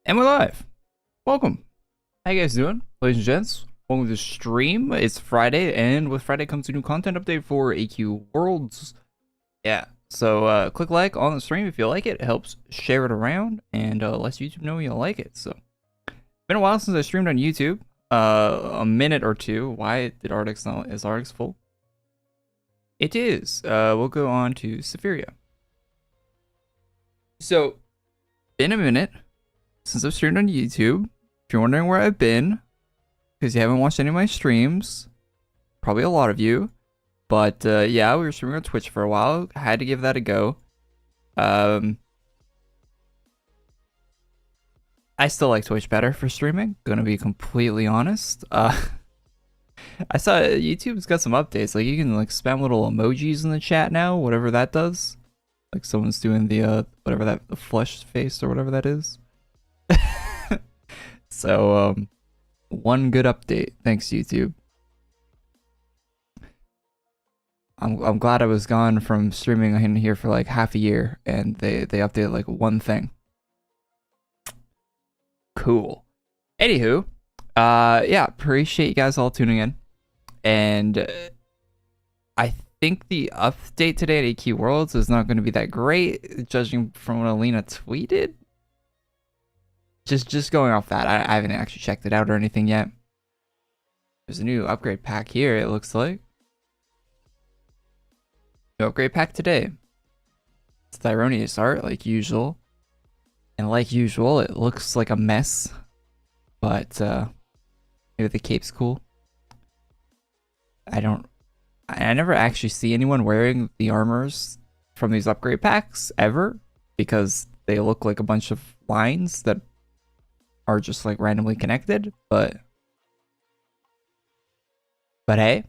And we're live. Welcome. How you guys doing, ladies and gents? Welcome to the stream. It's Friday, and with Friday comes a new content update for AQ Worlds. Yeah, so click like on the stream if you like it. It helps share it around and lets YouTube know you like it. So, been a while since I streamed on YouTube. A minute or two. Why did Arctic's not? Is Arctic's full? It is. We'll go on to Sephiria. So, been a minute since I've streamed on YouTube. If you're wondering where I've been, because you haven't watched any of my streams, probably a lot of you, but yeah, we were streaming on Twitch for a while. I had to give that a go. I still like Twitch better for streaming, gonna be completely honest. I saw YouTube's got some updates, like you can like spam little emojis in the chat now, whatever that does. Like someone's doing the whatever that, the flush face or whatever that is. So, one good update. Thanks, YouTube. I'm glad I was gone from streaming in here for like half a year, and they updated like one thing. Cool. Anywho, yeah, appreciate you guys all tuning in, and I think the update today at AQ Worlds is not going to be that great, judging from what Alina tweeted. Just going off that, I haven't actually checked it out or anything yet. There's a new upgrade pack here, it looks like. New upgrade pack today. It's Thyronius art, like usual. And like usual, it looks like a mess. But, maybe the cape's cool. I never actually see anyone wearing the armors from these upgrade packs, ever. Because they look like a bunch of lines that are just like randomly connected, but hey,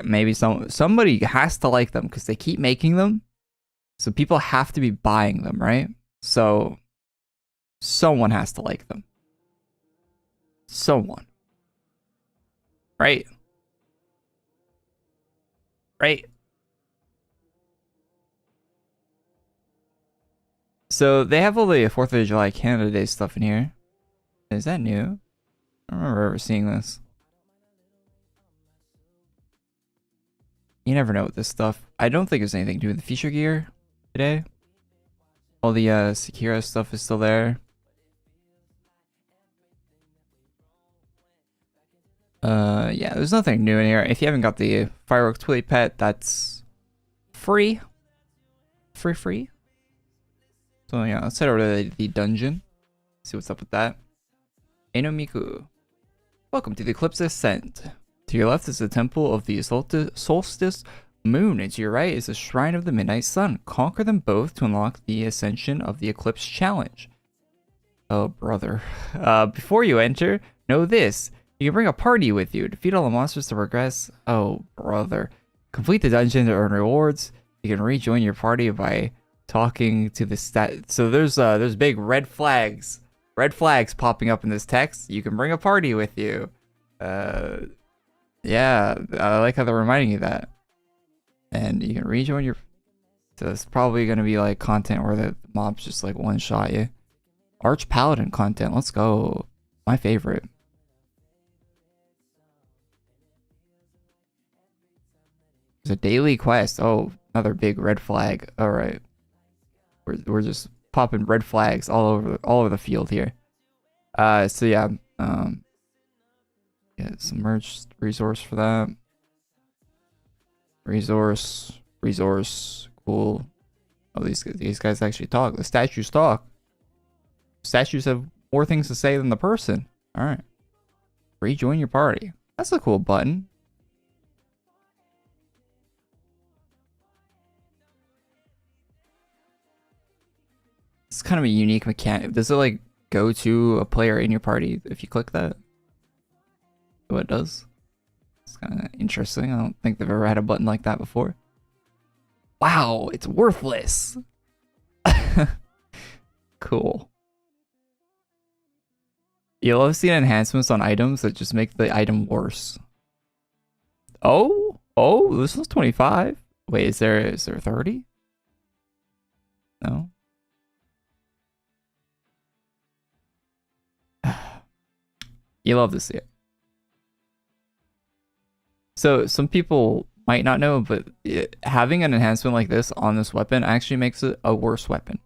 maybe somebody has to like them because they keep making them, so people have to be buying them, right? So someone has to like them, someone, right? So they have all the 4th of July Canada Day stuff in here. Is that new? I don't remember ever seeing this. You never know with this stuff. I don't think there's anything to do with the feature gear today. All the Sekiro stuff is still there. Yeah, there's nothing new in here. If you haven't got the Fireworks Twilly Pet, that's free. Free. So yeah, let's head over to the dungeon. See what's up with that. Enomiku. Welcome to the Eclipse Ascent. To your left is the Temple of the Solstice Moon, and to your right is the Shrine of the Midnight Sun. Conquer them both to unlock the Ascension of the Eclipse Challenge. Oh, brother. Before you enter, know this. You can bring a party with you. Defeat all the monsters to progress. Oh, brother. Complete the dungeon to earn rewards. You can rejoin your party by talking to the so there's big red flags popping up in this text. You can bring a party with you. Yeah, I like how they're reminding you that. And you can rejoin your, so it's probably gonna be like content where the mobs just like one shot you. Arch Paladin content, let's go. My favorite. There's a daily quest. Oh, another big red flag. All right. We're just popping red flags all over the field here. So yeah, get some merged resource for that. Resource, cool. Oh, these guys actually talk. The statues talk. Statues have more things to say than the person. All right. Rejoin your party. That's a cool button. It's kind of a unique mechanic. Does it like go to a player in your party if you click that? What it does? It's kind of interesting. I don't think they've ever had a button like that before. Wow, it's worthless. Cool. You love seeing enhancements on items that just make the item worse. Oh, this was 25. Wait, is there 30? No. You love to see it. So some people might not know, but having an enhancement like this on this weapon actually makes it a worse weapon.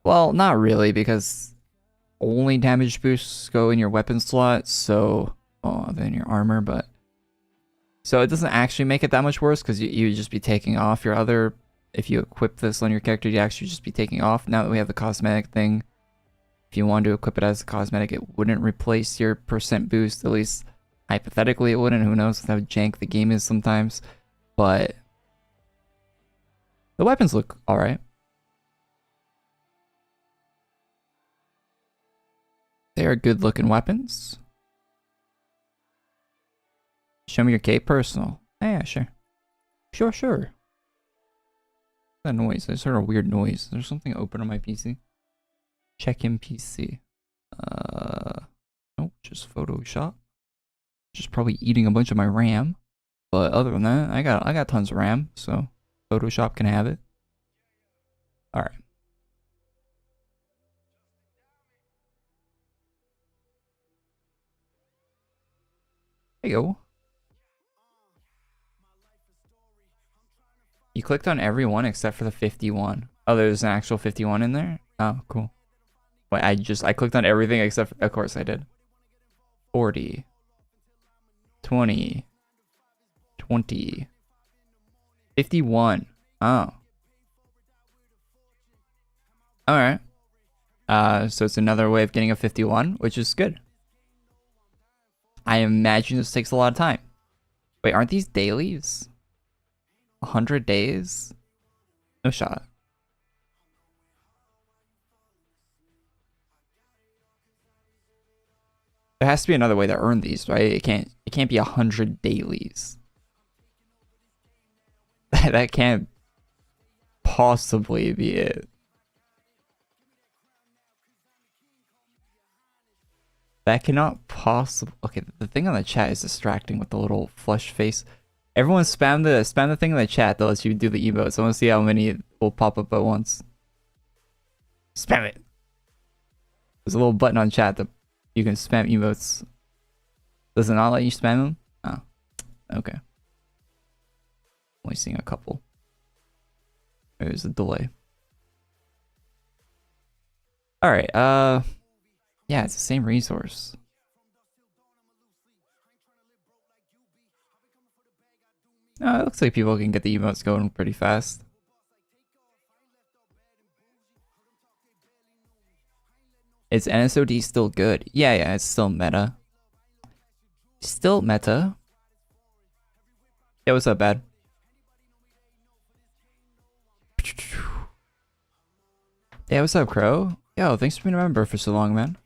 Well, not really, because only damage boosts go in your weapon slot, so then your armor, but so it doesn't actually make it that much worse because you would just be taking off your other. If you equip this on your character, you actually just be taking off. Now that we have the cosmetic thing, if you want to equip it as a cosmetic, it wouldn't replace your percent boost. At least hypothetically, it wouldn't. Who knows how jank the game is sometimes, but the weapons look all right. They are good looking weapons. Show me your cape personal. Yeah, sure. Sure. That noise. I just heard a weird noise. There's something open on my PC. Check in PC. Nope, just Photoshop. Just probably eating a bunch of my RAM. But other than that, I got tons of RAM, so Photoshop can have it. Alright. There you go. You clicked on every one except for the 51. Oh, there's an actual 51 in there? Oh, cool. Wait, I clicked on everything except for, of course I did. 40. 20. 20. 51. Oh. Alright. So it's another way of getting a 51, which is good. I imagine this takes a lot of time. Wait, aren't these dailies? 100 days? No shot. There has to be another way to earn these, right? It can't be 100 dailies. That can't possibly be it. That cannot possibly. Okay, the thing on the chat is distracting with the little flush face. Everyone spam the thing in the chat that lets you do the emotes. I want to see how many will pop up at once. Spam it. There's a little button on chat that you can spam emotes. Does it not let you spam them? Oh, okay. Only seeing a couple. There's a delay. All right. Yeah, it's the same resource. It looks like people can get the emotes going pretty fast. Is NSOD still good? Yeah, it's still meta. Still meta. Yeah, what's up, bad? Yeah, what's up, Crow? Yo, thanks for being a member for so long, man.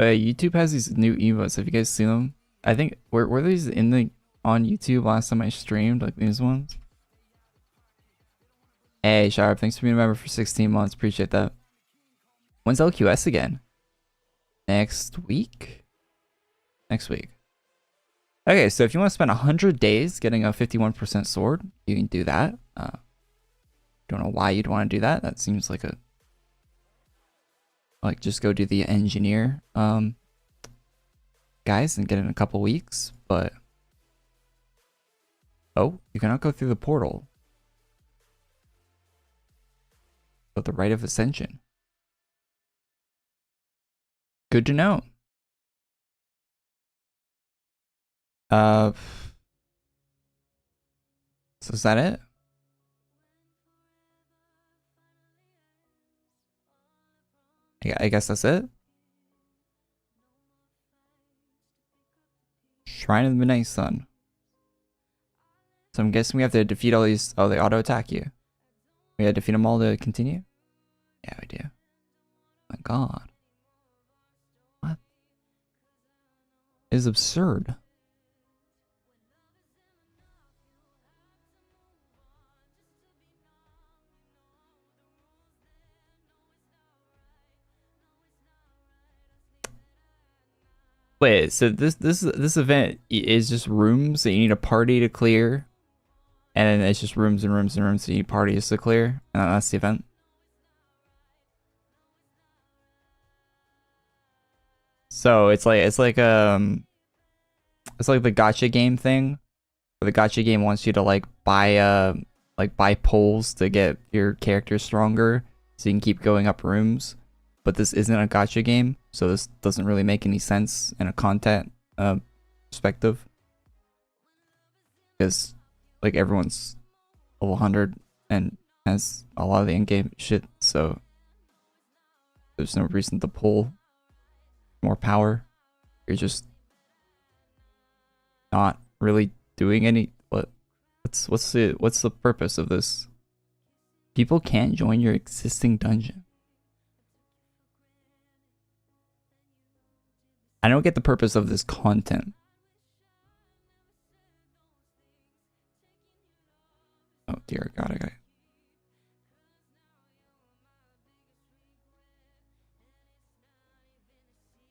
YouTube has these new emotes. Have you guys seen them? I think were these on YouTube last time I streamed, like these ones? Hey, Sharp, thanks for being a member for 16 months. Appreciate that. When's LQS again? Next week? Next week. Okay, so if you want to spend 100 days getting a 51% sword, you can do that. Don't know why you'd want to do that. That seems like a... Like, just go do the engineer, guys, and get it in a couple weeks, but... Oh, you cannot go through the portal. But the Rite of Ascension. Good to know. So is that it? I guess that's it. Shrine of the Midnight Sun. So I'm guessing we have to defeat all these. Oh, they auto attack you. We gotta defeat them all to continue? Yeah, we do. Oh my god. What? It is absurd. Wait, so this event is just rooms that you need a party to clear, and then it's just rooms and rooms and rooms that you need parties to clear, and that's the event. So it's like the gacha game thing, where the gacha game wants you to like buy poles to get your character stronger, so you can keep going up rooms. But this isn't a gacha game, so this doesn't really make any sense in a content perspective, because like everyone's level 100 and has a lot of the in-game shit, so there's no reason to pull more power. You're just not really doing any. What's the purpose of this? People can't join your existing dungeon. I don't get the purpose of this content. Oh dear God, I got it.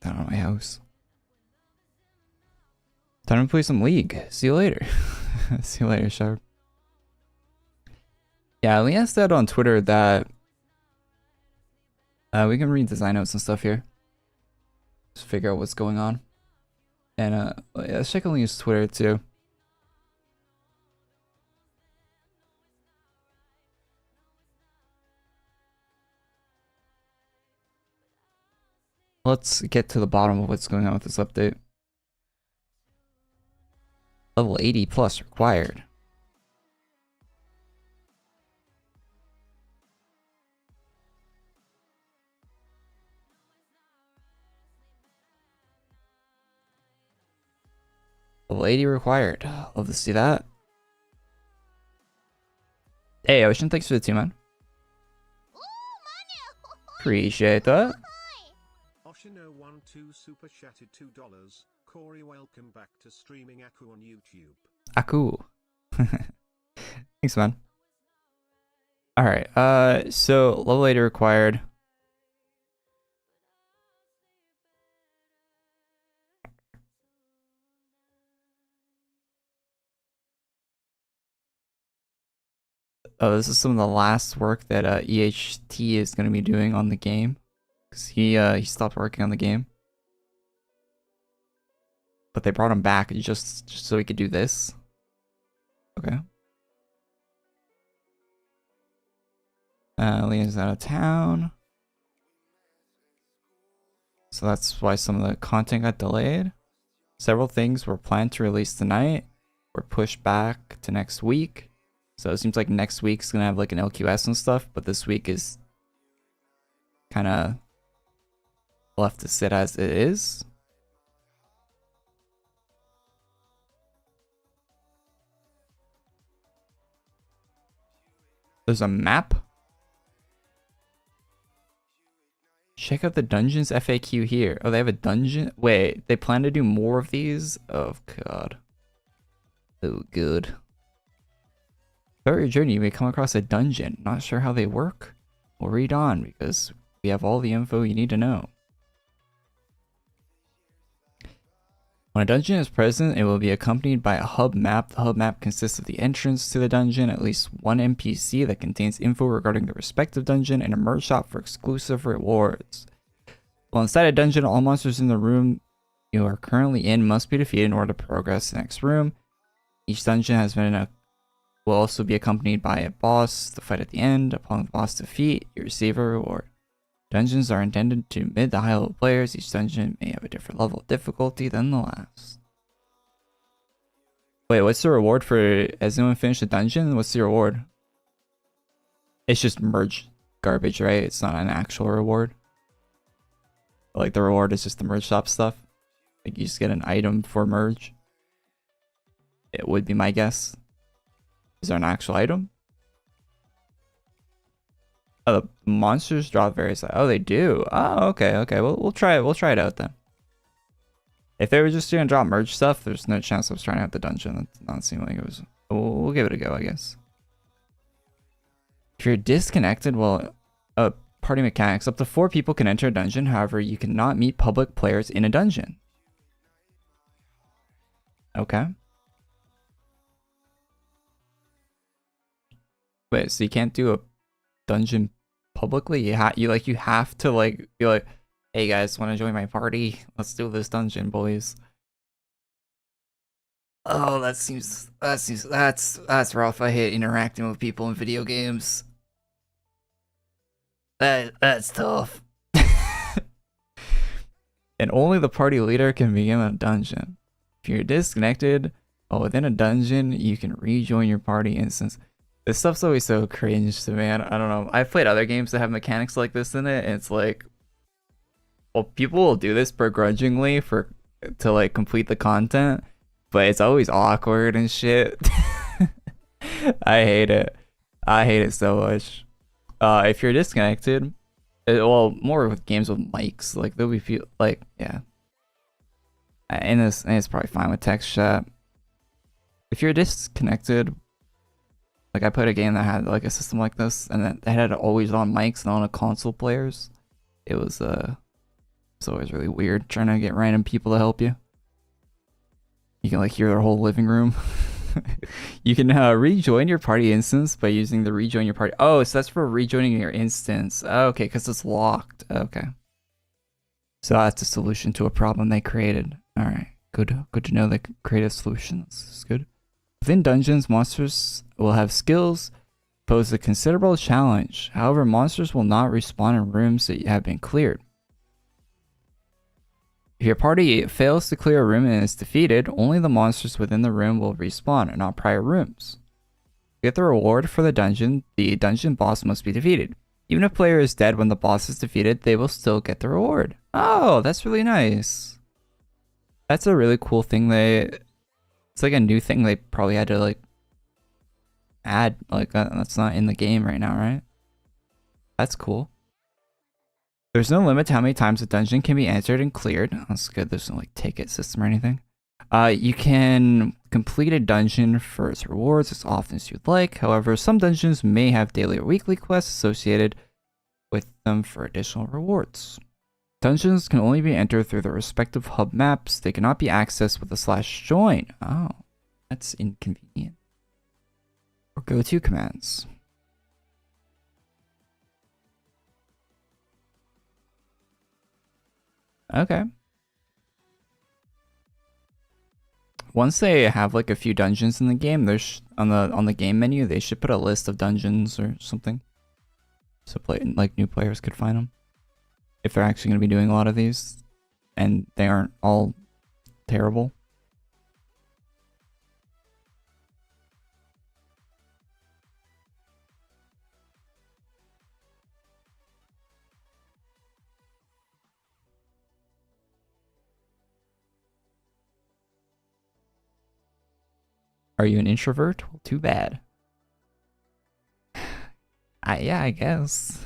Down on my house. Time to play some League. See you later. See you later, Sharp. Yeah, Leanne said on Twitter that we can read design notes and stuff here. Just figure out what's going on. And yeah, let's check on Leanne's Twitter too. Let's get to the bottom of what's going on with this update. Level 80 plus required. Level 80 required. Love to see that. Hey, Ocean, thanks for the 2, man. Appreciate that. Oshino12 super chatted $2. Korey, welcome back to streaming Aku on YouTube. Aku. Thanks, man. Alright, so level 80 required. Oh, this is some of the last work that EHT is going to be doing on the game, because he stopped working on the game. But they brought him back just so he could do this. Okay. Leon's out of town, so that's why some of the content got delayed. Several things were planned to release tonight were pushed back to next week. So it seems like next week's gonna have like an LQS and stuff, but this week is kind of left to sit as it is. There's a map. Check out the dungeons FAQ here. Oh, they have a dungeon? Wait, they plan to do more of these? Oh, God. Oh, good. Throughout your journey, you may come across a dungeon. Not sure how they work? Well, read on, because we have all the info you need to know. When a dungeon is present, it will be accompanied by a hub map. The hub map consists of the entrance to the dungeon, at least one NPC that contains info regarding the respective dungeon, and a merge shop for exclusive rewards. While inside a dungeon, all monsters in the room you are currently in must be defeated in order to progress to the next room. Each dungeon will also be accompanied by a boss. The fight at the end. Upon the boss defeat, you receive a reward. Dungeons are intended to mid to high level players. Each dungeon may have a different level of difficulty than the last. Wait, what's the reward for? Has anyone finished a dungeon? What's the reward? It's just merge garbage, right? It's not an actual reward. Like the reward is just the merge shop stuff. Like you just get an item for merge. It would be my guess. Is there an actual item? Oh, the monsters drop various. Oh, they do. Oh, okay, okay. Well, we'll try it. We'll try it out then. If they were just gonna drop merge stuff, there's no chance I was trying out the dungeon. That did not seem like it was. We'll give it a go, I guess. If you're disconnected, well, party mechanics. Up to 4 people can enter a dungeon. However, you cannot meet public players in a dungeon. Okay. Wait, so you can't do a dungeon publicly? You have to like be like, hey guys, want to join my party? Let's do this dungeon, boys. Oh, that's rough. I hate interacting with people in video games. That's tough. And only the party leader can begin a dungeon. If you're disconnected while within a dungeon, you can rejoin your party instance. This stuff's always so cringe to me. I don't know. I've played other games that have mechanics like this in it, and it's like, well, people will do this begrudgingly to like complete the content, but it's always awkward and shit. I hate it. I hate it so much. If you're disconnected, well, more with games with mics, like there'll be like, yeah. And it's probably fine with text chat. If you're disconnected, like I played a game that had like a system like this, and that had always on mics and on a console players. It was it's always really weird trying to get random people to help you. You can like hear their whole living room. You can rejoin your party instance by using the rejoin your party. Oh, so that's for rejoining your instance. Oh, okay, because it's locked. Okay. So that's a solution to a problem they created. All right, good to know they create a solution. This is good. Within dungeons, monsters will have skills pose a considerable challenge. However, monsters will not respawn in rooms that have been cleared. If your party fails to clear a room and is defeated, only the monsters within the room will respawn and not prior rooms. To get the reward for the dungeon boss must be defeated. Even if player is dead when the boss is defeated, they will still get the reward. Oh, that's really nice. That's a really cool thing. It's like a new thing they probably had to like add. Like that's not in the game right now, right? That's cool. There's no limit to how many times a dungeon can be entered and cleared. That's good. There's no like ticket system or anything. You can complete a dungeon for its rewards as often as you'd like. However, some dungeons may have daily or weekly quests associated with them for additional rewards. Dungeons can only be entered through the respective hub maps. They cannot be accessed with a /join. Oh, that's inconvenient. Or go-to commands. Okay. Once they have like a few dungeons in the game, there's on the game menu they should put a list of dungeons or something, so like new players could find them if they're actually going to be doing a lot of these, and they aren't all terrible. Are you an introvert? Well, too bad. Yeah, I guess.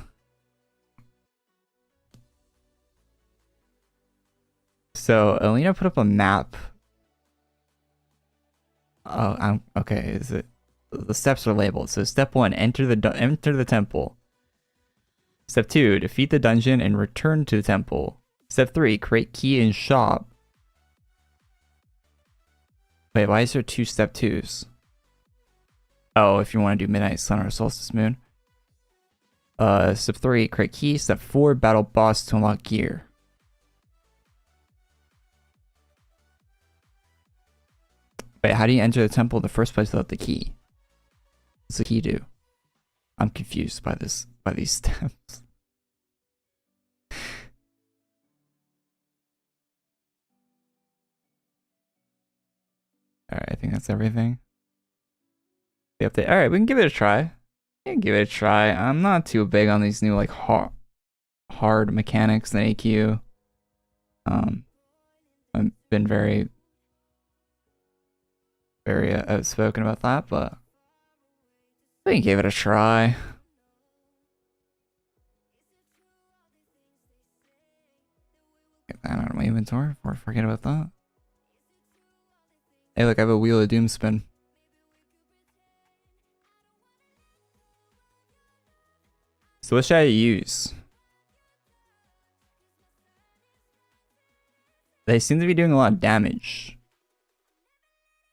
So Alina put up a map. Oh, okay. Is it? The steps are labeled. So step 1: enter the temple. Step 2: defeat the dungeon and return to the temple. Step 3: create key in shop. Wait, why is there 2 step 2s? Oh, if you want to do midnight sun or solstice moon. Step 3: create key. Step 4: battle boss to unlock gear. Wait, how do you enter the temple in the first place without the key? What's the key do? I'm confused by these steps. Alright, I think that's everything. The update. Alright, we can give it a try. I'm not too big on these new like hard mechanics in AQ. I've been very outspoken about that, but we can give it a try. Get that out of my inventory before I forget about that. Hey, look, I have a Wheel of Doom spin. So what should I use? They seem to be doing a lot of damage.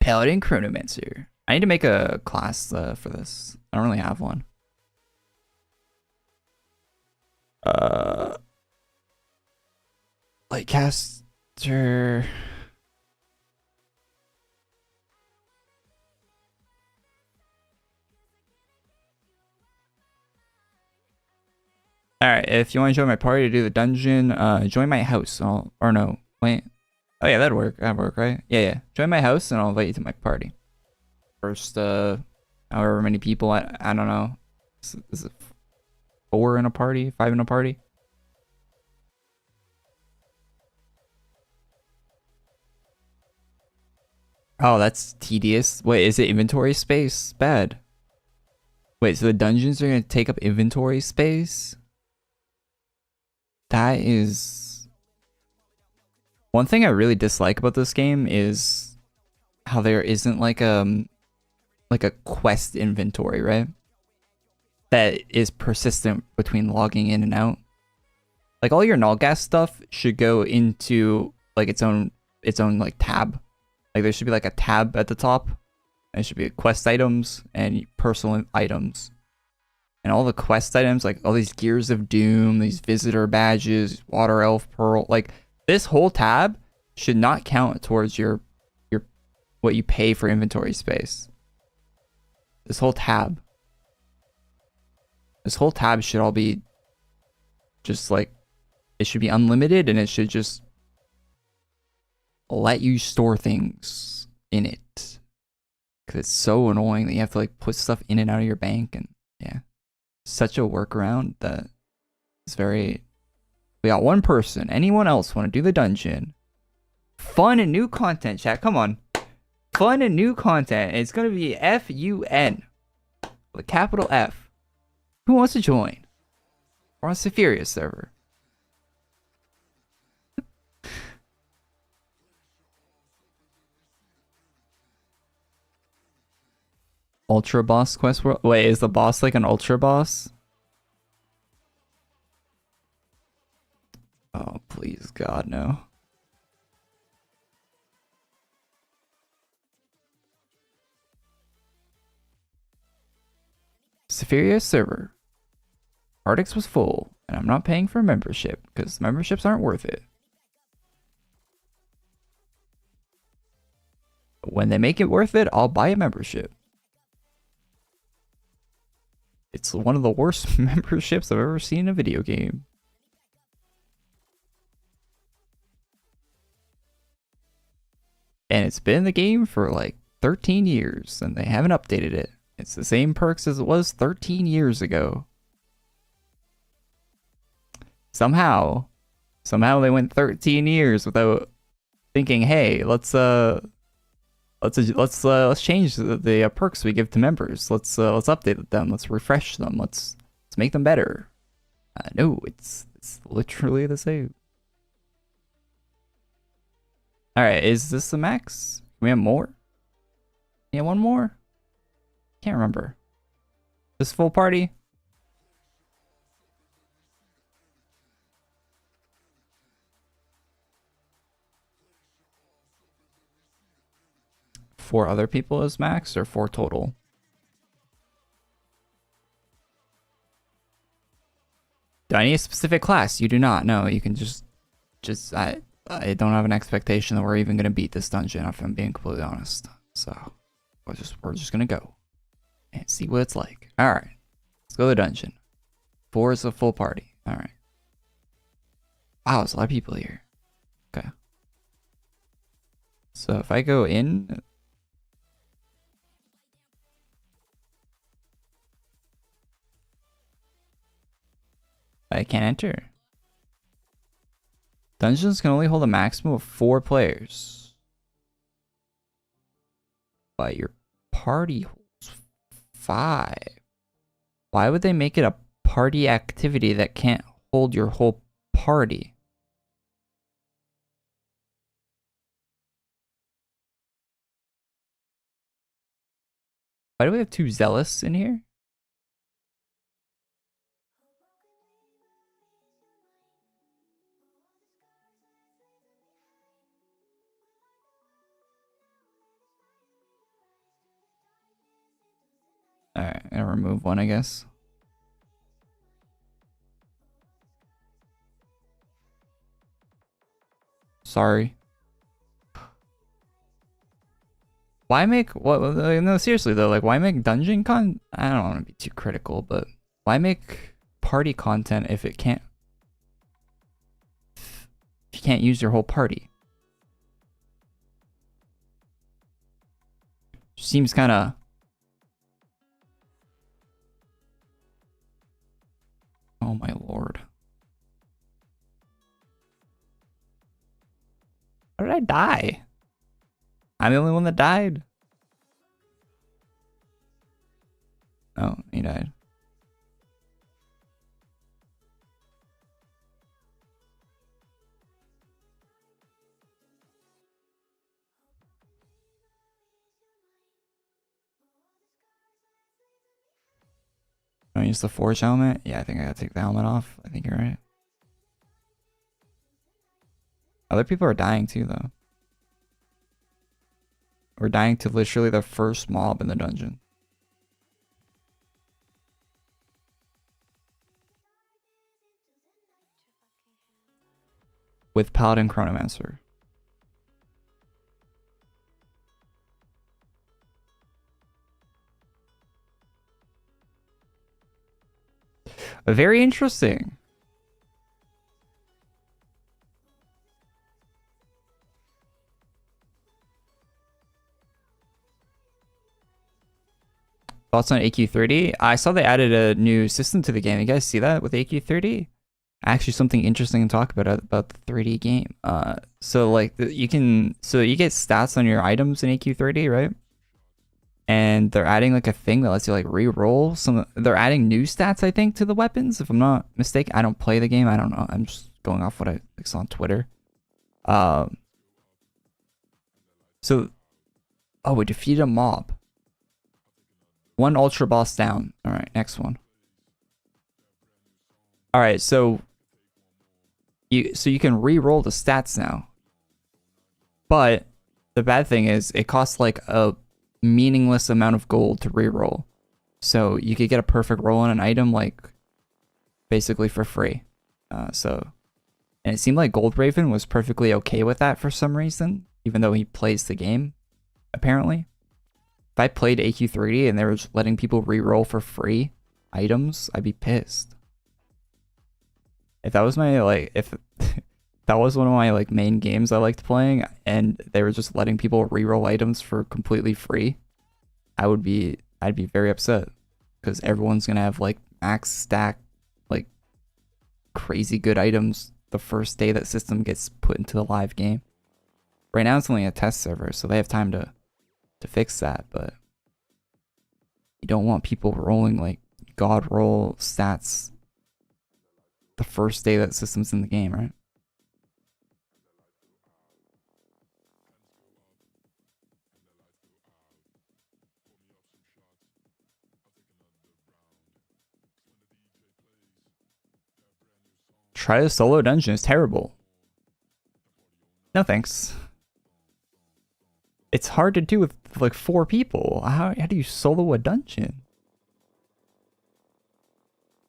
Paladin Chronomancer. I need to make a class for this. I don't really have one. Like caster. Alright, if you want to join my party to do the dungeon, join my house. Or no, wait. Oh yeah, that'd work. That'd work, right? Yeah. Join my house and I'll invite you to my party. First, however many people, I don't know. Is it 4 in a party? 5 in a party? Oh, that's tedious. Wait, is it inventory space? Bad. Wait, so the dungeons are gonna take up inventory space? That is... One thing I really dislike about this game is how there isn't like a quest inventory, right? That is persistent between logging in and out. Like all your Nullgas stuff should go into like its own like tab. Like there should be like a tab at the top. And it should be quest items and personal items. And all the quest items, like all these Gears of Doom, these visitor badges, Water Elf Pearl, like this whole tab should not count towards your what you pay for inventory space. This whole tab should all be just like, it should be unlimited and it should just let you store things in it. Cause it's so annoying that you have to like put stuff in and out of your bank, and yeah. Such a workaround that is very... We got one person. Anyone else want to do the dungeon? Fun and new content, chat. Come on. Fun and new content. It's going to be F-U-N. With a capital F. Who wants to join? We're on Sephiria server. Ultra boss quest world? Wait, is the boss like an ultra boss? Oh, please, God, no. Sephiria server. Ardix was full, and I'm not paying for a membership, because memberships aren't worth it. But when they make it worth it, I'll buy a membership. It's one of the worst memberships I've ever seen in a video game. And it's been in the game for like 13 years, and they haven't updated it. It's the same perks as it was 13 years ago. Somehow they went 13 years without thinking, hey, let's change the perks we give to members. Let's update them. Let's refresh them. Let's make them better. No, it's literally the same. All right, is this the max? Can we have more? Yeah, one more. Can't remember. This full party. Four other people as max, or 4 total? Do I need a specific class? You do not. No, you can just I don't have an expectation that we're even gonna beat this dungeon, if I'm being completely honest. So we're just gonna go and see what it's like. All right, let's go to the dungeon. 4 is a full party. All right. Wow, there's a lot of people here. Okay. So if I go in. I can't enter. Dungeons can only hold a maximum of 4 players. But your party holds 5. Why would they make it a party activity that can't hold your whole party? Why do we have 2 zealots in here? Alright, I'm gonna remove one, I guess. Sorry. Why make what? No, seriously though. Like, why make dungeon con? I don't want to be too critical, but why make party content if it can't? If you can't use your whole party. Seems kind of. Oh my lord. How did I die? I'm the only one that died. Oh, he died. Do I use the forge helmet? Yeah, I think I gotta take the helmet off. I think you're right. Other people are dying too, though. We're dying to literally the first mob in the dungeon. With Paladin Chronomancer. Very interesting. Thoughts on AQ30? I saw they added a new system to the game. You guys see that with AQ30? Actually, something interesting to talk about the 3D game. So like you get stats on your items in AQ30, right? And they're adding like a thing that lets you like re-roll some. They're adding new stats, I think, to the weapons. If I'm not mistaken, I don't play the game. I don't know. I'm just going off what I saw on Twitter. So, oh, we defeated a mob. One ultra boss down. All right, next one. All right, so you can re-roll the stats now. But the bad thing is it costs like a meaningless amount of gold to re-roll. So you could get a perfect roll on an item like basically for free. And it seemed like Goldraven was perfectly okay with that for some reason, even though he plays the game, apparently. If I played AQ30 and they were just letting people re-roll for free items, I'd be pissed. If that was my if that was one of my like main games I liked playing and they were just letting people re-roll items for completely free, I'd be very upset because everyone's gonna have like max stack like crazy good items the first day that system gets put into the live game. Right now it's only a test server, so they have time to fix that, but you don't want people rolling like god roll stats the first day that system's in the game, right? Try the solo dungeon, it's terrible. No thanks. It's hard to do with like 4 people. How do you solo a dungeon?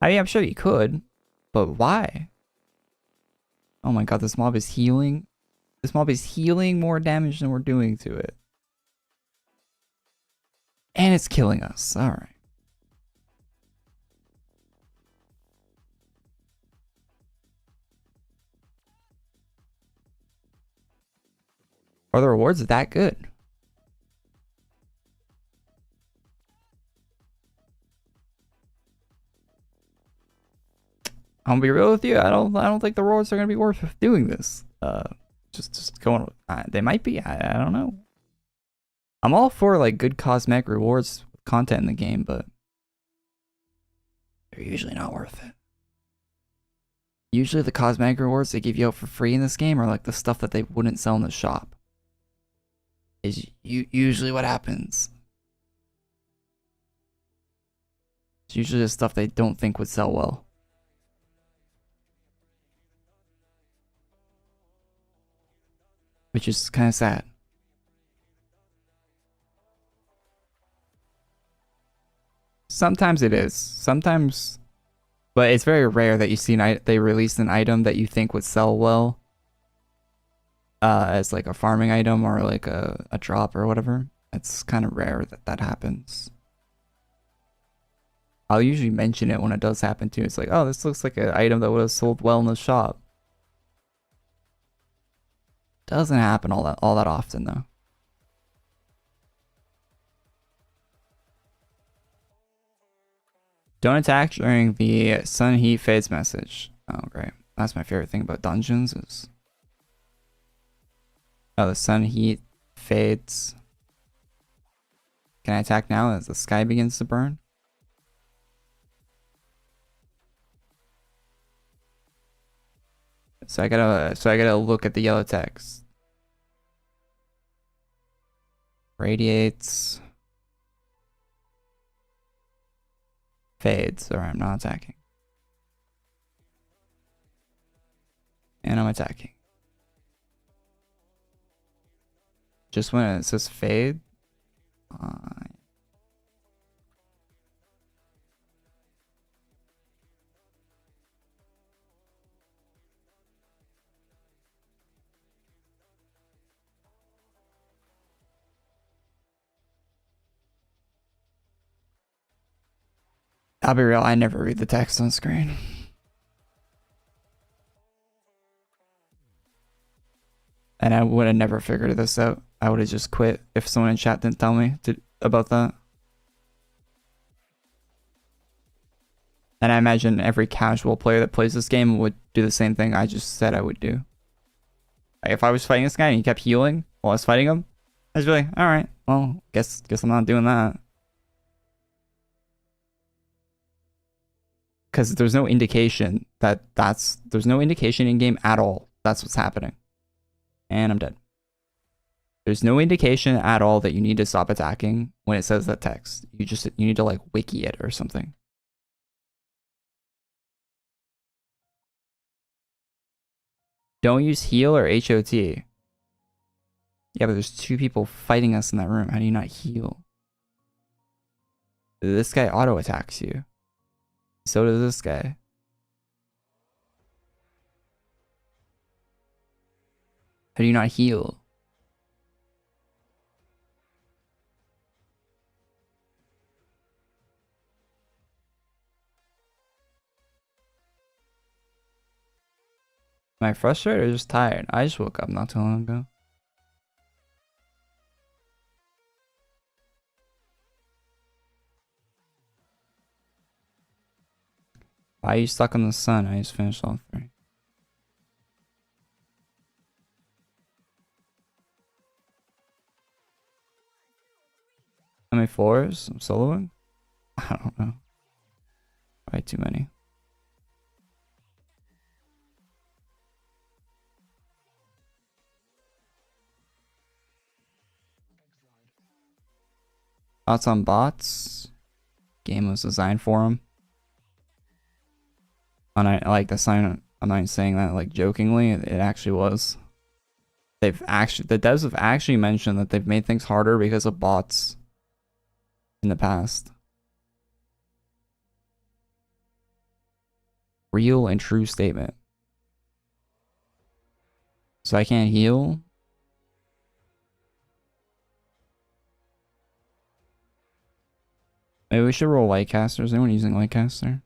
I mean, I'm sure you could, but why? Oh my god, this mob is healing. This mob is healing more damage than we're doing to it. And it's killing us. Alright. Are the rewards that good? I'm gonna be real with you. I don't think the rewards are gonna be worth doing this. Just going. They might be. I don't know. I'm all for like good cosmetic rewards content in the game, but they're usually not worth it. Usually the cosmetic rewards they give you out for free in this game are like the stuff that they wouldn't sell in the shop. Is usually what happens. It's usually the stuff they don't think would sell well. Which is kind of sad. sometimes it is. Sometimes, but it's very rare that you see they release an item that you think would sell well as like a farming item or like a drop or whatever. It's kind of rare that that happens. I'll usually mention it when it does happen too. It's like, oh, this looks like an item that would have sold well in the shop. Doesn't happen all that often though. Don't attack during the sun heat fades message. Oh, great. That's my favorite thing about dungeons is... Oh, the sun heat fades. Can I attack now as the sky begins to burn? So I gotta look at the yellow text. Radiates. Fades. Alright, I'm not attacking. And I'm attacking. Just when it says fade. I'll be real, I never read the text on screen. And I would have never figured this out. I would have just quit if someone in chat didn't tell me about that. And I imagine every casual player that plays this game would do the same thing I just said I would do. Like if I was fighting this guy and he kept healing while I was fighting him, I was like, alright, well, guess I'm not doing that. Because there's no indication there's no indication in game at all that's what's happening. And I'm dead. There's no indication at all that you need to stop attacking when it says that text. You need to like wiki it or something. Don't use heal or HOT. Yeah, but there's two people fighting us in that room. How do you not heal? This guy auto attacks you. So does this guy. How do you not heal? Am I frustrated or just tired? I just woke up not too long ago. Why are you stuck on the sun? I just finished all three. How many floors? I'm soloing? I don't know. Probably too many. Thoughts on bots? Game was designed for them. And I like the sign. I'm not even saying that like jokingly. It actually was. The devs have actually mentioned that they've made things harder because of bots in the past. Real and true statement. So I can't heal. Maybe we should roll Lightcaster. Is anyone using Lightcaster?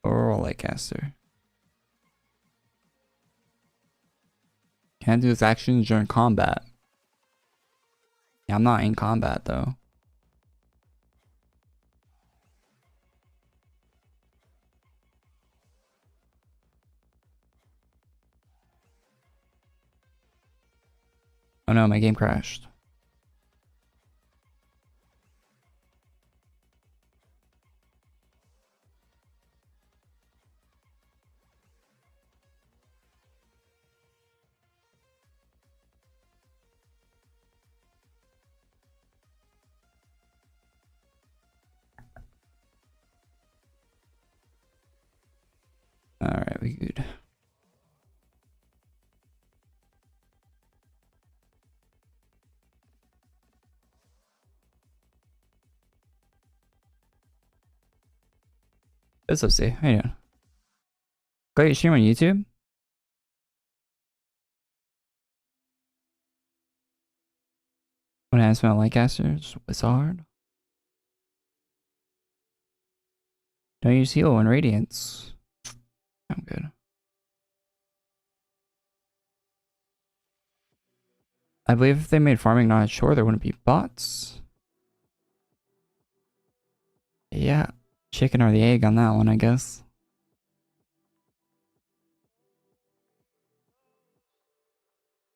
Or roll Lightcaster. Can't do this action during combat. Yeah, I'm not in combat though. Oh no, my game crashed. Alright, we good. What's up, Steve? How you doing? Got your stream on YouTube? When I ask about Lightcasters, it's hard. Don't use heal and radiance. I'm good. I believe if they made farming not a chore, there wouldn't be bots. Yeah, chicken or the egg on that one, I guess.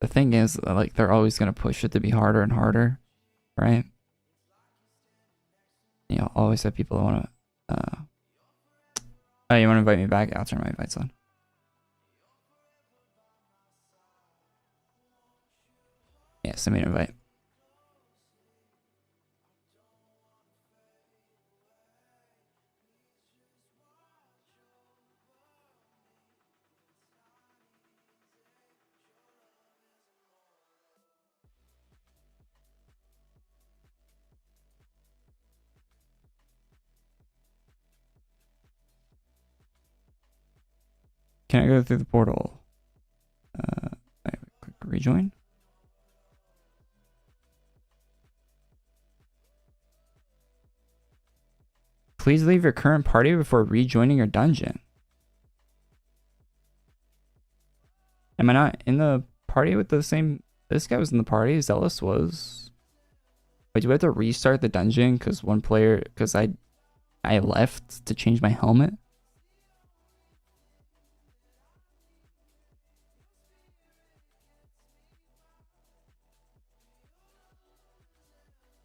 The thing is, like, they're always gonna push it to be harder and harder, right? You'll always have people that wanna, oh, you wanna invite me back? I'll turn my invites on. Yeah, send me an invite. Can I go through the portal? Click rejoin. Please leave your current party before rejoining your dungeon. Am I not in the party with the same... This guy was in the party, Zealous was. Wait, do I have to restart the dungeon because one player... Because I left to change my helmet?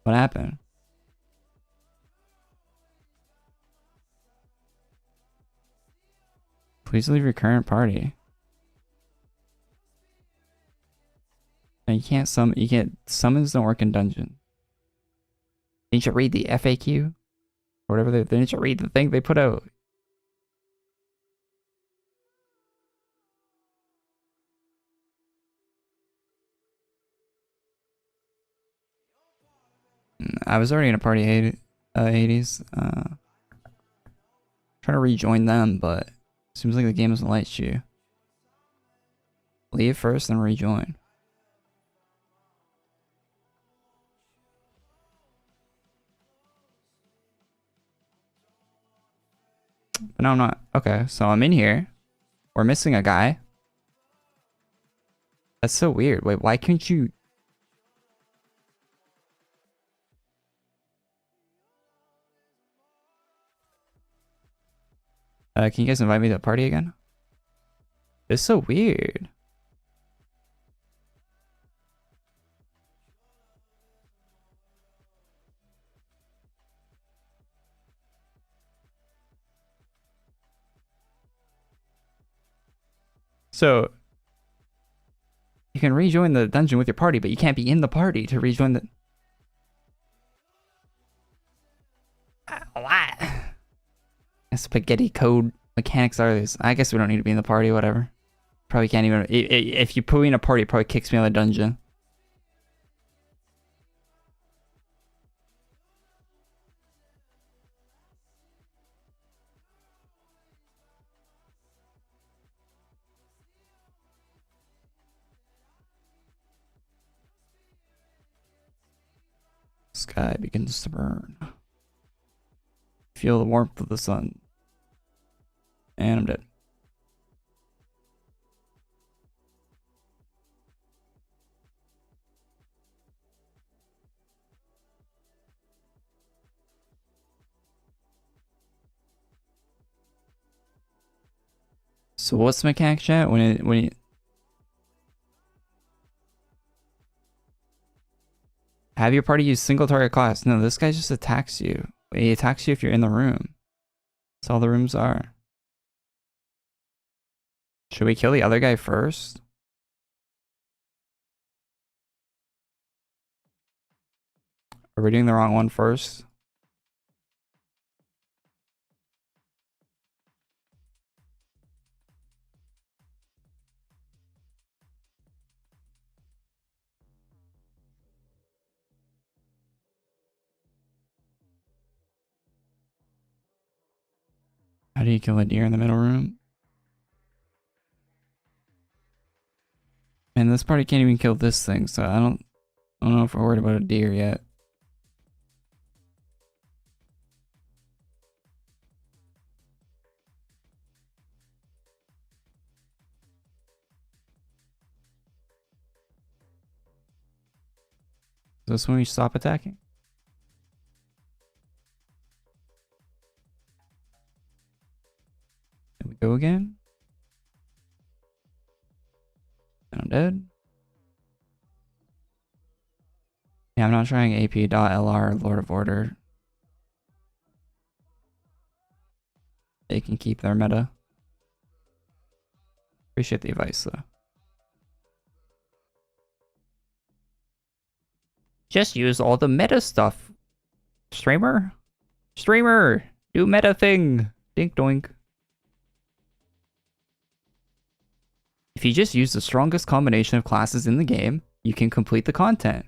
What happened? Please leave your current party. No, you can't summon. You can't. Summons don't work in dungeon. Didn't you read the FAQ? Or whatever they didn't you read the thing they put out? I was already in a party 80s. Trying to rejoin them, but seems like the game doesn't let you. Leave first, then rejoin. But no, I'm not. Okay, so I'm in here. We're missing a guy. That's so weird. Wait, why couldn't you... can you guys invite me to the party again? It's so weird. So you can rejoin the dungeon with your party, but you can't be in the party to rejoin the... What? Spaghetti code mechanics are these? I guess we don't need to be in the party, whatever. Probably can't even... If you put me in a party, it probably kicks me out of the dungeon. Sky begins to burn. Feel the warmth of the sun. And I'm dead. So what's the mechanic, chat? When it have your party use single target class. No, this guy just attacks you. He attacks you if you're in the room. That's all the rooms are. Should we kill the other guy first? Are we doing the wrong one first? do you kill a deer in the middle room? And this party can't even kill this thing, so I don't know if we're worried about a deer yet. Is this when we stop attacking? There we go again. And I'm dead. Yeah, I'm not trying AP.LR Lord of Order. They can keep their meta. Appreciate the advice though. Just use all the meta stuff. Streamer? Streamer! Do meta thing! Dink doink. If you just use the strongest combination of classes in the game, you can complete the content.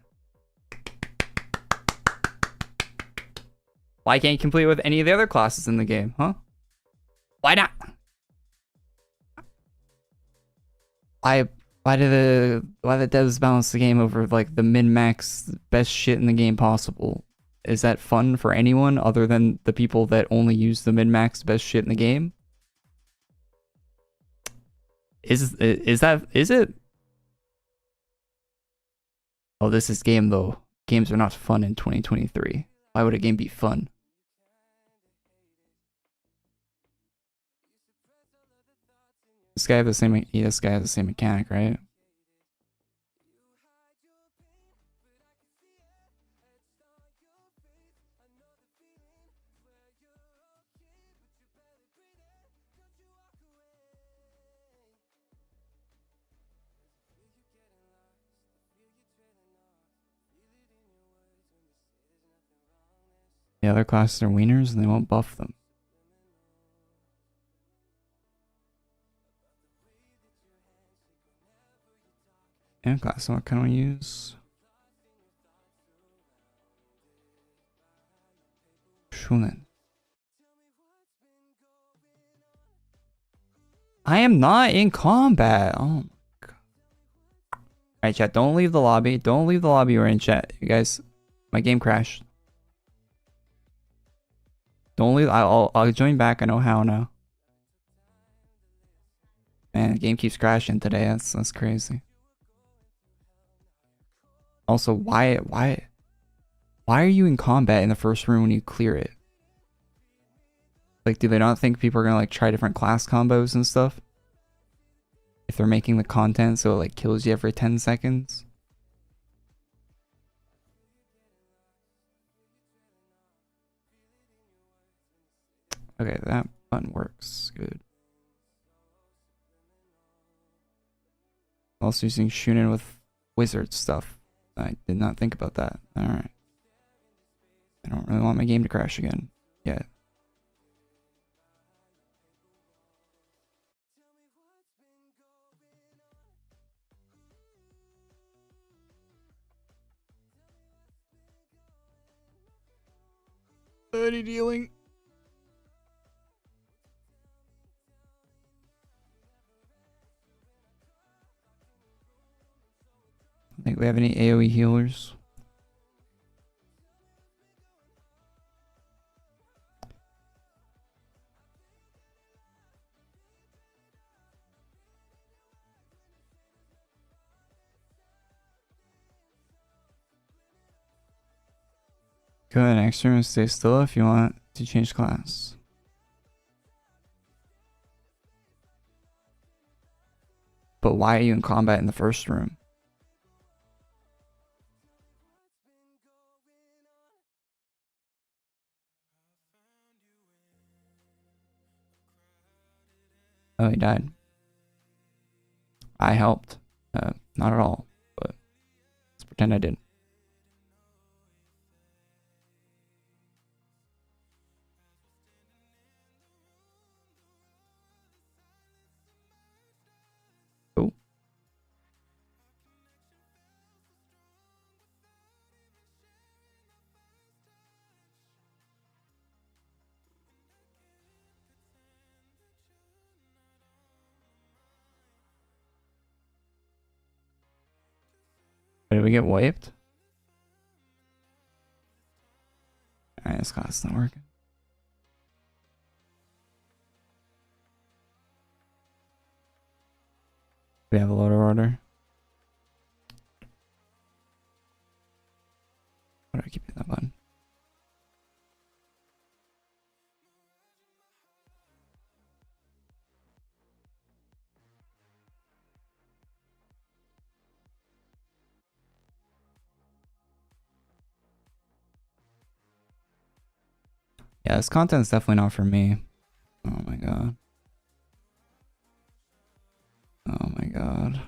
Why can't you complete it with any of the other classes in the game, huh? Why not? Why do the devs balance the game over like the min-max best shit in the game possible? Is that fun for anyone other than the people that only use the min-max best shit in the game? Is it? Oh, this is game though. Games are not fun in 2023. Why would a game be fun? This guy has the same. Yeah, this guy has the same mechanic, right? The other classes are wieners and they won't buff them. And class, what can we use? Shunen. I am not in combat. Oh my god. Alright, chat, don't leave the lobby. Don't leave the lobby we're in, chat. You guys, my game crashed. Don't leave. I'll join back. I know how now. Man, the game keeps crashing today. That's crazy. Also, why are you in combat in the first room when you clear it? Like, do they not think people are gonna like try different class combos and stuff? If they're making the content so it like kills you every 10 seconds? Okay, that button works. Good. Also using Shunin with wizard stuff. I did not think about that. Alright. I don't really want my game to crash again yet. Any dealing? I think we have any AoE healers. Go ahead, next room and stay still if you want to change class. But why are you in combat in the first room? Oh, he died. I helped. Not at all, but let's pretend I did. Oh. Did we get wiped? Alright, this class not working. We have a loader order. Why do I keep hitting that button? Yeah, this content's definitely not for me. Oh my god. Oh my god.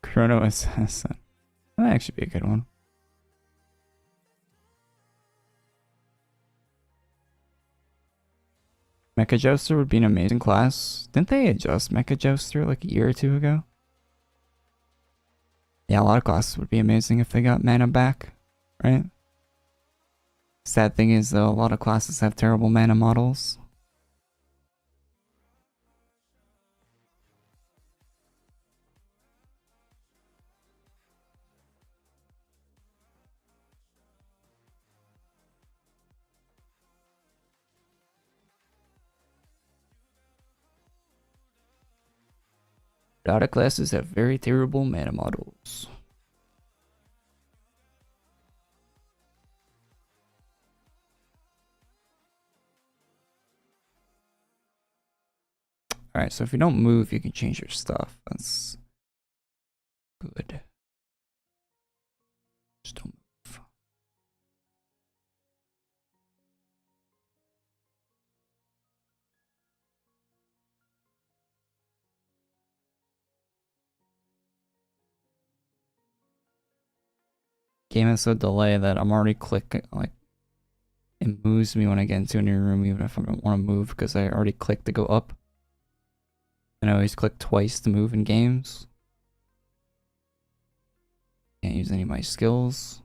Chrono Assassin. That might actually be a good one. Mecha Joester would be an amazing class. Didn't they adjust Mecha Joester like a year or two ago? Yeah, a lot of classes would be amazing if they got mana back, right? Sad thing is though, a lot of classes have terrible mana models. A lot of classes have very terrible mana models. Alright, so if you don't move, you can change your stuff. That's good. Just don't move. Game has so delay that I'm already clicking, like, it moves me when I get into a new room even if I don't want to move because I already clicked to go up. And I always click twice to move in games. Can't use any of my skills.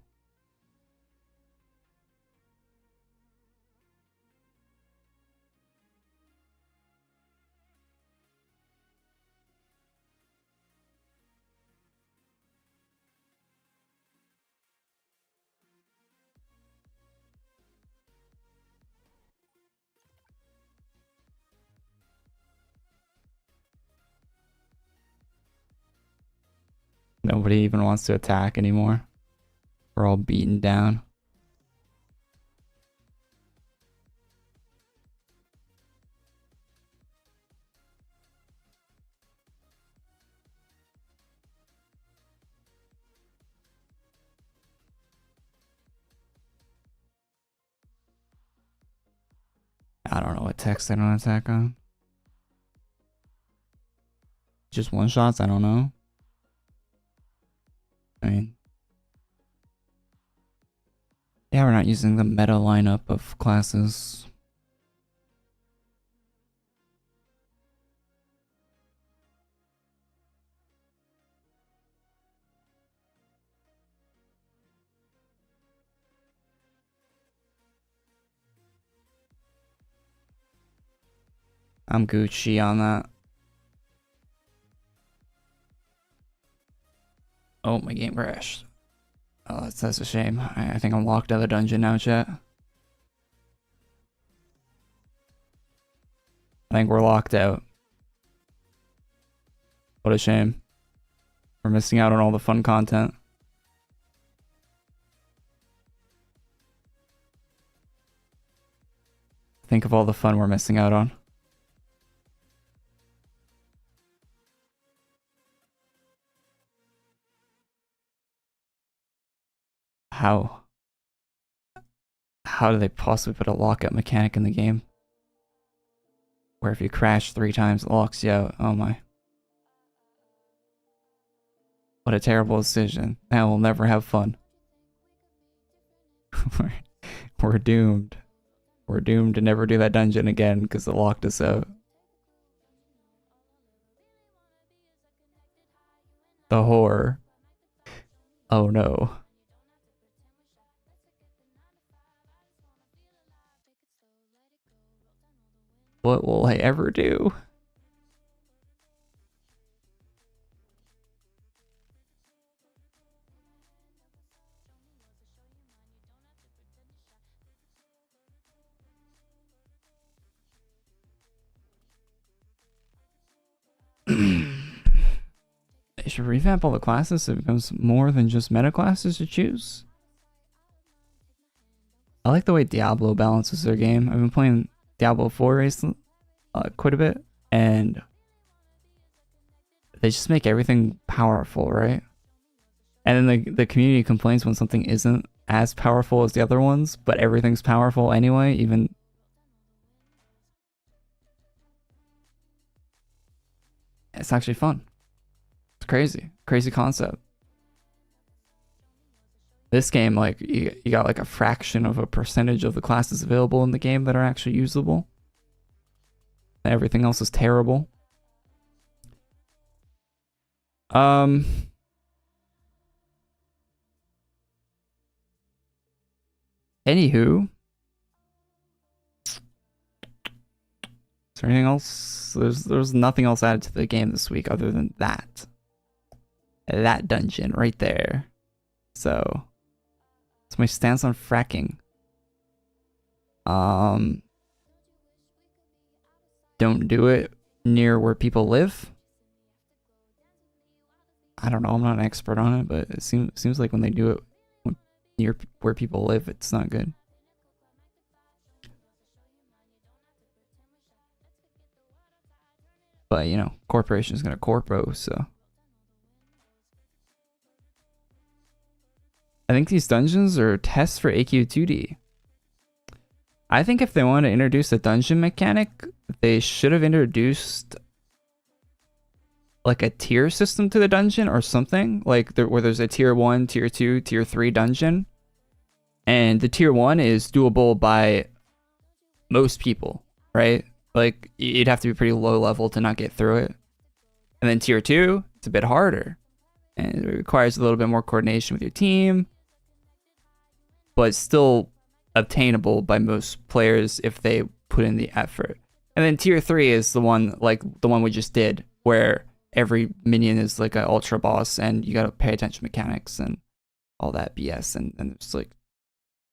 Nobody even wants to attack anymore. We're all beaten down. I don't know what text I don't attack on. Just one shots? I don't know. I mean, yeah, we're not using the meta lineup of classes. I'm Gucci on that. Oh, my game crashed. Oh, that's a shame. I think I'm locked out of the dungeon now, chat. I think we're locked out. What a shame. We're missing out on all the fun content. Think of all the fun we're missing out on. How do they possibly put a lockout mechanic in the game? Where if you crash 3 times, it locks you out. Oh my. What a terrible decision. Now we'll never have fun. We're doomed. We're doomed to never do that dungeon again because it locked us out. The horror. Oh no. What will I ever do? They should revamp all the classes so it becomes more than just meta classes to choose. I like the way Diablo balances their game. I've been playing Diablo 4 recently, quite a bit, and they just make everything powerful, right? And then the community complains when something isn't as powerful as the other ones, but everything's powerful anyway, even... It's actually fun. It's crazy. Crazy concept. This game, like, you got like a fraction of a percentage of the classes available in the game that are actually usable. Everything else is terrible. Anywho. Is there anything else? There's nothing else added to the game this week other than that. That dungeon right there. So, that's my stance on fracking. Don't do it near where people live. I don't know, I'm not an expert on it, but it seems like when they do it near where people live, it's not good. But, you know, corporation's gonna corpo, so. I think these dungeons are tests for AQ2D. I think if they want to introduce a dungeon mechanic, they should have introduced like a tier system to the dungeon or something, like where there's a tier 1, tier 2, tier 3 dungeon. And the tier 1 is doable by most people, right? Like, you'd have to be pretty low level to not get through it. And then tier 2, it's a bit harder. And it requires a little bit more coordination with your team. But it's still obtainable by most players if they put in the effort. And then tier 3 is the one, like the one we just did, where every minion is like an ultra boss and you gotta pay attention to mechanics and all that BS. And there's like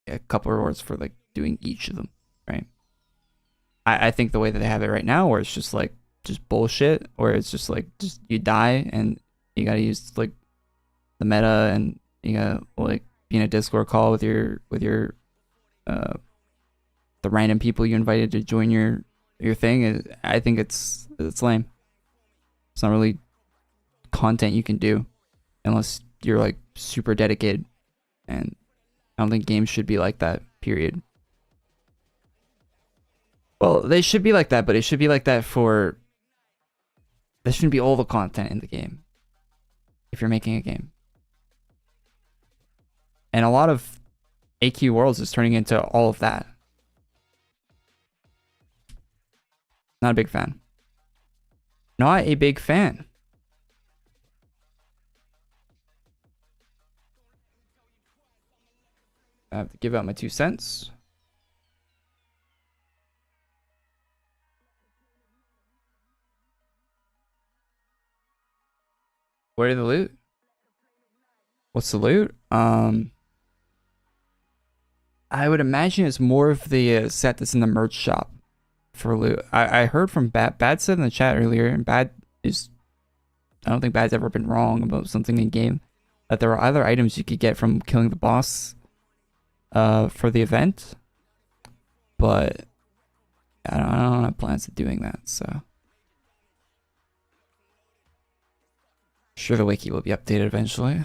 a couple rewards for like doing each of them, right? I think the way that they have it right now, where it's just like just bullshit, where it's just like just you die and you gotta use like the meta and you gotta like be in a Discord call with your the random people you invited to join your thing. I think it's lame. It's not really content you can do unless you're like super dedicated, and I don't think games should be like that, period. Well, they should be like that, but it should be like that for... That shouldn't be all the content in the game if you're making a game. And a lot of AQ Worlds is turning into all of that. Not a big fan. Not a big fan. I have to give out my 2 cents. Where the loot? What's the loot? I would imagine it's more of the set that's in the merch shop for loot. I heard from Bad said in the chat earlier, and Bad is... I don't think Bad's ever been wrong about something in game, that there are other items you could get from killing the boss for the event, but I don't have plans of doing that, so... Sure, the wiki will be updated eventually.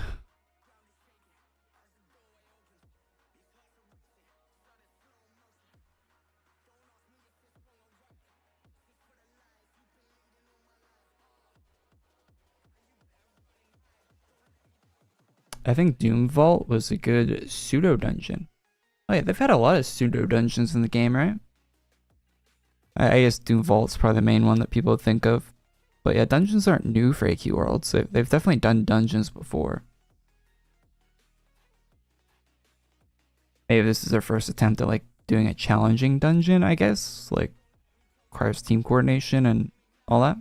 I think Doom Vault was a good pseudo dungeon. Oh yeah, they've had a lot of pseudo dungeons in the game, right? I guess Doom Vault's probably the main one that people would think of. But yeah, dungeons aren't new for AQ Worlds. They've definitely done dungeons before. Maybe this is their first attempt at like doing a challenging dungeon, I guess. Like requires team coordination and all that.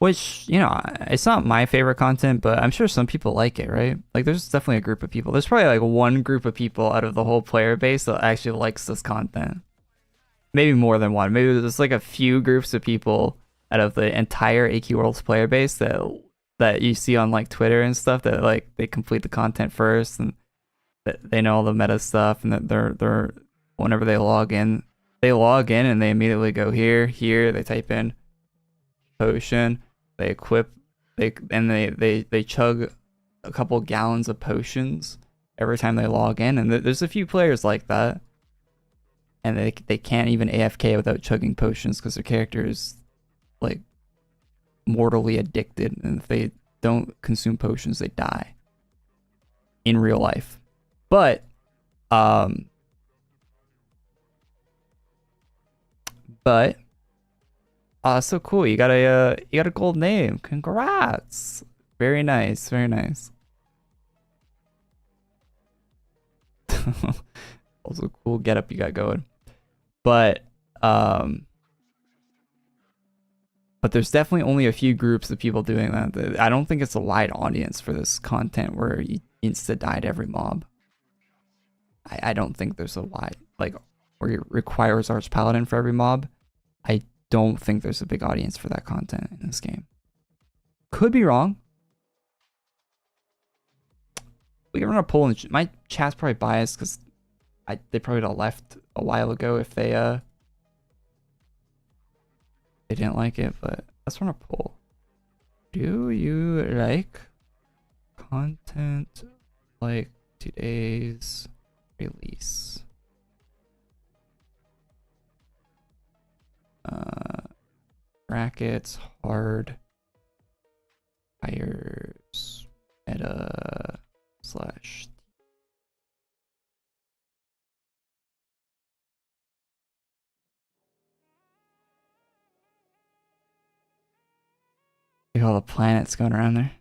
Which, you know, it's not my favorite content, but I'm sure some people like it, right? Like, there's definitely a group of people. There's probably like one group of people out of the whole player base that actually likes this content. Maybe more than one. Maybe there's like a few groups of people out of the entire AQ World's player base that you see on like Twitter and stuff that like they complete the content first and that they know all the meta stuff and that they're whenever they log in and they immediately go here, they type in potion. They equip, they chug a couple gallons of potions every time they log in, and there's a few players like that, and they can't even AFK without chugging potions because their character is like mortally addicted, and if they don't consume potions, they die in real life. But so cool. You got a gold name. Congrats. Very nice. Very nice. Also cool getup you got going. But there's definitely only a few groups of people doing that. I don't think it's a wide audience for this content where you insta die to every mob. I don't think there's a wide, like, where it requires Arch Paladin for every mob. I don't think there's a big audience for that content in this game. Could be wrong. We can run a poll, and my chat's probably biased because they probably would have left a while ago if they didn't like it. But let's run a poll. Do you like content like today's release? Brackets, hard, fires, meta, slash. Look at all the planets going around there.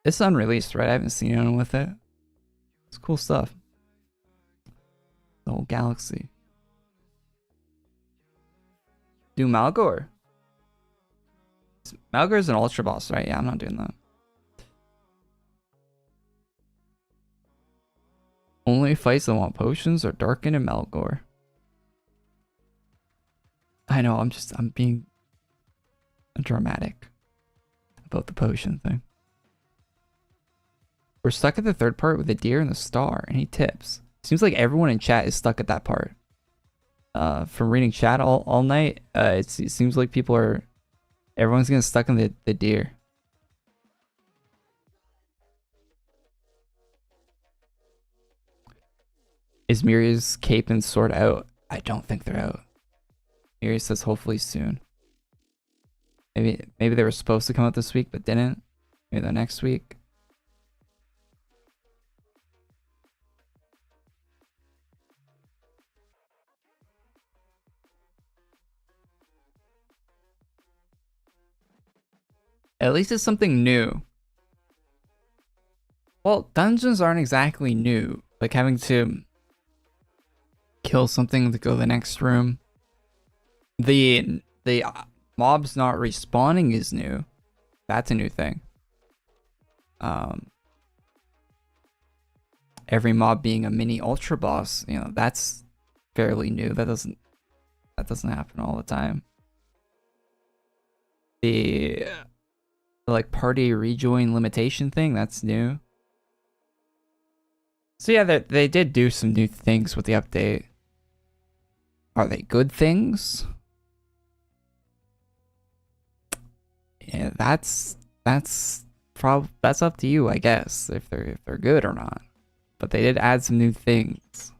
It's unreleased, right? I haven't seen anyone with it. It's cool stuff. The whole galaxy. Do Malgor. Malgor's an ultra boss, right? Yeah, I'm not doing that. Only fights that want potions are Darken and Malgor. I know, I'm being dramatic about the potion thing. We're stuck at the third part with the deer and the star. Any tips? Seems like everyone in chat is stuck at that part. From reading chat all night, it seems like everyone's getting stuck in the deer. Is Miri's cape and sword out? I don't think they're out. Miri says hopefully soon. Maybe they were supposed to come out this week but didn't. Maybe the next week. At least it's something new. Well, dungeons aren't exactly new. Like having to kill something to go to the next room. The mobs not respawning is new. That's a new thing. Every mob being a mini ultra boss, you know, that's fairly new. That doesn't happen all the time. The like party rejoin limitation thing, that's new. So yeah, they did do some new things with the update. Are they good things? Yeah, that's up to you, I guess, if they're good or not. But they did add some new things.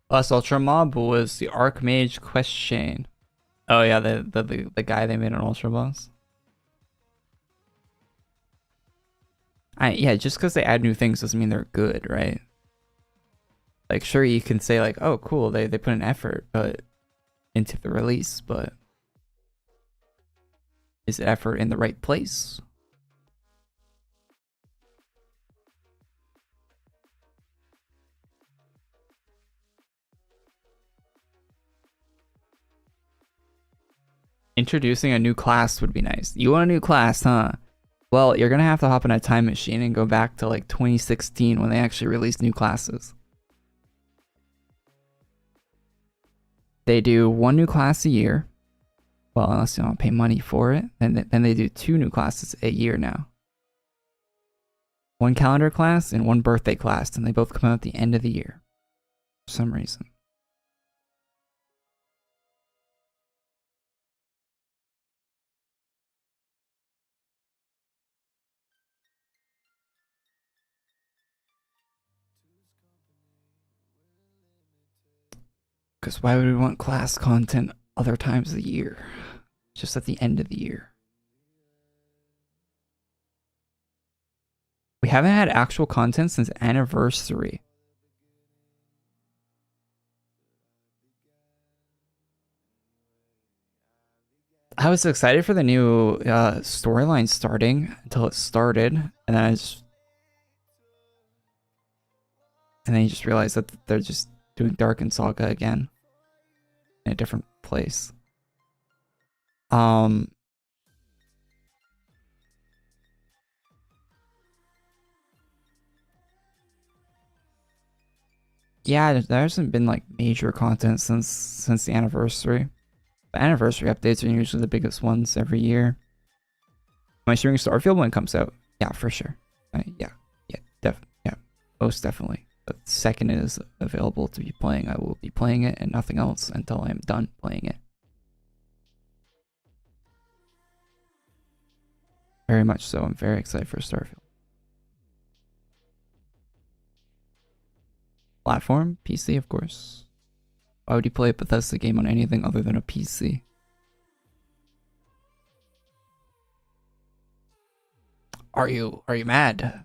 Last Ultra Mob was the Archmage Quest Chain. Oh yeah, the guy they made an Ultra Boss. Yeah, just because they add new things doesn't mean they're good, right? Like, sure, you can say like, oh, cool, they put an effort, but into the release, but is the effort in the right place? Introducing a new class would be nice. You want a new class, huh? Well, you're gonna have to hop in a time machine and go back to like 2016 when they actually released new classes. They do one new class a year. Well, unless you don't pay money for it. And then they do 2 new classes a year now. One calendar class and one birthday class, and they both come out at the end of the year. For some reason. Because why would we want class content other times of the year? Just at the end of the year. We haven't had actual content since Anniversary. I was excited for the new storyline starting until it started, and then you just realized that they're just doing Dark and Saga again in a different place. Yeah, there hasn't been like major content since the Anniversary. The Anniversary updates are usually the biggest ones every year. Am I streaming Starfield when it comes out? Yeah, for sure. Yeah, most definitely. But the second it is available to be playing, I will be playing it and nothing else until I am done playing it. Very much so. I'm very excited for Starfield. Platform? PC, of course. Why would you play a Bethesda game on anything other than a PC? Are you mad?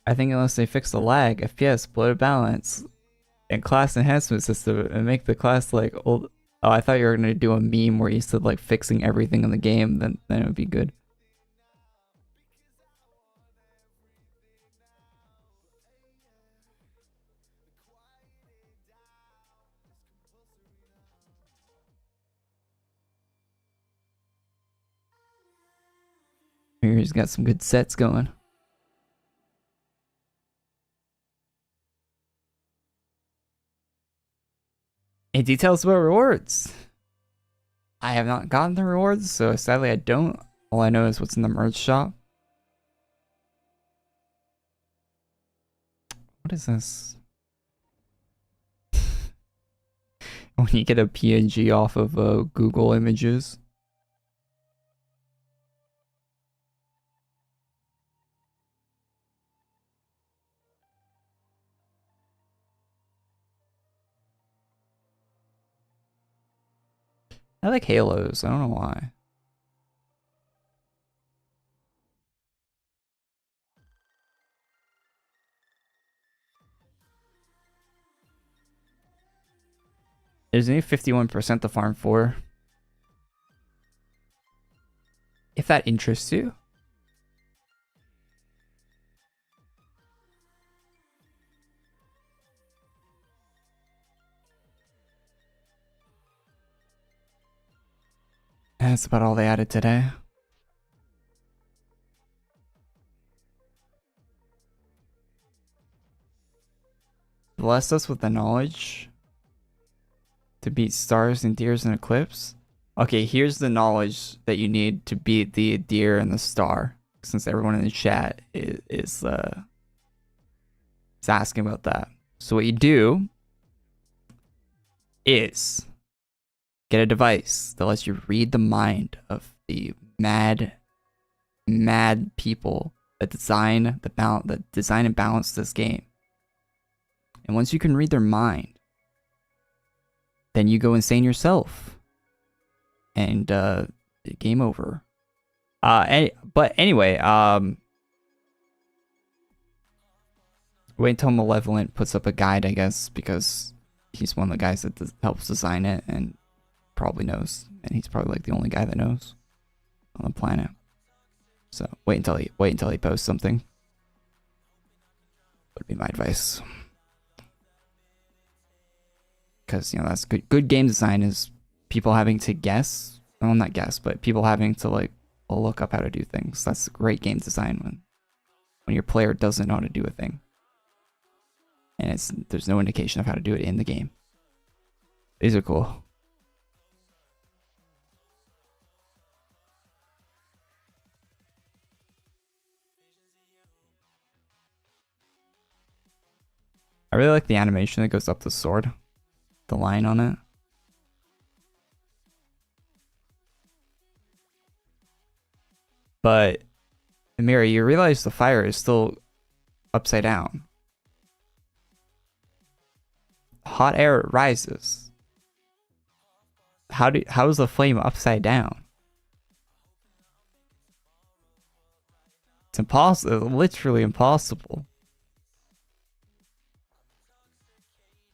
I think unless they fix the lag, FPS, bloated balance, and class enhancement system, and make the class like old. Oh, I thought you were gonna do a meme where you said like fixing everything in the game, then it would be good. Here he's got some good sets going. Any details about rewards? I have not gotten the rewards, so sadly I don't. All I know is what's in the merch shop. What is this? When you get a PNG off of Google Images. I like halos. I don't know why. There's only 51% to farm for. If that interests you. That's about all they added today. Bless us with the knowledge to beat stars and deers in Eclipse. Okay, here's the knowledge that you need to beat the deer and the star. Since everyone in the chat is asking about that. So what you do is get a device that lets you read the mind of the mad people that design and balance this game. And once you can read their mind, then you go insane yourself. And game over. But anyway, wait until Malevolent puts up a guide, I guess, because he's one of the guys that helps design it and probably knows, and he's probably like the only guy that knows on the planet. So wait until he posts something. Would be my advice, because you know that's good game design is people having to guess, well not guess, but people having to like look up how to do things. That's great game design when your player doesn't know how to do a thing, and there's no indication of how to do it in the game. These are cool. I really like the animation that goes up the sword, the line on it. But Amira, you realize the fire is still upside down. Hot air rises. How is the flame upside down? It's impossible, literally impossible.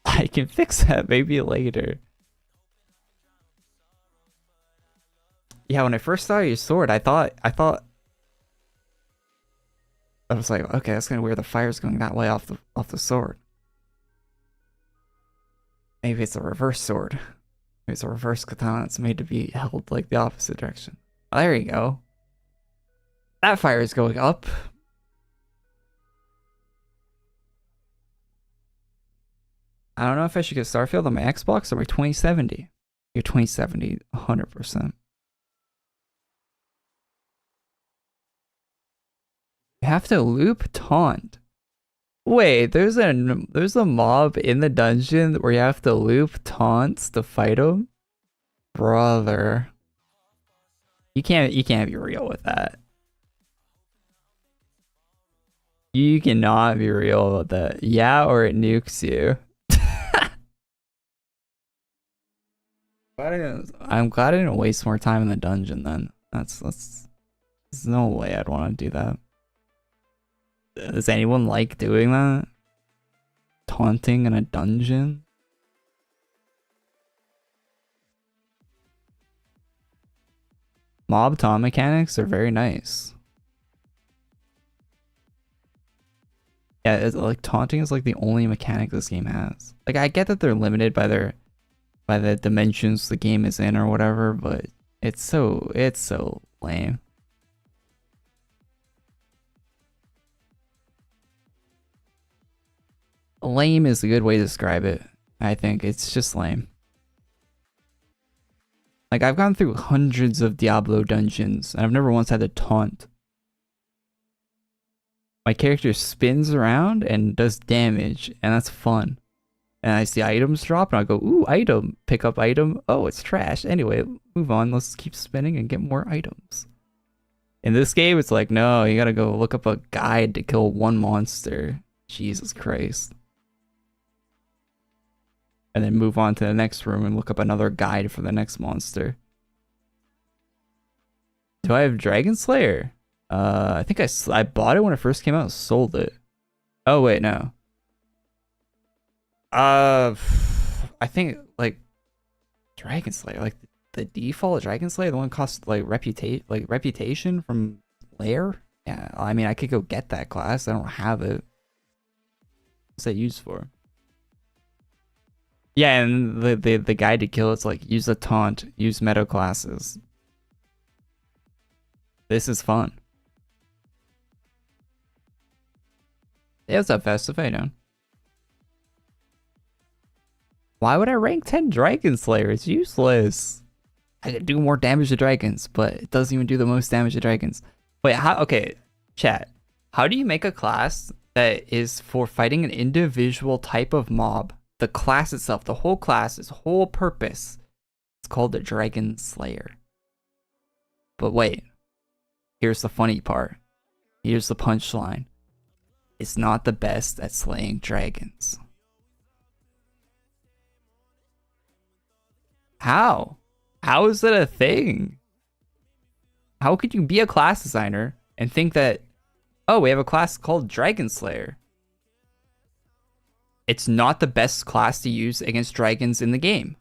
I can fix that maybe later. Yeah, when I first saw your sword, I thought I was like, okay, that's kind of weird. The fire's going that way off the sword. Maybe it's a reverse sword. Maybe it's a reverse katana that's made to be held like the opposite direction. Oh, there you go. That fire is going up. I don't know if I should get Starfield on my Xbox or my 2070. Your 2070, 100%. You have to loop taunt. Wait, there's a mob in the dungeon where you have to loop taunts to fight him? Brother. You can't be real with that. You cannot be real with that. Yeah, or it nukes you. I'm glad I didn't waste more time in the dungeon then. There's no way I'd want to do that. Does anyone like doing that? Taunting in a dungeon? Mob taunt mechanics are very nice. Yeah, it's like taunting is like the only mechanic this game has. Like I get that they're limited by the dimensions the game is in or whatever, but it's so lame. Lame is a good way to describe it. I think it's just lame. Like I've gone through hundreds of Diablo dungeons and I've never once had to taunt. My character spins around and does damage, and that's fun. And I see items drop, and I go, ooh, item. Pick up item. Oh, it's trash. Anyway, move on. Let's keep spinning and get more items. In this game, it's like, no, you gotta go look up a guide to kill one monster. Jesus Christ. And then move on to the next room and look up another guide for the next monster. Do I have Dragon Slayer? I think I bought it when it first came out and sold it. Oh, wait, no. I think like Dragon Slayer, like the default Dragon Slayer, the one costs like reputation from Lair. Yeah, I mean I could go get that class. I don't have it. What's that used for? Yeah, and the guide to kill it's like use a taunt, use meta classes. This is fun. Yeah, what's up, Festive? How you doing? Why would I rank 10 Dragon Slayer? It's useless. I could do more damage to dragons, but it doesn't even do the most damage to dragons. Wait, how? Okay, chat. How do you make a class that is for fighting an individual type of mob? The class itself, the whole class, its whole purpose, it's called the Dragon Slayer. But wait, here's the funny part. Here's the punchline. It's not the best at slaying dragons. How? How is that a thing? How could you be a class designer and think that, oh, we have a class called Dragon Slayer? It's not the best class to use against dragons in the game.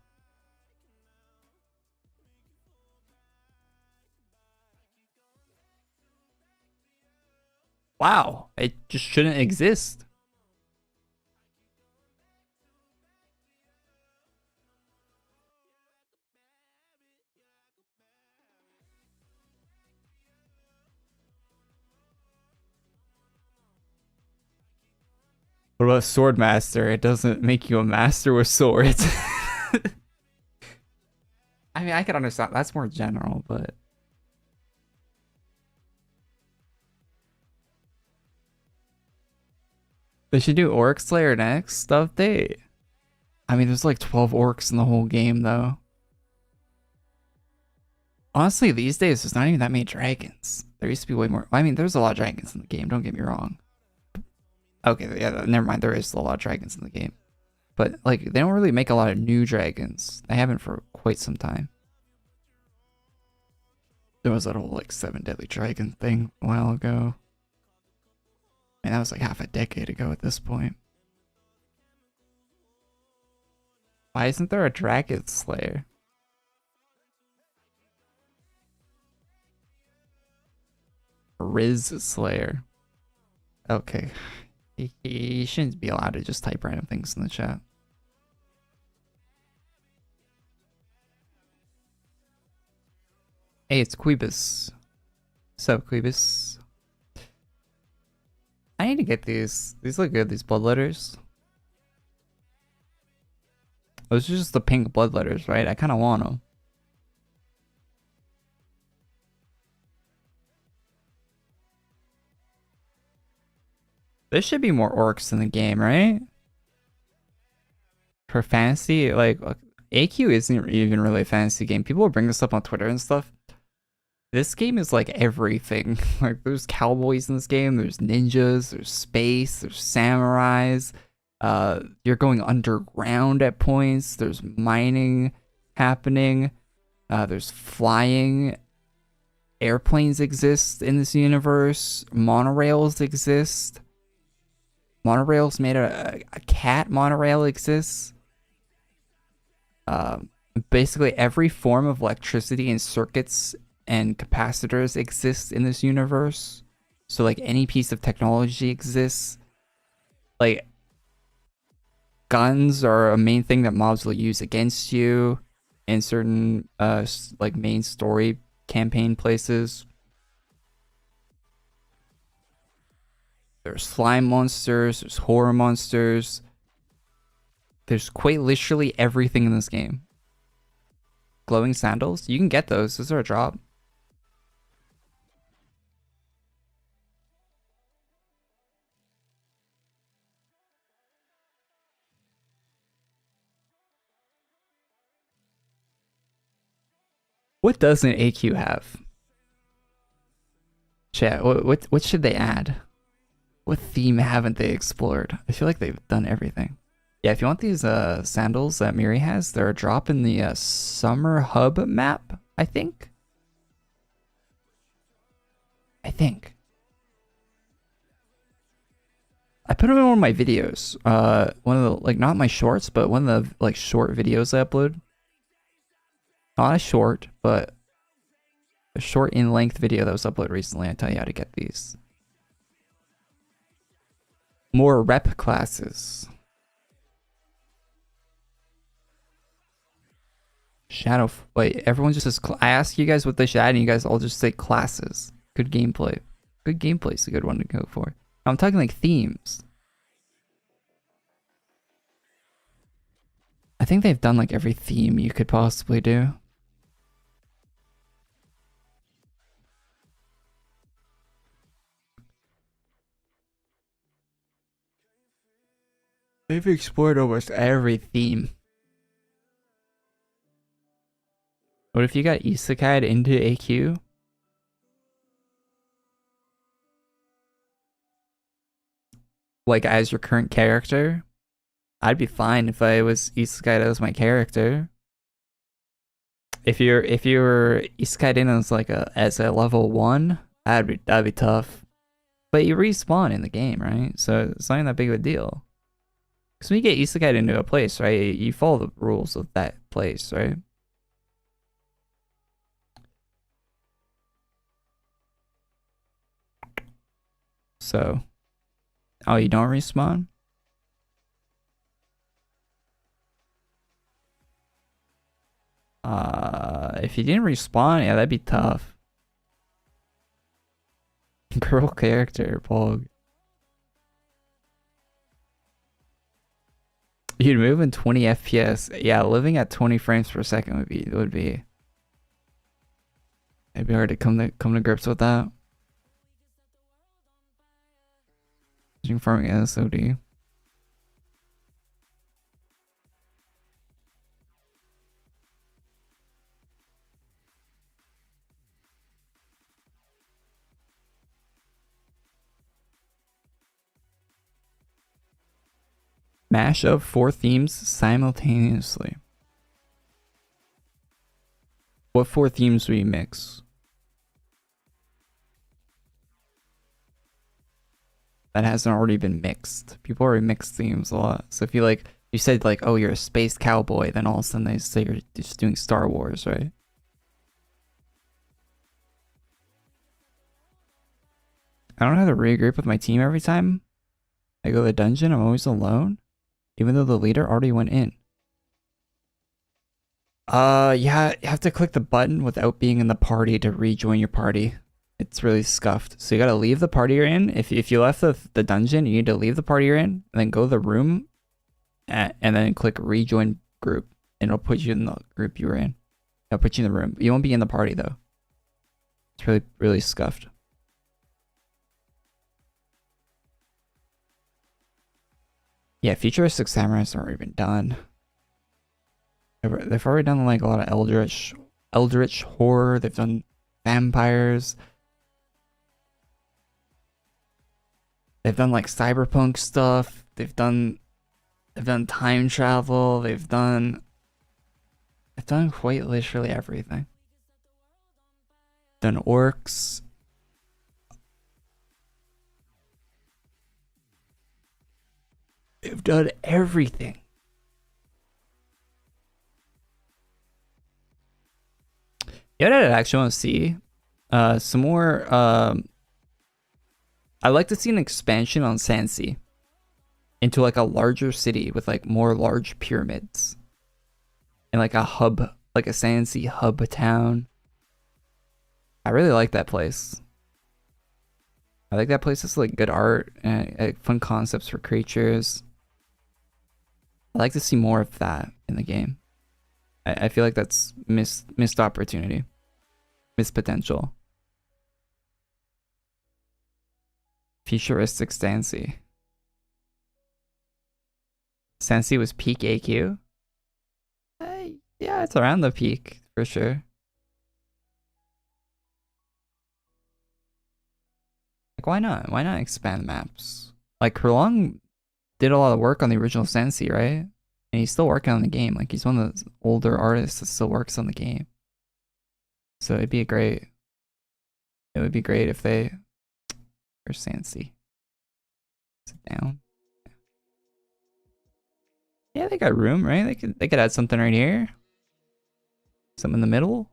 Wow, it just shouldn't exist. What about Sword Master? It doesn't make you a master with swords. I mean, I can understand. That's more general, but... They should do Orc Slayer next update. I mean, there's like 12 orcs in the whole game, though. Honestly, these days, there's not even that many dragons. There used to be way more. I mean, there's a lot of dragons in the game, don't get me wrong. Okay, yeah, never mind. There is a lot of dragons in the game. But, like, they don't really make a lot of new dragons. They haven't for quite some time. There was that whole, like, 7 Deadly Dragon thing a while ago. And that was like half a decade ago at this point. Why isn't there a Dragon Slayer? Riz Slayer. Okay. He shouldn't be allowed to just type random things in the chat. Hey, it's Queebus. What's up, Queebus? I need to get these. These look good, these bloodletters. Those are just the pink bloodletters, right? I kind of want them. There should be more orcs in the game, right? For fantasy, like, AQ isn't even really a fantasy game. People will bring this up on Twitter and stuff. This game is like everything. Like, there's cowboys in this game, there's ninjas, there's space, there's samurais. You're going underground at points, there's mining happening, there's flying. Airplanes exist in this universe, monorails exist. Monorails made a cat monorail exists. Basically every form of electricity and circuits and capacitors exist in this universe. So like any piece of technology exists. Like guns are a main thing that mobs will use against you in certain like main story campaign places. There's slime monsters, there's horror monsters. There's quite literally everything in this game. Glowing sandals? You can get those. Those are a drop. What doesn't AQ have? Chat, what should they add? What theme haven't they explored? I feel like they've done everything. Yeah, if you want these sandals that Miri has, they're a drop in the Summer Hub map, I think. I put them in one of my videos. One of the, like, not my shorts, but one of the, like, short videos I upload. Not a short, but a short in-length video that was uploaded recently. I tell you how to get these. More rep classes. Shadow. Wait, everyone just says. I ask you guys what they should add, and you guys all just say classes. Good gameplay. Good gameplay is a good one to go for. I'm talking like themes. I think they've done like every theme you could possibly do. They've explored almost every theme. What if you got isekai'd into AQ? like as your current character, I'd be fine if I was isekai'd as my character. If you're isekai'd in as like as a level 1, that'd be tough. But you respawn in the game, right? So it's not even that big of a deal. Because when you get isekai'd into a place, right, you follow the rules of that place, right? So, oh, you don't respawn? If you didn't respawn, yeah, that'd be tough. Girl character, Pog. You'd move in 20 FPS. Yeah, living at 20 frames per second would be it'd be hard to come to grips with that. Farming SOD. Mash up 4 themes simultaneously. What 4 themes will you mix? That hasn't already been mixed. People already mix themes a lot. So if you you said like, oh, you're a space cowboy, then all of a sudden they say you're just doing Star Wars, right? I don't have to regroup with my team every time I go to the dungeon. I'm always alone, even though the leader already went in. Yeah, you have to click the button without being in the party to rejoin your party. It's really scuffed. So you gotta leave the party you're in. If you left the dungeon, you need to leave the party you're in, and then go to the room, and then click rejoin group, and it'll put you in the group you were in. It'll put you in the room. You won't be in the party though. It's really scuffed. Yeah, futuristic samurais have already been done. They've already done like a lot of eldritch horror. They've done vampires. They've done like cyberpunk stuff. They've done time travel. They've done quite literally everything. Done orcs. They've done everything. Yeah, I actually want to see some more. I'd like to see an expansion on Sansi into like a larger city with like more large pyramids and like a hub, like a Sansi hub town. I really like that place. I like that place. It's like good art and fun concepts for creatures. I like to see more of that in the game. I feel like that's missed opportunity, missed potential. Futuristic Sansi. Sansi was peak AQ. Yeah, it's around the peak for sure. Like, why not? Why not expand maps? Like, Kurlong did a lot of work on the original Sansi, right? And he's still working on the game. Like, he's one of the older artists that still works on the game. So it would be great if they... Where's Sansi? Sit down. Yeah, they got room, right? They could add something right here. Something in the middle.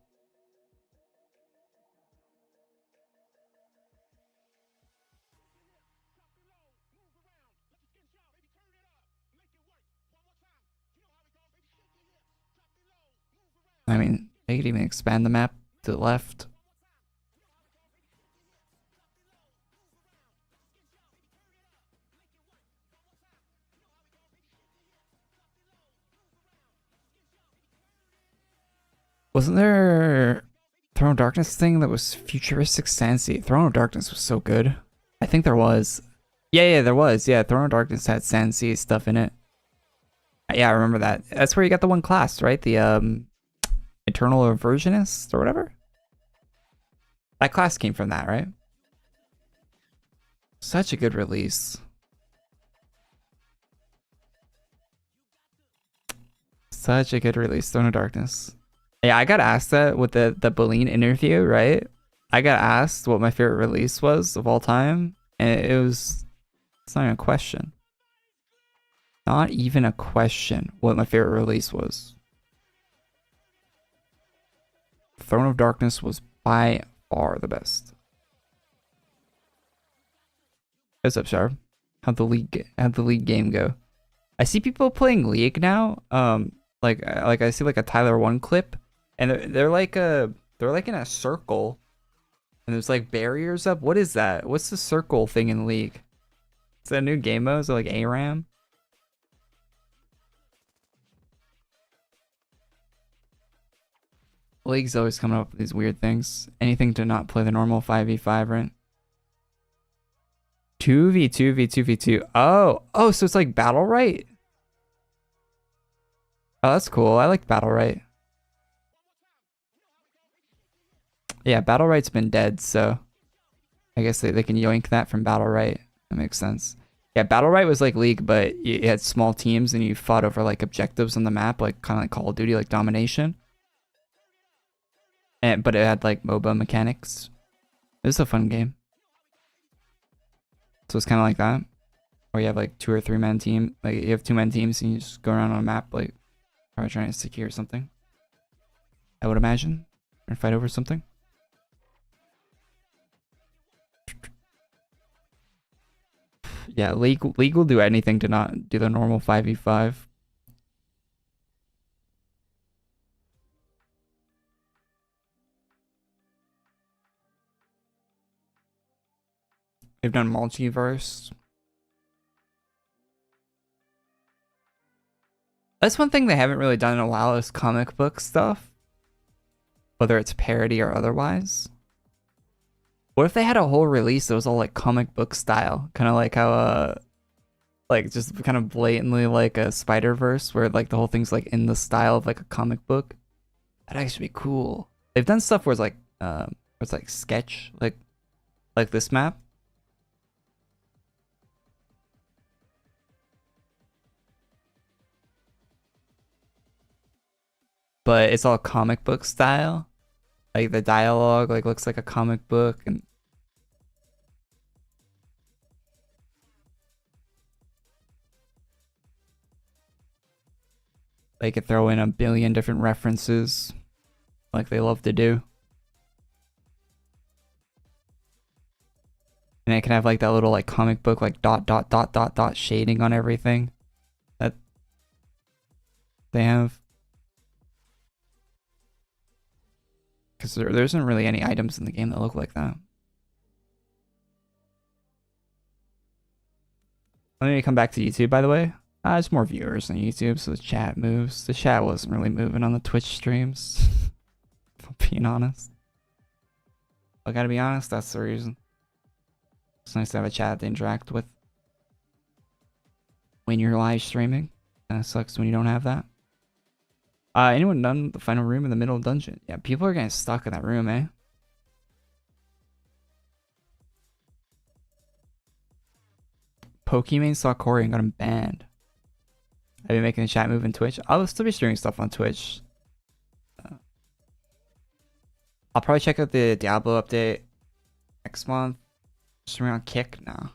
I mean, they could even expand the map to the left. Wasn't there Throne of Darkness thing that was futuristic Sansi? Throne of Darkness was so good. I think there was. Yeah, there was. Yeah, Throne of Darkness had Sansi stuff in it. Yeah, I remember that. That's where you got the one class, right? The Eternal Aversionist or whatever. That class came from that, right? Such a good release. Such a good release, Throne of Darkness. Yeah, I got asked that with the Boleyn interview, right? I got asked what my favorite release was of all time, and it's not even a question. Not even a question what my favorite release was. Throne of Darkness was by far the best. What's up, Sharp? How'd the league game go? I see people playing League now. Like I see like a Tyler 1 clip, and they're like in a circle, and there's like barriers up. What is that? What's the circle thing in League? Is that a new game mode? Is it like ARAM? League's always coming up with these weird things. Anything to not play the normal 5v5, right? 2v2v2v2. Oh, so it's like battle right? Oh, that's cool. I like battle right. Yeah, battle right's been dead, so I guess they can yoink that from battle right. That makes sense. Yeah, battle right was like League, but you had small teams and you fought over like objectives on the map, like kind of like Call of Duty, like domination. But it had like MOBA mechanics. It was a fun game. So it's kind of like that, where you have like 2 or 3 man team. Like you have 2-man teams and you just go around on a map, like probably trying to secure something. I would imagine, or fight over something. Yeah, League will do anything to not do the normal 5v5. They've done multiverse. That's one thing they haven't really done in a while is comic book stuff. Whether it's parody or otherwise. What if they had a whole release that was all like comic book style? Kind of like how, like just kind of blatantly like a Spider-Verse where like the whole thing's like in the style of like a comic book. That'd actually be cool. They've done stuff where it's like sketch, like this map. But it's all comic book style. Like the dialogue like looks like a comic book, and they could throw in a billion different references like they love to do. And it can have like that little like comic book like dot shading on everything that they have. Because there isn't really any items in the game that look like that. Let me come back to YouTube, by the way. There's more viewers on YouTube, so the chat moves. The chat wasn't really moving on the Twitch streams. If I'm being honest. I gotta be honest, that's the reason. It's nice to have a chat to interact with when you're live streaming. Kinda sucks when you don't have that. Anyone done the final room in the middle dungeon? Yeah, people are getting stuck in that room, eh? Pokemon saw Korey and got him banned. I've been making the chat move in Twitch. I'll still be streaming stuff on Twitch. I'll probably check out the Diablo update next month. Streaming on Kick now.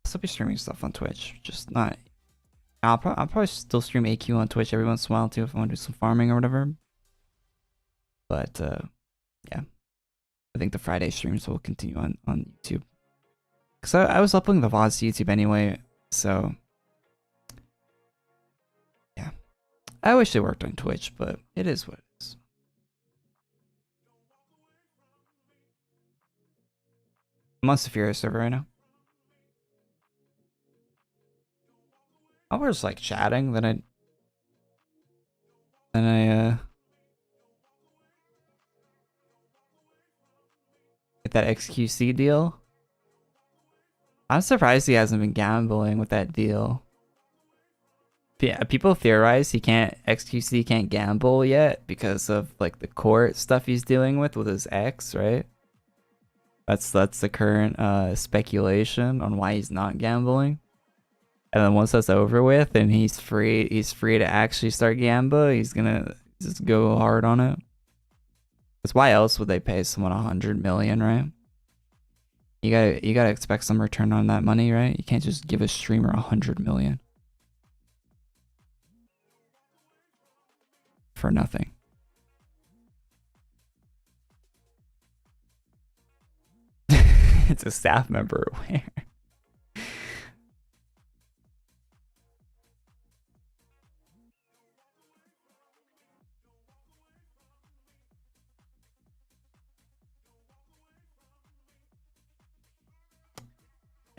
I'll still be streaming stuff on Twitch, just not. I'll probably still stream AQ on Twitch every once in a while too if I want to do some farming or whatever. But yeah, I think the Friday streams will continue on YouTube. Cause I was uploading the VODs to YouTube anyway, so yeah. I wish they worked on Twitch, but it is what it is. I'm on Saphira server right now. I was like chatting, then I get that XQC deal. I'm surprised he hasn't been gambling with that deal. Yeah, people theorize XQC can't gamble yet because of like the court stuff he's dealing with his ex, right? That's the current speculation on why he's not gambling. And then once that's over with and he's free to actually start Gamba, he's gonna just go hard on it. Because why else would they pay someone 100 million, right? You gotta expect some return on that money, right? You can't just give a streamer 100 million for nothing. It's a staff member. Where?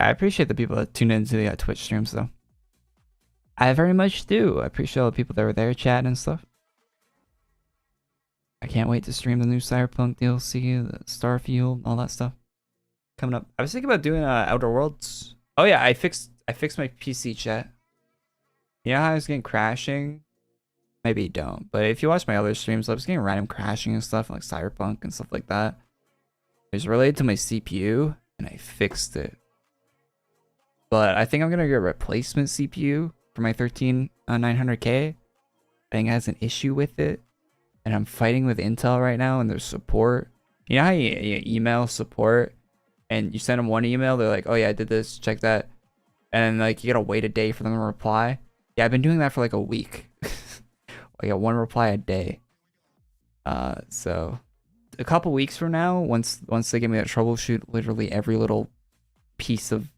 I appreciate the people that tune into the Twitch streams, though. I very much do. I appreciate all the people that were there chatting and stuff. I can't wait to stream the new Cyberpunk DLC, the Starfield, all that stuff coming up. I was thinking about doing Outer Worlds. Oh yeah, I fixed my PC chat. You know how I was getting crashing? Maybe you don't, but if you watch my other streams, I was getting random crashing and stuff like Cyberpunk and stuff like that. It was related to my CPU, and I fixed it. But I think I'm gonna get a replacement CPU for my 13900K. I think it has an issue with it, and I'm fighting with Intel right now and their support. You know how you email support and you send them one email, they're like, oh yeah, I did this, check that, and like you gotta wait a day for them to reply. Yeah, I've been doing that for like a week. I got one reply a day. So a couple weeks from now, once they give me that troubleshoot literally every little piece of,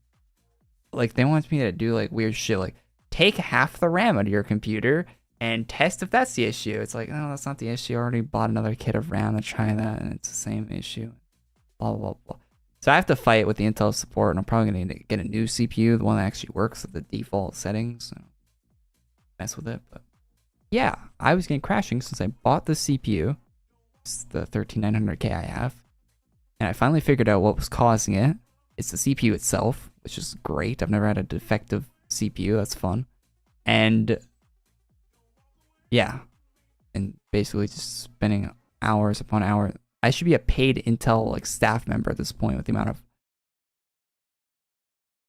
like, they want me to do like weird shit, like take half the RAM out of your computer and test if that's the issue. It's like, no, that's not the issue. I already bought another kit of RAM to try that, and it's the same issue. Blah blah blah. So I have to fight with the Intel support, and I'm probably gonna need to get a new CPU, the one that actually works at the default settings. So mess with it, but yeah, I was getting crashing since I bought the CPU. It's the 13900K I have, and I finally figured out what was causing it. It's the CPU itself, which is great. I've never had a defective CPU. That's fun. And yeah, and basically just spending hours upon hours. I should be a paid Intel like staff member at this point with the amount of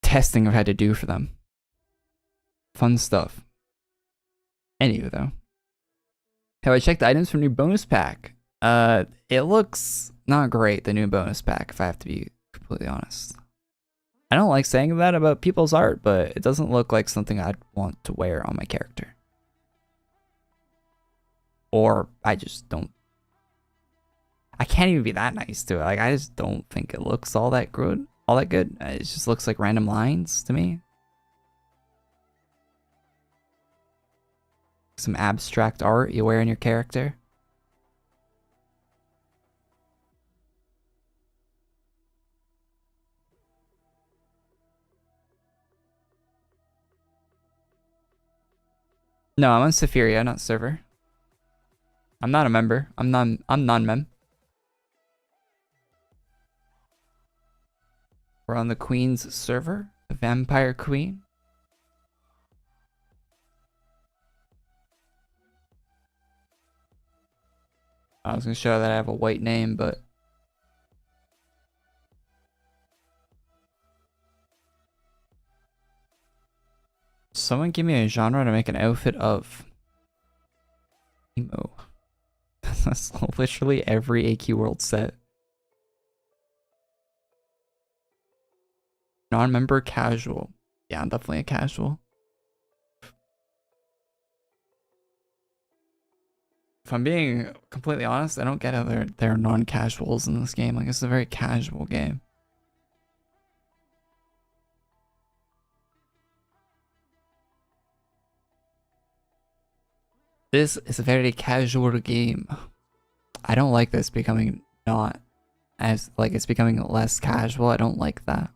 testing I've had to do for them. Fun stuff. Anywho, though, have I checked the items for new bonus pack? It looks not great, the new bonus pack, if I have to be completely honest. I don't like saying that about people's art, but it doesn't look like something I'd want to wear on my character. Or I just don't. I can't even be that nice to it. Like, I just don't think it looks all that good. It just looks like random lines to me. Some abstract art you wear in your character. No, I'm on Sephiria, not server. I'm not a member. I'm non-mem. We're on the Queen's server, the Vampire Queen. I was gonna show that I have a white name, but someone give me a genre to make an outfit of. Emo. That's literally every AQ World set. Non-member casual. Yeah, I'm definitely a casual. If I'm being completely honest, I don't get how there are non-casuals in this game. Like, it's a very casual game. This is a very casual game. I don't like this becoming not as, like, it's becoming less casual. I don't like that.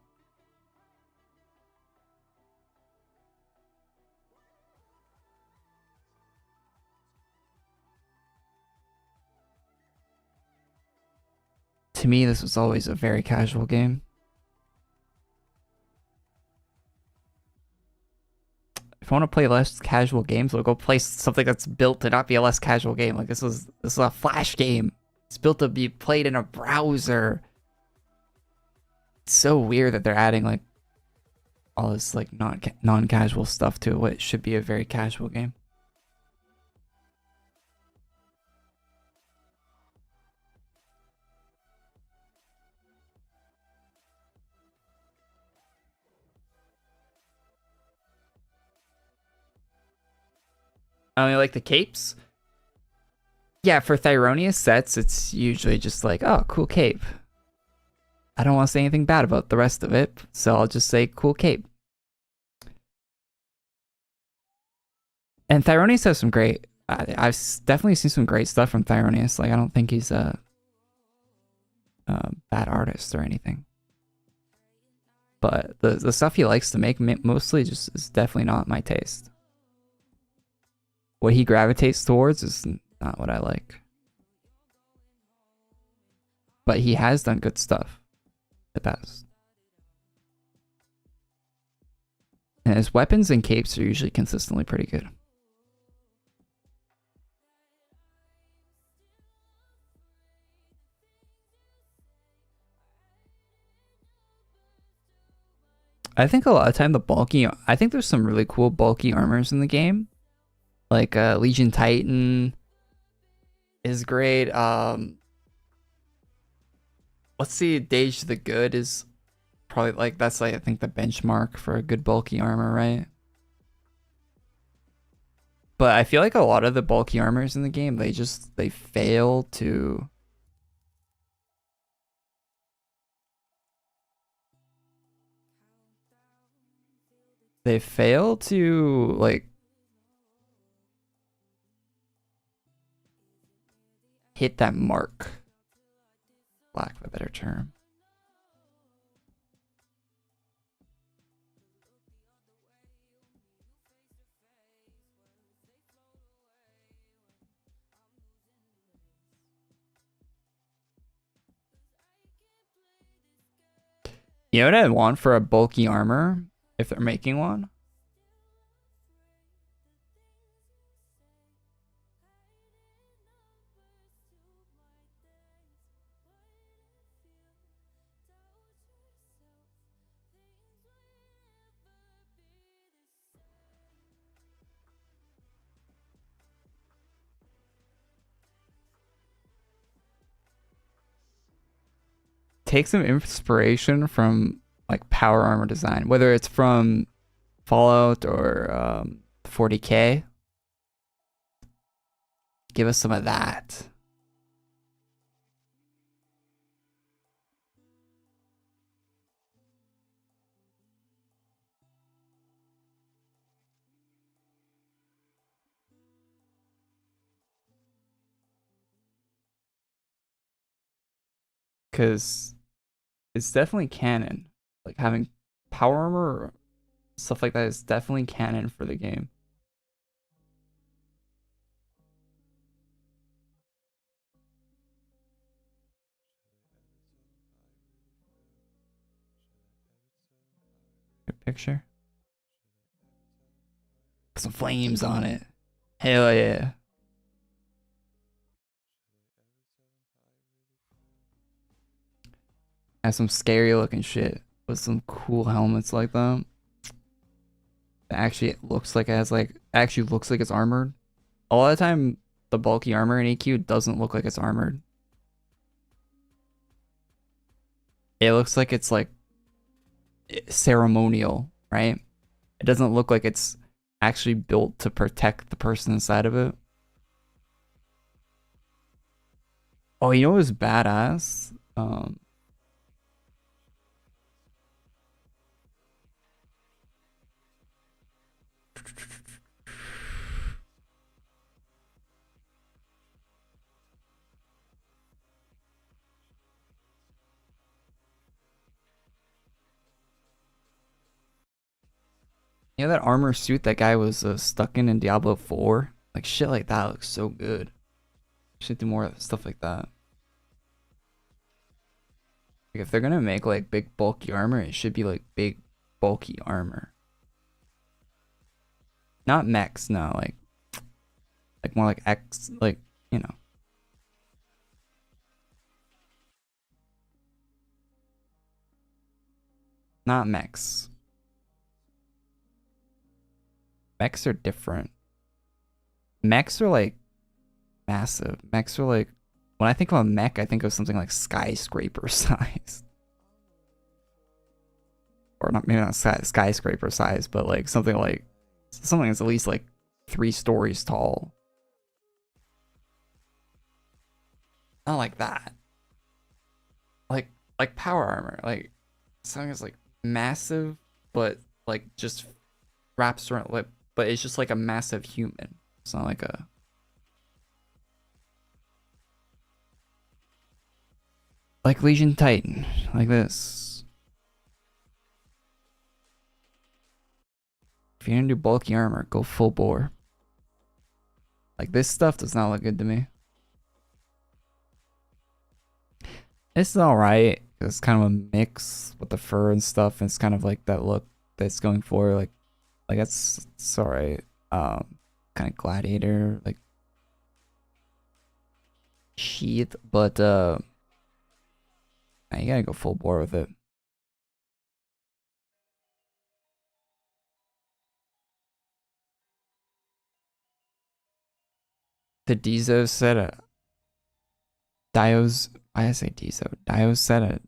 To me, this was always a very casual game. If I want to play less casual games, I'll go play something that's built to not be a less casual game. Like, this is a Flash game. It's built to be played in a browser. It's so weird that they're adding like all this like non-casual stuff to what should be a very casual game. I mean, like the capes. Yeah, for Thyronius sets, it's usually just like, oh, cool cape. I don't want to say anything bad about the rest of it, so I'll just say cool cape. And Thyronius has some great. I've definitely seen some great stuff from Thyronius. Like, I don't think he's a bad artist or anything. But the stuff he likes to make mostly just is definitely not my taste. What he gravitates towards is not what I like. But he has done good stuff in the past. And his weapons and capes are usually consistently pretty good. I think a lot of time I think there's some really cool bulky armors in the game. Like Legion Titan is great. Let's see, Dage the Good is probably like, that's like, I think the benchmark for a good bulky armor, right? But I feel like a lot of the bulky armors in the game, they fail to like hit that mark, lack of a better term. You know what I want for a bulky armor, if they're making one? Take some inspiration from like power armor design, whether it's from Fallout or 40K. Give us some of that. Because it's definitely canon. Like having power armor or stuff like that is definitely canon for the game. Good picture. Put some flames on it. Hell yeah. Has some scary looking shit with some cool helmets like that. Actually, it looks like it has like, actually looks like it's armored. A lot of the time, the bulky armor in AQ doesn't look like it's armored. It looks like it's like ceremonial, right? It doesn't look like it's actually built to protect the person inside of it. Oh, you know what was badass? You know that armor suit that guy was stuck in Diablo 4? Like shit like that looks so good. Should do more stuff like that. Like if they're gonna make like big bulky armor, it should be like big bulky armor. Not mechs, no, like more like X, like, you know. Not mechs. Mechs are different. Mechs are like massive. Mechs are like, when I think of a mech, I think of something like skyscraper size. Or not, maybe not skyscraper size, but like something that's at least like 3 stories tall. Not like that. Like power armor. Like something that's like massive, but like just wraps around, like, but it's just like a massive human. It's not like a. Like Legion Titan, like this. If you're gonna do bulky armor, go full bore. Like this stuff does not look good to me. It's alright. It's kind of a mix with the fur and stuff, and it's kind of like that look that's going for. Like that's it's alright. Kind of gladiator, like sheath, but you gotta go full bore with it. The Dizo said it. Dio's, I say Dizo. Dio said it.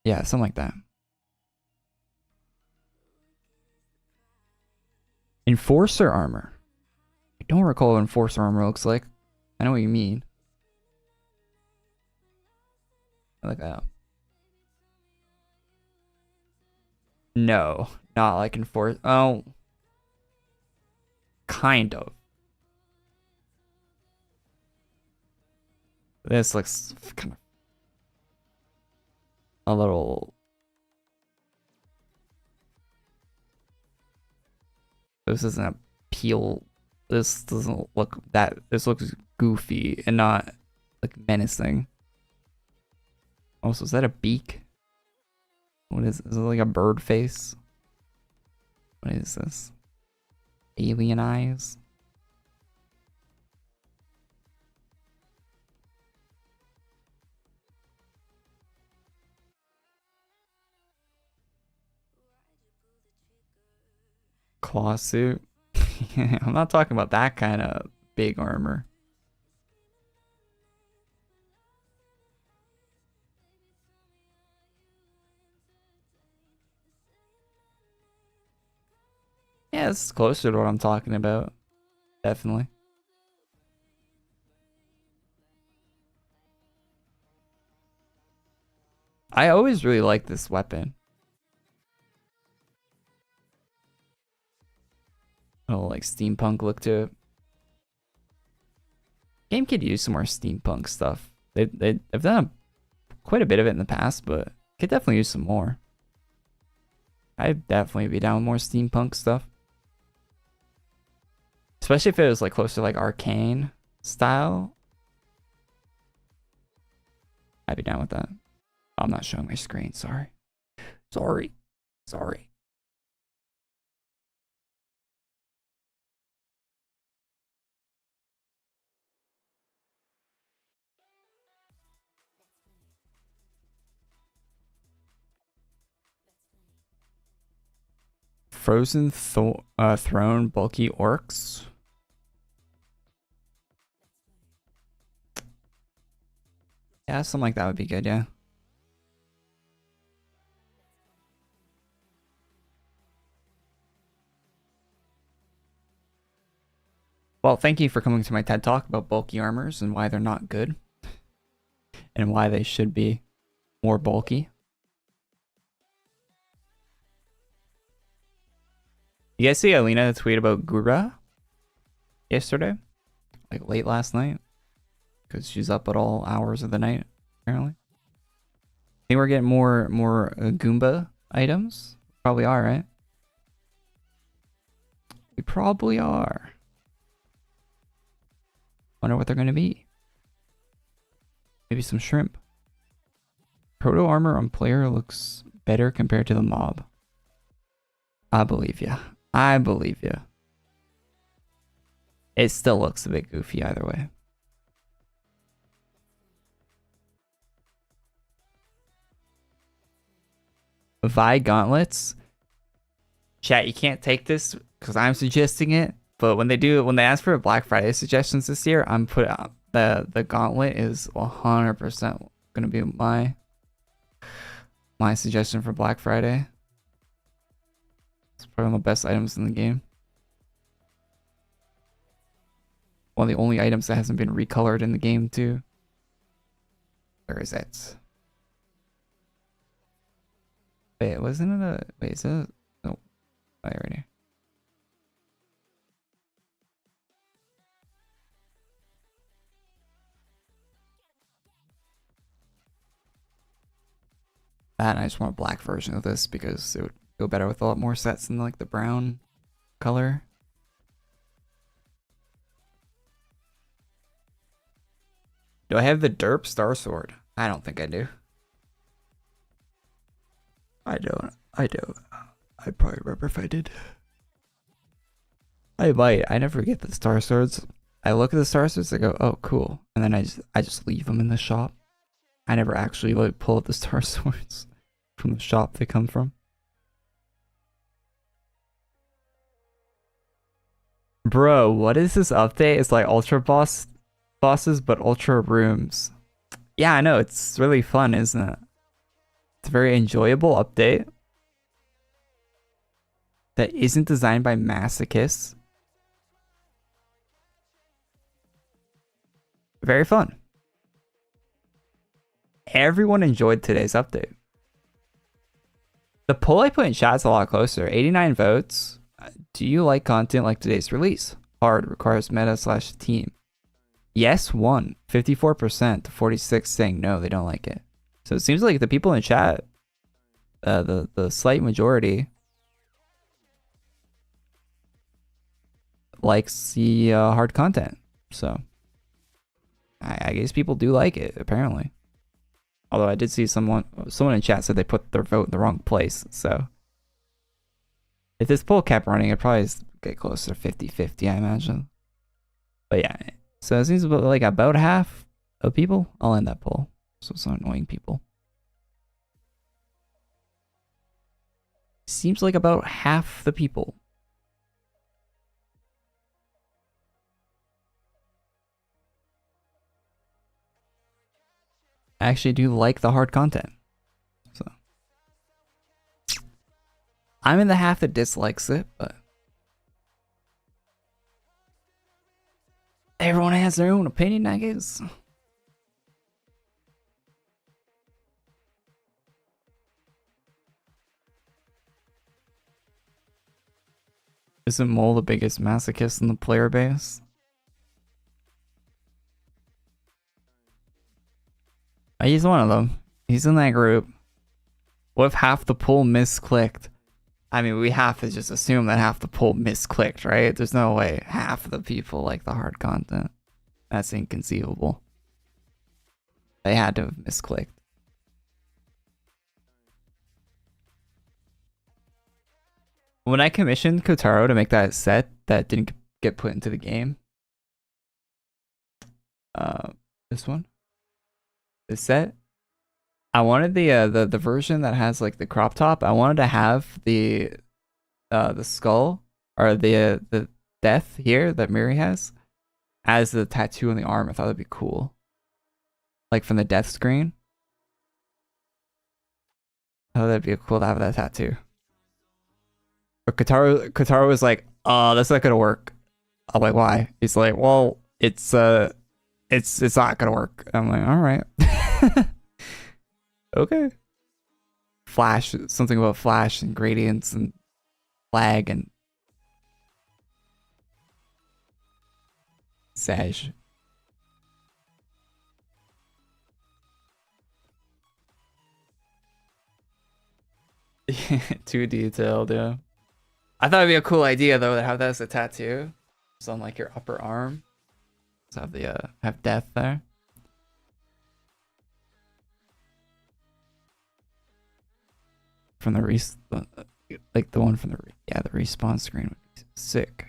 Yeah, something like that. Enforcer armor. I don't recall what Enforcer armor looks like. I know what you mean. I like that. No, not like Enforce. Oh, kind of. This looks kind of a little. This doesn't appeal. This doesn't look that. This looks goofy and not like menacing. Also, is that a beak? What is it? Is it like a bird face? What is this? Alien eyes? Claw suit? I'm not talking about that kind of big armor. Yeah, it's closer to what I'm talking about. Definitely. I always really liked this weapon. Oh, like steampunk look to it. Game could use some more steampunk stuff. They've done quite a bit of it in the past, but could definitely use some more. I'd definitely be down with more steampunk stuff. Especially if it was like close to like arcane style. I'd be down with that. I'm not showing my screen, sorry. Sorry. Frozen Throne bulky orcs. Yeah, something like that would be good, yeah. Well, thank you for coming to my TED Talk about bulky armors and why they're not good. And why they should be more bulky. You guys see Alina tweet about Gura yesterday? Like late last night? Because she's up at all hours of the night, apparently. I think we're getting more Goomba items. Probably are, right? We probably are. Wonder what they're going to be. Maybe some shrimp. Proto armor on player looks better compared to the mob. I believe ya. I believe ya. It still looks a bit goofy either way. Vi gauntlets. Chat, you can't take this because I'm suggesting it. But when they ask for Black Friday suggestions this year, I'm put out the gauntlet is 100% gonna be my suggestion for Black Friday. It's probably one of the best items in the game. One of the only items that hasn't been recolored in the game too. Where is it? Wait, wasn't it a... Wait, is it a... No. Oh, right here. That, and I just want a black version of this because it would go better with a lot more sets than like the brown color. Do I have the derp Star Sword? I don't think I do. I don't. I'd probably remember if I did. I might. I never get the Star Swords. I look at the Star Swords, I go, oh cool. And then I just leave them in the shop. I never actually like pull out the Star Swords from the shop they come from. Bro, what is this update? It's like ultra bosses, but ultra rooms. Yeah, I know. It's really fun, isn't it? It's a very enjoyable update that isn't designed by masochists. Very fun. Everyone enjoyed today's update. The poll I put in chat's a lot closer. 89 votes. Do you like content like today's release? Hard requires meta/team. Yes, won. 54% to 46 saying no, they don't like it. So it seems like the people in chat, the slight majority, likes the hard content. So I guess people do like it, apparently. Although I did see someone in chat said they put their vote in the wrong place. So if this poll kept running, it'd probably get closer to 50-50, I imagine. But yeah, so it seems like about half of people. I'll end that poll. So it's not annoying people. Seems like about half the people. I actually do like the hard content. So I'm in the half that dislikes it, but everyone has their own opinion, I guess. Isn't Mole the biggest masochist in the player base? He's one of them. He's in that group. What if half the poll misclicked? I mean, we have to just assume that half the poll misclicked, right? There's no way half of the people like the hard content. That's inconceivable. They had to have misclicked. When I commissioned Kotaro to make that set that didn't get put into the game, this one, this set, I wanted the version that has like the crop top. I wanted to have the skull or the death here that Miri has as the tattoo on the arm. I thought that'd be cool, like from the death screen. I thought that'd be cool to have that tattoo. But Kotaro was like, that's not gonna work. I'm like, why? He's like, well, it's not gonna work. I'm like, all right. Okay. Flash, something about flash and gradients and lag and Sage. Too detailed, yeah. I thought it'd be a cool idea though to have that as a tattoo. So on like your upper arm. So have the have death there. From the like the one from the the respawn screen would be sick.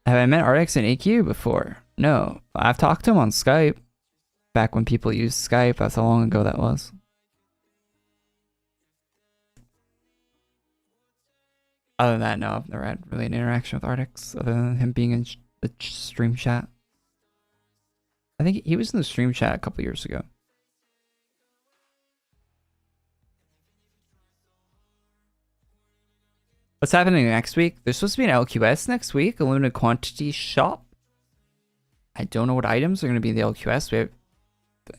Have I met RX and AQ before? No, I've talked to him on Skype. Back when people used Skype, that's how long ago that was. Other than that, no, I've never had really an interaction with Artix other than him being in the stream chat. I think he was in the stream chat a couple years ago. What's happening next week? There's supposed to be an LQS next week, a limited quantity shop. I don't know what items are going to be in the LQS. We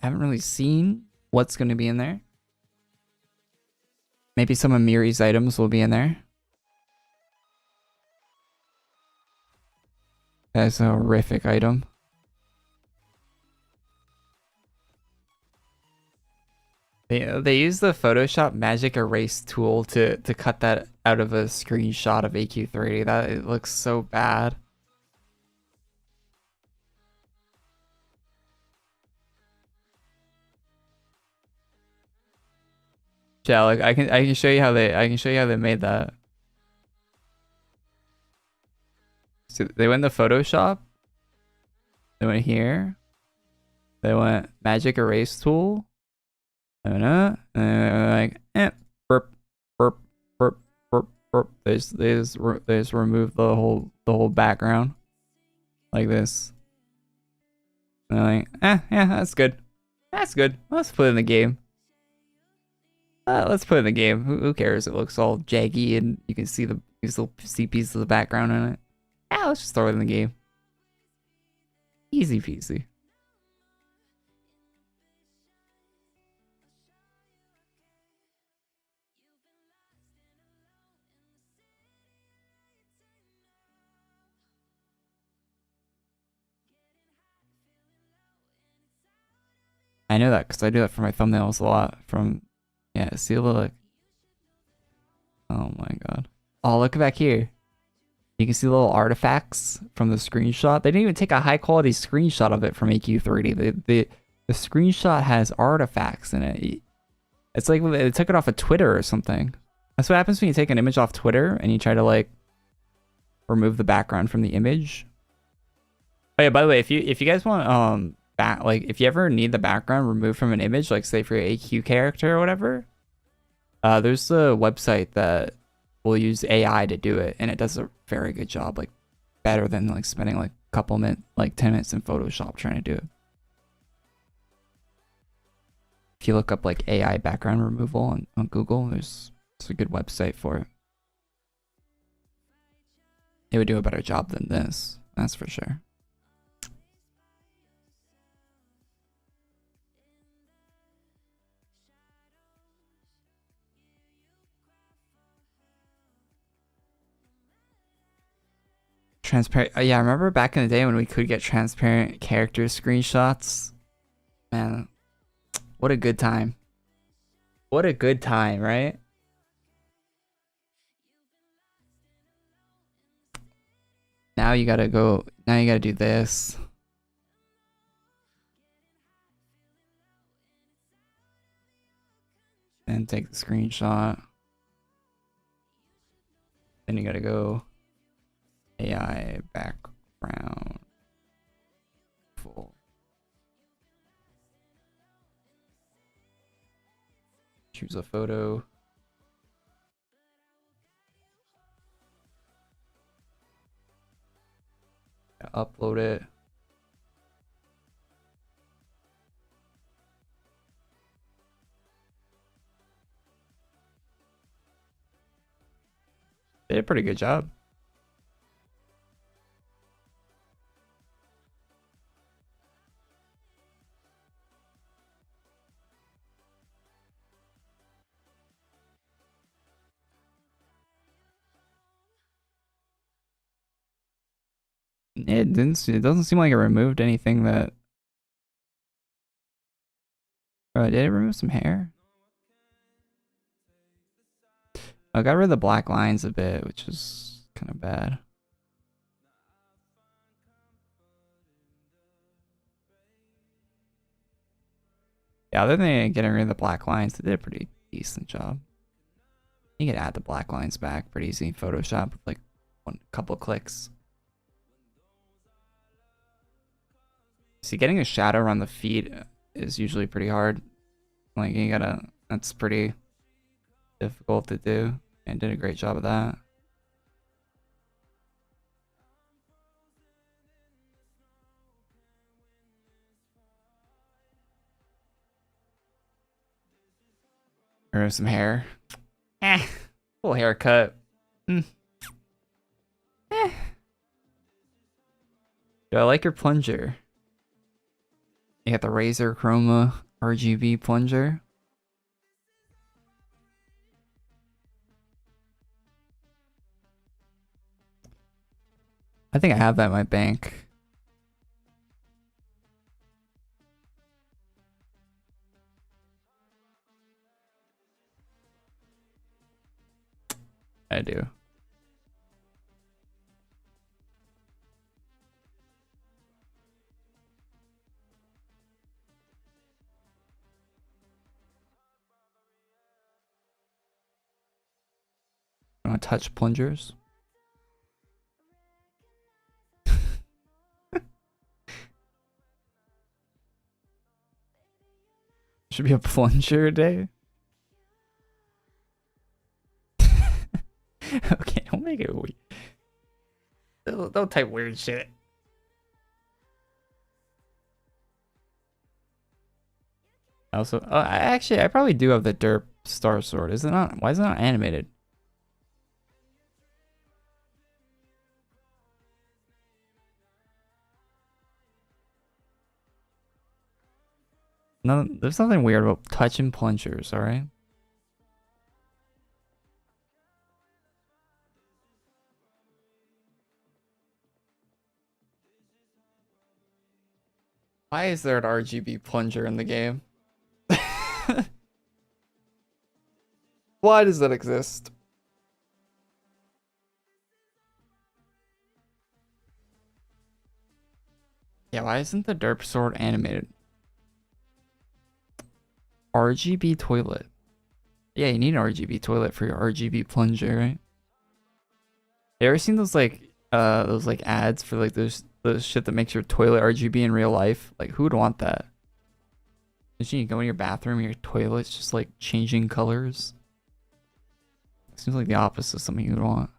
haven't really seen what's going to be in there. Maybe some of Miri's items will be in there. That's a horrific item. They use the Photoshop magic erase tool to cut that out of a screenshot of AQ30. That it looks so bad. Yeah, like I can show you how they made that. So they went to Photoshop. They went here. They went magic erase tool. And like burp burp burp burp burp. They just remove the whole background like this. And they're like, yeah, that's good. That's good. Let's put it in the game. Let's put it in the game. Who cares? It looks all jaggy and you can see you still see pieces of the background in it. Yeah, let's just throw it in the game. Easy peasy. I know that because I do that for my thumbnails a lot. Yeah, see a look. Oh my god. Oh, look back here. You can see little artifacts from the screenshot. They didn't even take a high quality screenshot of it from AQ30. The screenshot has artifacts in it. It's like they took it off of Twitter or something. That's what happens when you take an image off Twitter and you try to like remove the background from the image. Oh yeah, by the way, if you guys want like if you ever need the background removed from an image, like say for your AQ character or whatever, there's a website that will use AI to do it, and it does a very good job, like better than like spending like a couple minutes, like 10 minutes in Photoshop trying to do it. If you look up like AI background removal on Google, it's a good website for it. It would do a better job than this, that's for sure. Transparent. Yeah, I remember back in the day when we could get transparent character screenshots. Man, what a good time. What a good time, right? Now you gotta go. Now you gotta do this. And take the screenshot. Then you gotta go. AI background full. Choose a photo. Upload it. Did a pretty good job. It doesn't seem like it removed anything that. Did it remove some hair? I got rid of the black lines a bit, which is kind of bad. Yeah, other than getting rid of the black lines, they did a pretty decent job. You can add the black lines back pretty easy in Photoshop with like one couple of clicks. See, getting a shadow around the feet is usually pretty hard. Like that's pretty difficult to do, and did a great job of that. Remove some hair. Full haircut. Do I like your plunger? You got the Razer Chroma RGB plunger. I think I have that in my bank. I do. Want to touch plungers? Should be a plunger day. Okay, don't make it weird. Don't type weird shit. Also, I probably do have the derp star sword. Is it not? Why is it not animated? No, there's nothing weird about touching plungers, alright? Why is there an RGB plunger in the game? Why does that exist? Yeah, why isn't the derp sword animated? RGB toilet. Yeah, you need an RGB toilet for your RGB plunger, right? You ever seen those like ads for like those shit that makes your toilet RGB in real life? Like, who would want that? Imagine you go in your bathroom and your toilet's just like changing colors. Seems like the opposite of something you'd want.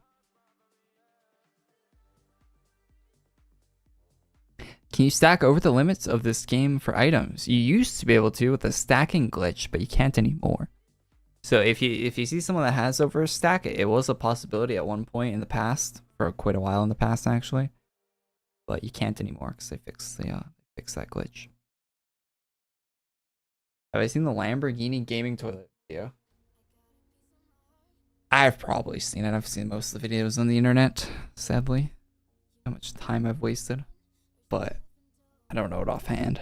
Can you stack over the limits of this game for items? You used to be able to with a stacking glitch, but you can't anymore. So if you see someone that has over a stack, it was a possibility at one point in the past, for quite a while in the past actually, but you can't anymore because they fixed that glitch. Have I seen the Lamborghini gaming toilet video? I've probably seen it. I've seen most of the videos on the internet, sadly. How much time I've wasted. But I don't know it offhand.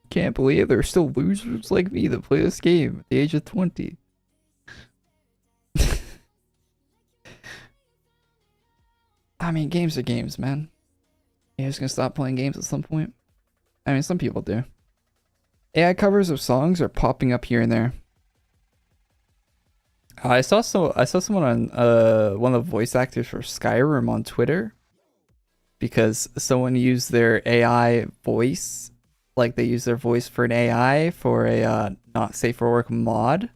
Can't believe there are still losers like me that play this game at the age of 20. I mean, games are games, man. You guys gonna stop playing games at some point? I mean, some people do. AI covers of songs are popping up here and there. I saw someone on one of the voice actors for Skyrim on Twitter, because someone used their AI voice, like they used their voice for an AI for a not safe for work mod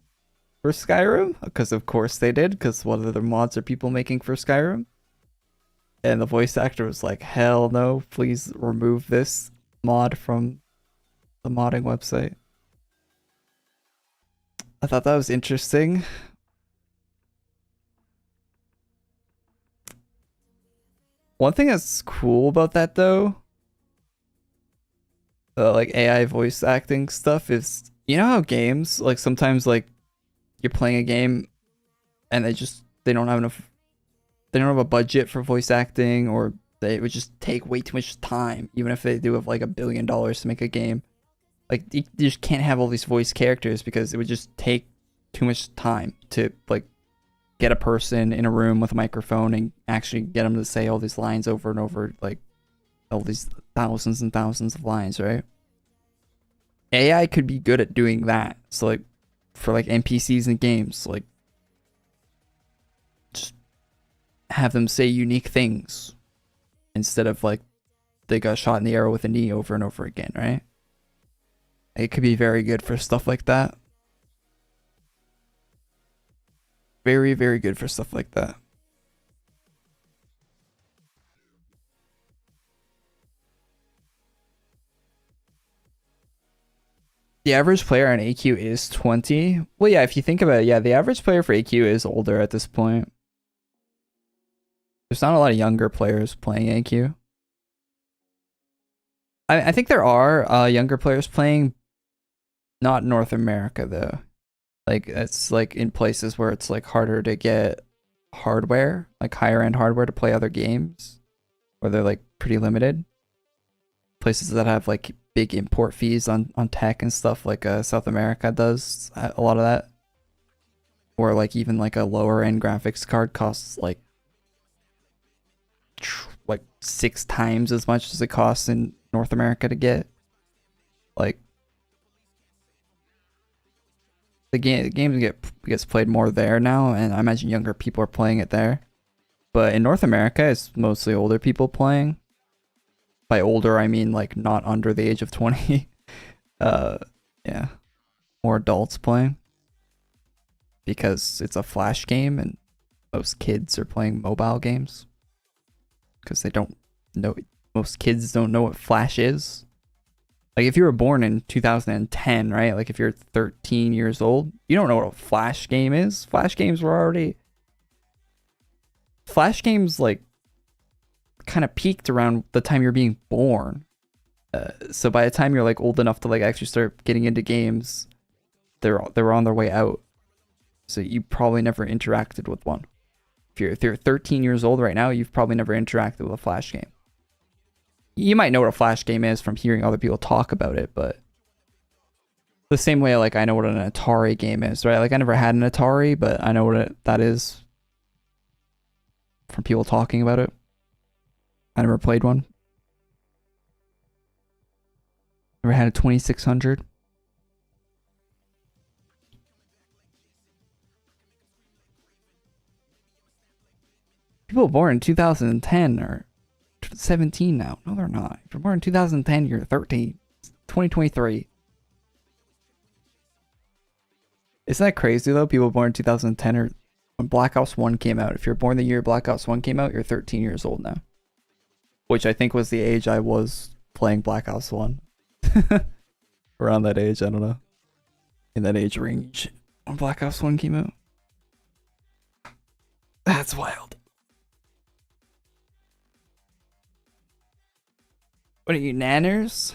for Skyrim, because of course they did, because what other mods are people making for Skyrim? And the voice actor was like, hell no, please remove this mod from the modding website. I thought that was interesting. One thing that's cool about that though, like AI voice acting stuff, is, you know how games, like sometimes like you're playing a game and they don't have a budget for voice acting, or it would just take way too much time, even if they do have like $1 billion to make a game. Like you just can't have all these voice characters because it would just take too much time to like get a person in a room with a microphone and actually get them to say all these lines over and over, like all these thousands and thousands of lines, right? AI could be good at doing that. So like for like NPCs in games, like just have them say unique things instead of like they got shot in the arrow with a knee over and over again, right? It could be very good for stuff like that. Very, very good for stuff like that. The average player on AQ is 20. Well, yeah, if you think about it, yeah, the average player for AQ is older at this point. There's not a lot of younger players playing AQ. I think there are younger players playing, not North America though. Like it's like in places where it's like harder to get hardware, like higher end hardware to play other games, where they're like pretty limited. Places that have like big import fees on tech and stuff, like South America does a lot of that. Or like even like a lower end graphics card costs like 6 times as much as it costs in North America to get. Like the game gets played more there now, and I imagine younger people are playing it there. But in North America, it's mostly older people playing. By older, I mean like not under the age of 20. Yeah, more adults playing because it's a flash game, and most kids are playing mobile games because they don't know. Most kids don't know what flash is. Like if you were born in 2010, right? Like if you're 13 years old, you don't know what a flash game is. Flash games like kind of peaked around the time you're being born. So by the time you're like old enough to like actually start getting into games, they're on their way out. So you probably never interacted with one. If you're 13 years old right now, you've probably never interacted with a flash game. You might know what a flash game is from hearing other people talk about it, but the same way like I know what an Atari game is, right? Like I never had an Atari, but I know what that is from people talking about it. I never played one. Never had a 2600. People born in 2010 are 17 now. No, they're not. If you're born in 2010, you're 13. It's 2023. Isn't that crazy though? People born in 2010 or when Black Ops 1 came out. If you're born the year Black Ops 1 came out, you're 13 years old now. Which I think was the age I was playing Black Ops 1. Around that age, I don't know. In that age range when Black Ops 1 came out. That's wild. What are you, nanners?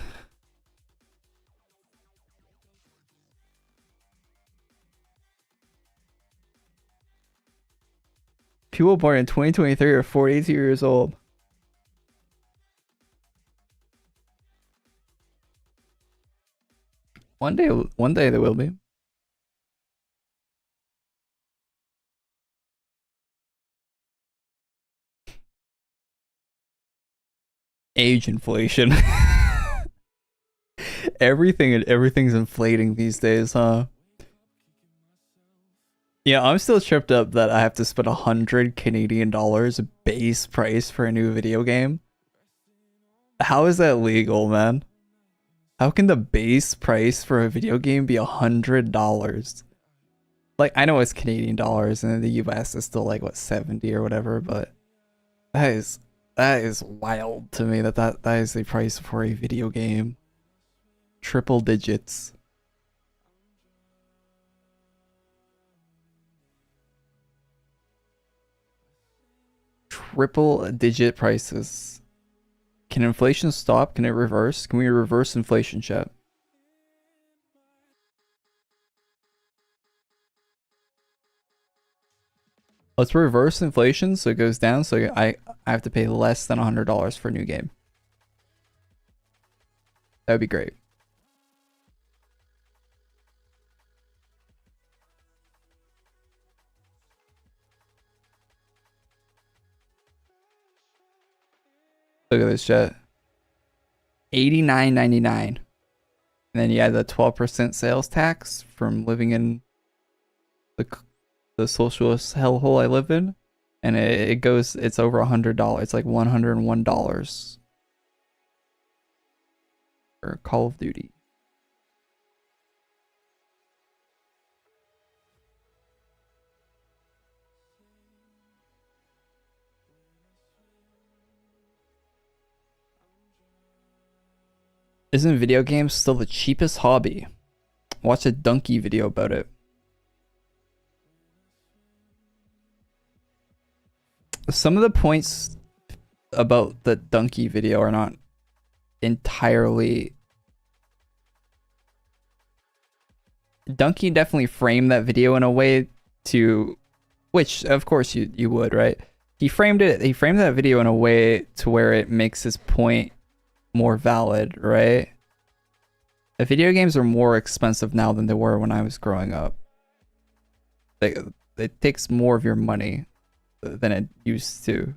People born in 2023 are 42 years old. One day they will be. Age inflation. Everything's inflating these days, huh? Yeah, I'm still tripped up that I have to spend 100 Canadian dollars base price for a new video game. How is that legal, man? How can the base price for a video game be $100? Like, I know it's Canadian dollars, and in the US it's still like what 70 or whatever, but that is wild to me that is the price for a video game. Triple digits. Triple digit prices. Can inflation stop? Can it reverse? Can we reverse inflation, chat? Let's reverse inflation so it goes down, so I have to pay less than $100 for a new game. That would be great. Look at this, chat. $89.99. And then you add the 12% sales tax from living in the socialist hellhole I live in, and it's over $100. It's like $101 for Call of Duty. Isn't video games still the cheapest hobby? Watch a Donkey video about it. Some of the points about the Donkey video are not entirely... Donkey definitely framed that video in a way to... Which, of course, you would, right? He framed that video in a way to where it makes his point more valid, right? The video games are more expensive now than they were when I was growing up. It takes more of your money than it used to.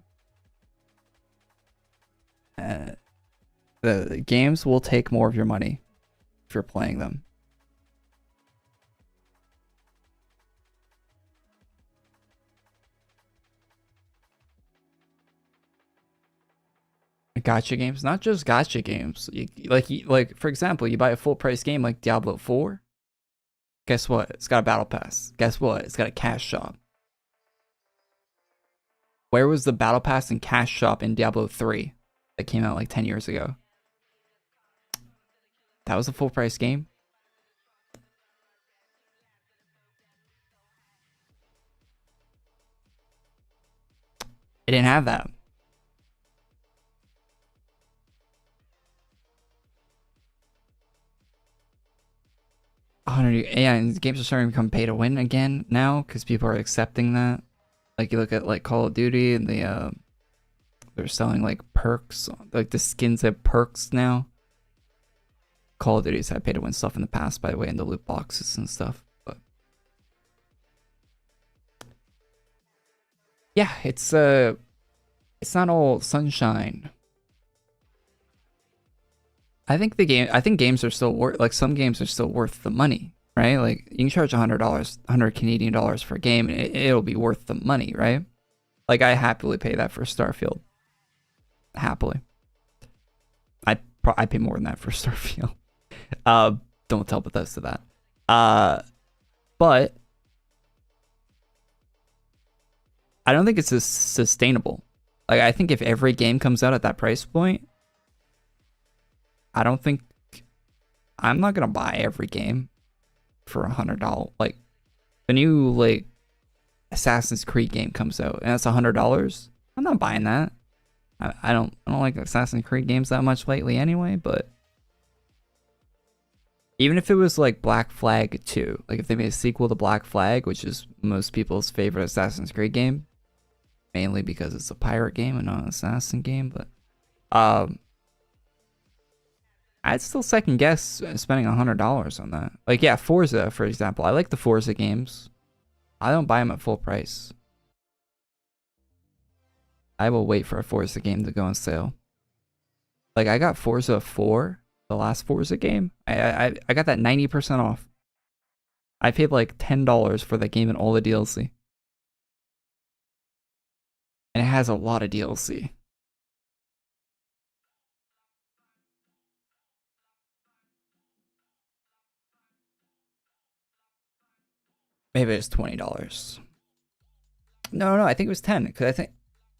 The games will take more of your money if you're playing them. Gacha games, not just gacha games. Like for example, you buy a full price game like Diablo 4. Guess what? It's got a battle pass. Guess what? It's got a cash shop. Where was the battle pass and cash shop in Diablo 3 that came out like 10 years ago? That was a full price game. It didn't have that. Yeah, and games are starting to become pay to win again now because people are accepting that. Like you look at like Call of Duty and they're selling like perks, like the skins have perks now. Call of Duty's had pay to win stuff in the past, by the way, in the loot boxes and stuff. But yeah, it's not all sunshine. I think games are still worth, like some games are still worth the money, right? Like you can charge $100, 100 Canadian dollars for a game and it'll be worth the money, right? Like I happily pay that for Starfield. Happily. I pay more than that for Starfield. Don't tell Bethesda that. But I don't think it's sustainable. Like I think if every game comes out at that price point, I'm not gonna buy every game for $100. Like the new like Assassin's Creed game comes out and it's $100, I'm not buying that. I don't like Assassin's Creed games that much lately anyway, but even if it was like Black Flag 2, like if they made a sequel to Black Flag, which is most people's favorite Assassin's Creed game, mainly because it's a pirate game and not an assassin game, but I'd still second guess spending $100 on that. Like, yeah, Forza, for example. I like the Forza games. I don't buy them at full price. I will wait for a Forza game to go on sale. Like, I got Forza 4, the last Forza game. I got that 90% off. I paid like $10 for that game and all the DLC. And it has a lot of DLC. Maybe it's $20. No, I think it was 10 because I think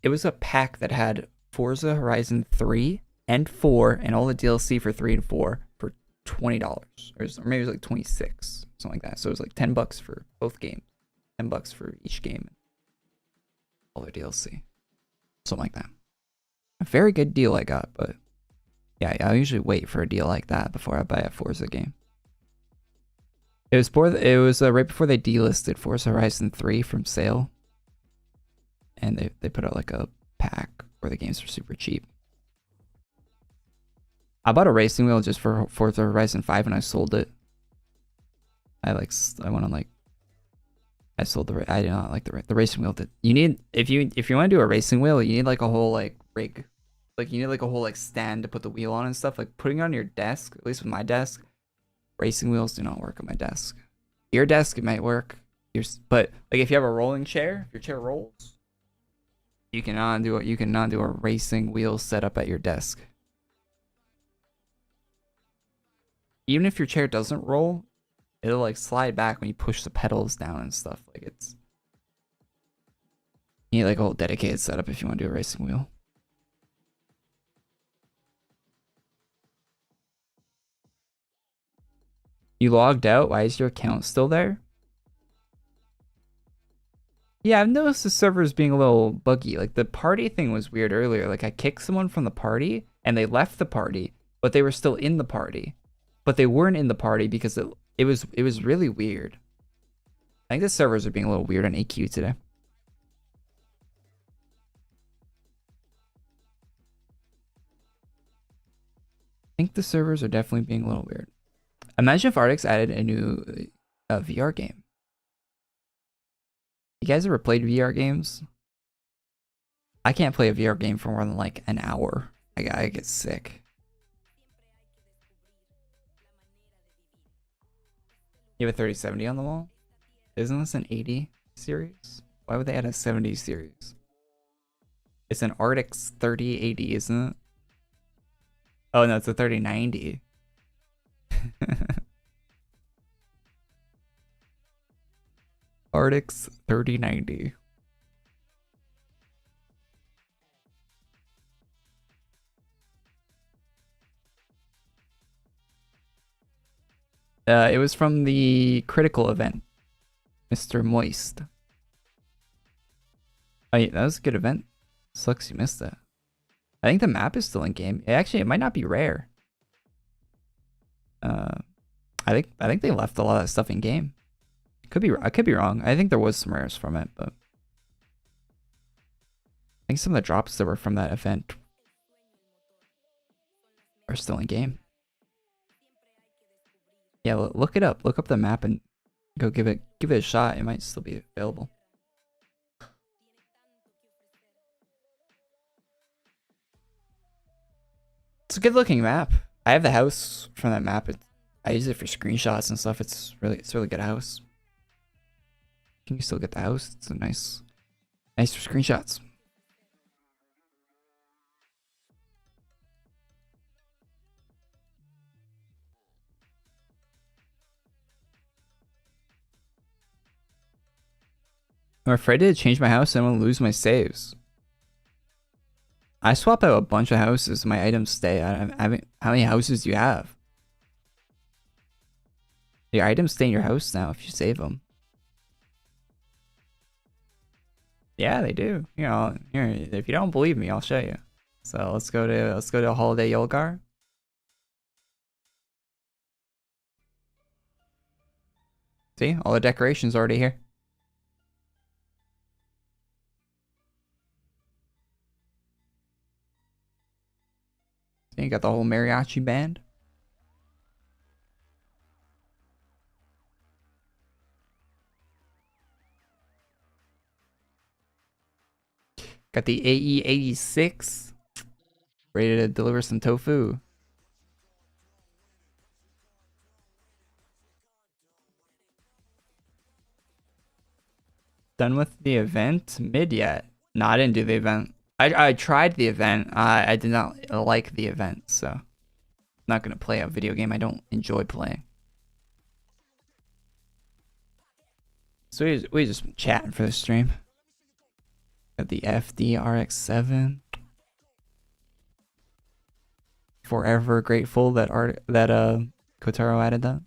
it was a pack that had Forza Horizon 3 and 4 and all the DLC for 3 and 4 for $20. Or maybe it was like 26, something like that. So it was like $10 for both games, $10 for each game, all the DLC, something like that. A very good deal I got, but yeah, I usually wait for a deal like that before I buy a Forza game. It was right before they delisted Forza Horizon 3 from sale. And they put out like a pack where the games were super cheap. I bought a racing wheel just for Forza Horizon 5 and I sold it. I went on like, I sold I did not like the racing wheel. You need, if you want to do a racing wheel, you need like a whole like rig. Like you need like a whole like stand to put the wheel on and stuff. Like putting it on your desk, at least with my desk, racing wheels do not work on my desk. Your desk, it might work. But like if you have a rolling chair, if your chair rolls, you cannot do a racing wheel setup at your desk. Even if your chair doesn't roll, it'll like slide back when you push the pedals down and stuff. Like you need like a whole dedicated setup if you want to do a racing wheel. You logged out? Why is your account still there? Yeah, I've noticed the servers being a little buggy. Like the party thing was weird earlier. Like I kicked someone from the party and they left the party, but they were still in the party. But they weren't in the party because it was really weird. I think the servers are being a little weird on AQ today. I think the servers are definitely being a little weird. Imagine if Arctics added a new VR game. You guys ever played VR games? I can't play a VR game for more than like an hour. I get sick. You have a 3070 on the wall? Isn't this an 80 series? Why would they add a 70 series? It's an Arctics 3080, isn't it? Oh no, it's a 3090. Arctics 3090. It was from the critical event, Mr. Moist. Oh yeah, that was a good event. Sucks you missed that. I think the map is still in game. It might not be rare. I think they left a lot of that stuff in game. I could be wrong. I think there was some rares from it, but I think some of the drops that were from that event are still in game. Yeah, look it up. Look up the map and go give it a shot. It might still be available. It's a good looking map. I have the house from that map. I use it for screenshots and stuff. It's a really good house. Can you still get the house? It's a nice for screenshots. I'm afraid to change my house and I'm gonna lose my saves. I swap out a bunch of houses, my items stay. How many houses do you have? Your items stay in your house now if you save them. Yeah, they do. You know, here, if you don't believe me, I'll show you. So let's go to Holiday Yolgar. See, all the decorations already here. See, you got the whole mariachi band. Got the AE86. Ready to deliver some tofu. Done with the event? Mid yet. No, I didn't do the event. I tried the event. I did not like the event, so I'm not gonna play a video game I don't enjoy playing. So we just been chatting for the stream. Got the FDRX7. Forever grateful that Kotaro added that.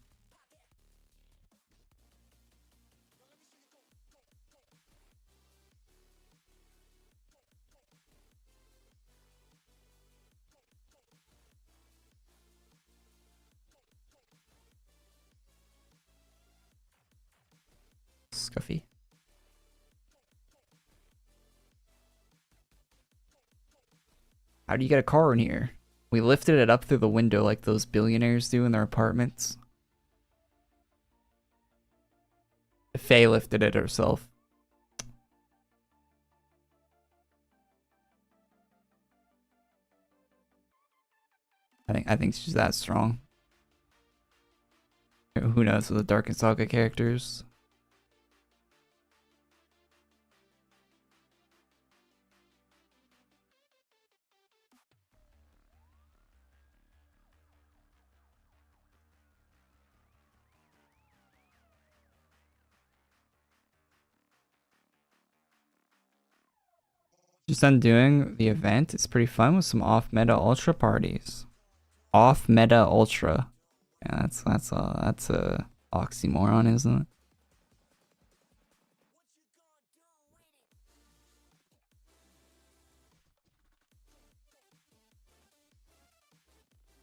Scuffy. How do you get a car in here? We lifted it up through the window like those billionaires do in their apartments. Faye lifted it herself. I think she's that strong. Who knows with the Dark and Saga characters? Just undoing the event. It's pretty fun with some off-meta ultra parties. Off-meta ultra. Yeah, that's a oxymoron, isn't it?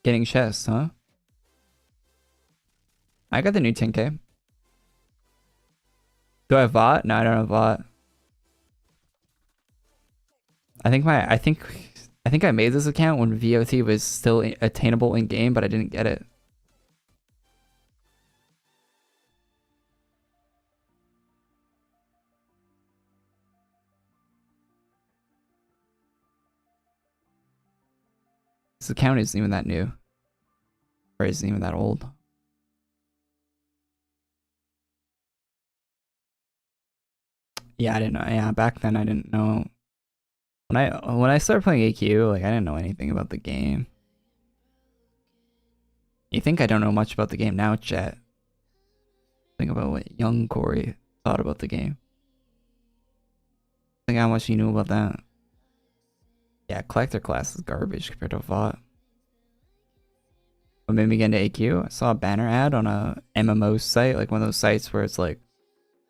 Getting chests, huh? I got the new 10K. Do I have VOT? No, I don't have VOT. I think I made this account when VOT was still attainable in game, but I didn't get it. This account isn't even that new. Or isn't even that old. Yeah, I didn't know. Yeah, back then I didn't know. When I started playing AQ, like I didn't know anything about the game. You think I don't know much about the game now, chat? Think about what young Korey thought about the game. Think how much he knew about that. Yeah, collector class is garbage compared to VOT. What made me get into AQ? I saw a banner ad on a MMO site, like one of those sites where it's like,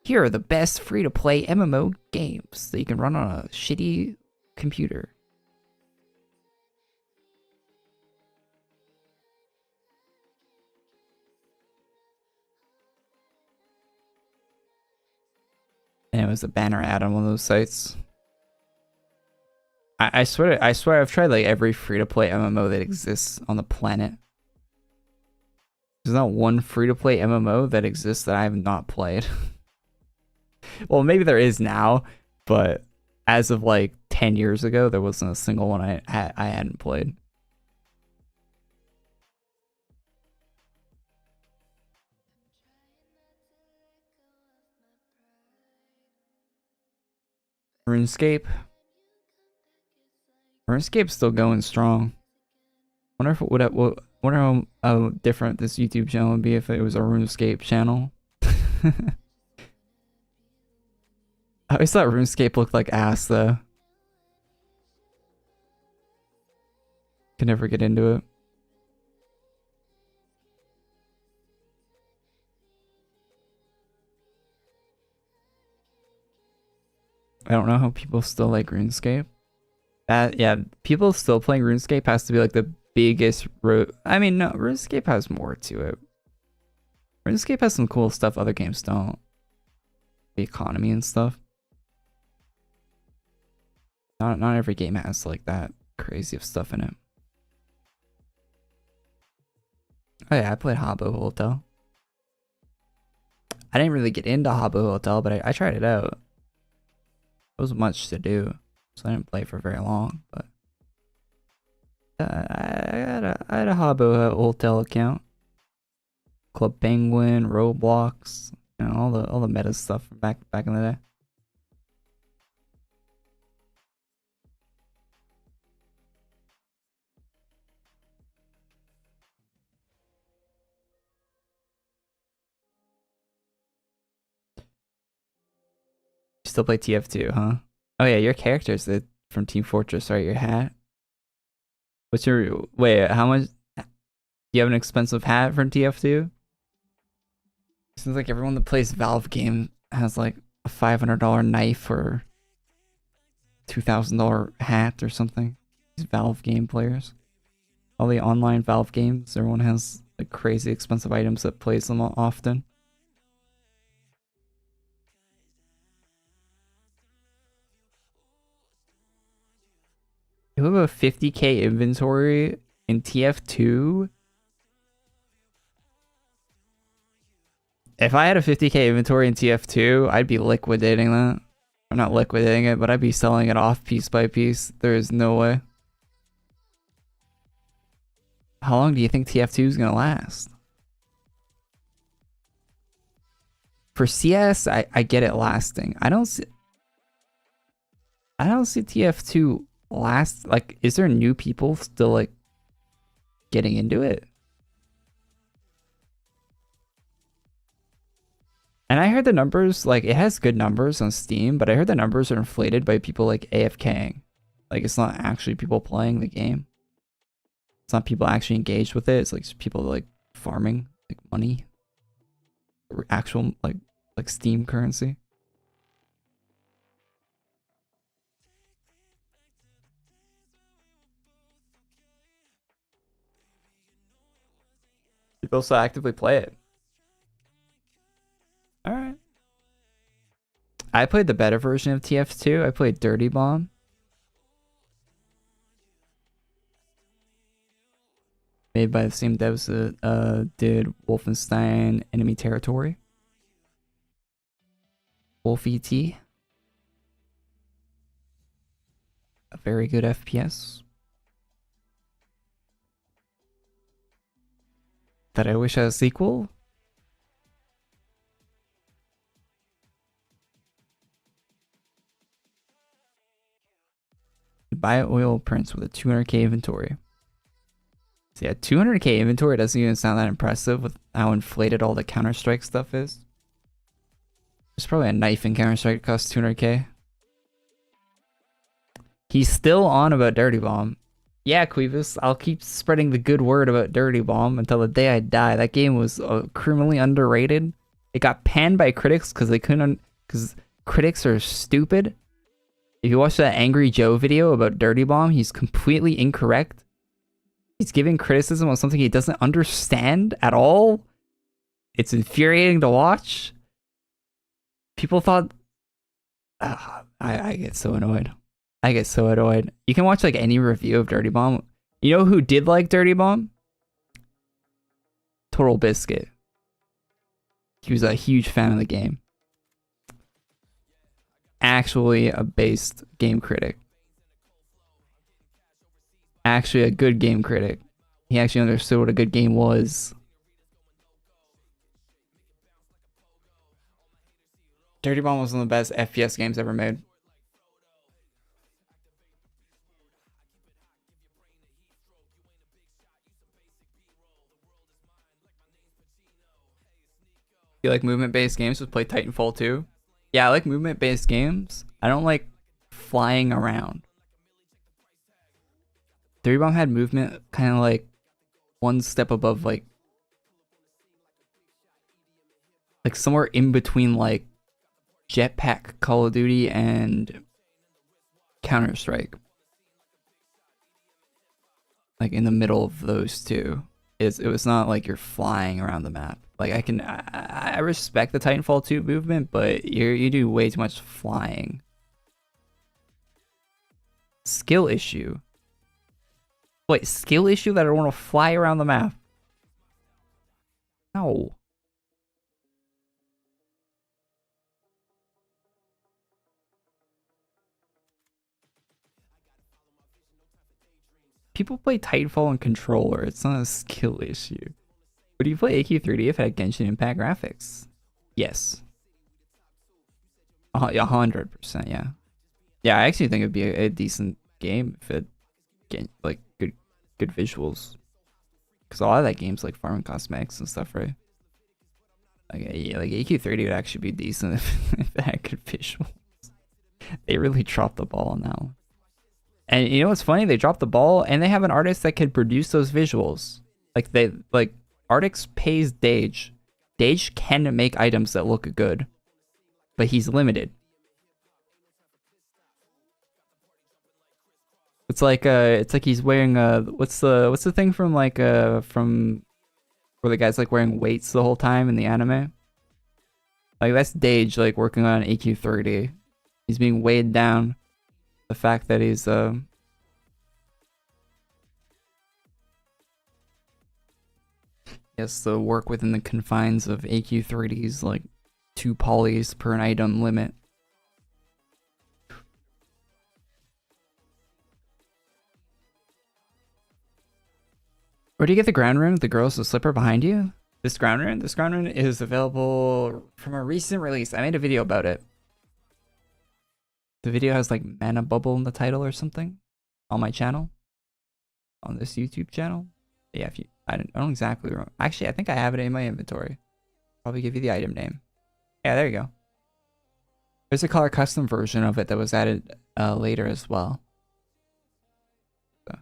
here are the best free-to-play MMO games that you can run on a shitty computer. And it was a banner ad on one of those sites. I swear I've tried like every free-to-play MMO that exists on the planet. There's not one free-to-play MMO that exists that I have not played. Well, maybe there is now, but as of like 10 years ago, there wasn't a single one I hadn't played. RuneScape. RuneScape's still going strong. Wonder if it would wonder how different this YouTube channel would be if it was a RuneScape channel. I always thought RuneScape looked like ass though. Could never get into it. I don't know how people still like RuneScape. Yeah, people still playing RuneScape has to be like the biggest I mean, no, RuneScape has more to it. RuneScape has some cool stuff other games don't. The economy and stuff. Not every game has like that crazy of stuff in it. Oh yeah, I played Habbo Hotel. I didn't really get into Habbo Hotel, but I tried it out. There wasn't much to do, so I didn't play for very long. But I had a Habbo Hotel account. Club Penguin, Roblox, you know, all the meta stuff from back in the day. Still play TF2, huh? Oh yeah, your character's from Team Fortress, right? Your hat. What's your wait? How much? Do you have an expensive hat from TF2? Seems like everyone that plays Valve game has like a $500 knife or $2,000 hat or something. These Valve game players, all the online Valve games, everyone has like crazy expensive items that plays them often. You have a 50k inventory in TF2? If I had a 50k inventory in TF2, I'd be liquidating that. I'm not liquidating it, but I'd be selling it off piece by piece. There is no way. How long do you think TF2 is gonna last? For CS, I get it lasting. I don't see TF2 last. Like, is there new people still like getting into it? And I heard the numbers, like, it has good numbers on Steam, but I heard the numbers are inflated by people like AFKing. Like, it's not actually people playing the game. It's not people actually engaged with it. It's like people like farming like money, actual like Steam currency. People also actively play it. All right. I played the better version of TF2. I played Dirty Bomb. Made by the same devs that did Wolfenstein Enemy Territory. Wolf ET. A very good FPS. That I wish had a sequel. You buy oil prints with a 200k inventory. So yeah, 200k inventory doesn't even sound that impressive with how inflated all the Counter-Strike stuff is. There's probably a knife in Counter-Strike that costs 200k. He's still on about Dirty Bomb. Yeah, Queebus, I'll keep spreading the good word about Dirty Bomb until the day I die. That game was criminally underrated. It got panned by critics because they couldn't, because critics are stupid. If you watch that Angry Joe video about Dirty Bomb, he's completely incorrect. He's giving criticism on something he doesn't understand at all. It's infuriating to watch. People thought... I get so annoyed. I get so annoyed. You can watch like any review of Dirty Bomb. You know who did like Dirty Bomb? Total Biscuit. He was a huge fan of the game. Actually a based game critic. Actually a good game critic. He actually understood what a good game was. Dirty Bomb was one of the best FPS games ever made. You like movement-based games? Just play Titanfall 2. Yeah, I like movement-based games. I don't like flying around. Dirty Bomb had movement kind of like one step above like somewhere in between like Jetpack Call of Duty and Counter-Strike. Like in the middle of those two. It was not like you're flying around the map. Like I respect the Titanfall 2 movement, but you do way too much flying. Skill issue. Wait, skill issue that I want to fly around the map? No. People play Titanfall on controller. It's not a skill issue. Would you play AQ3D if it had Genshin Impact graphics? Yes. 100%, yeah. Yeah, I actually think it'd be a decent game if it get like good visuals. Because a lot of that game's like farming cosmetics and stuff, right? Like, yeah, like AQ3D would actually be decent if it had good visuals. They really dropped the ball on that one. And you know what's funny? They dropped the ball and they have an artist that could produce those visuals. Like Artix pays Dage. Dage can make items that look good, but he's limited. It's like he's wearing what's the thing from like from where the guy's like wearing weights the whole time in the anime? Like that's Dage like working on AQ30. He's being weighed down. The fact that he's yes, the work within the confines of AQ30's like 2 polys per an item limit. Where do you get the ground rune? The girl's the slipper behind you? This ground rune? This ground rune is available from a recent release. I made a video about it. The video has like mana bubble in the title or something on my channel, on this YouTube channel. Yeah, if you, I don't exactly remember. Actually, I think I have it in my inventory. Probably give you the item name. Yeah, there you go. There's a color custom version of it that was added later as well. So.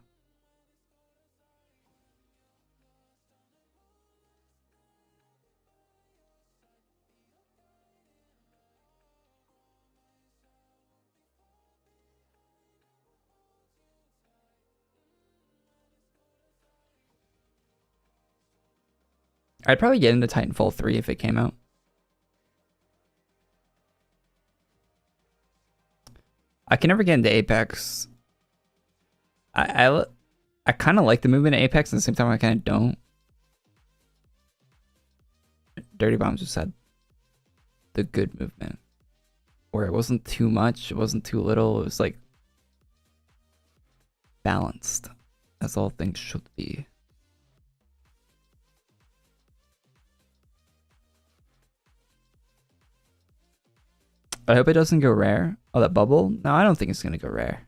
I'd probably get into Titanfall 3 if it came out. I can never get into Apex. I kind of like the movement of Apex, at the same time I kind of don't. Dirty Bombs just had the good movement, where it wasn't too much, it wasn't too little, it was like balanced, as all things should be. I hope it doesn't go rare. Oh, that bubble? No, I don't think it's gonna go rare.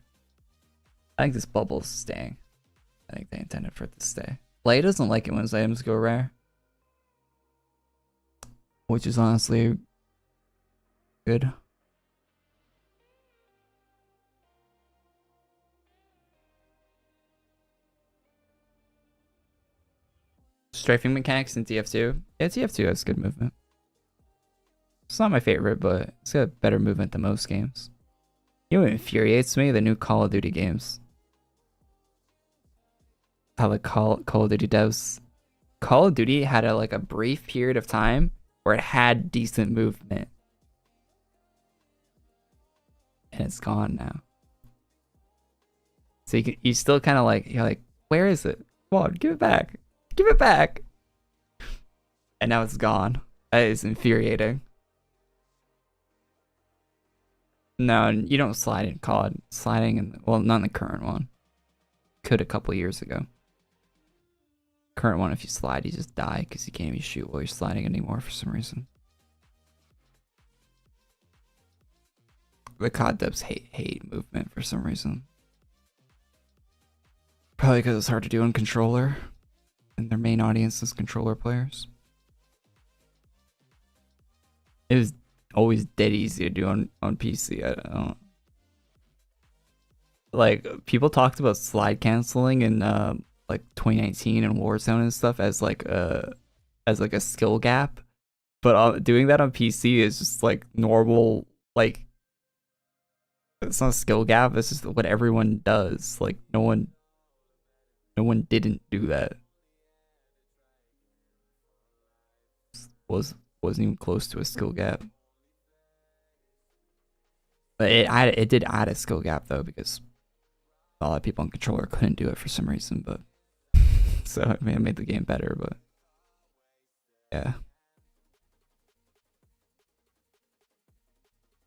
I think this bubble's staying. I think they intended for it to stay. Play doesn't like it when his items go rare, which is honestly good. Strafing mechanics in TF2. Yeah, TF2 has good movement. It's not my favorite, but it's got better movement than most games. You know what infuriates me? The new Call of Duty games. How the Call of Duty devs. Call of Duty had a brief period of time where it had decent movement. And it's gone now. So you still kind of you're like, where is it? Come on, give it back. Give it back. And now it's gone. That is infuriating. No, you don't slide in COD. Sliding in, well, not in the current one. Could a couple years ago. Current one, if you slide, you just die because you can't even shoot while you're sliding anymore for some reason. The COD devs hate movement for some reason. Probably because it's hard to do on controller, and their main audience is controller players. It was always dead easy to do on PC. I don't. Like, people talked about slide canceling in 2019 and Warzone and stuff as a skill gap, but doing that on PC is just normal. It's not a skill gap. It's just what everyone does. No one didn't do that. Wasn't even close to a skill gap. But it did add a skill gap though, because a lot of people on controller couldn't do it for some reason, but so it made the game better, but yeah.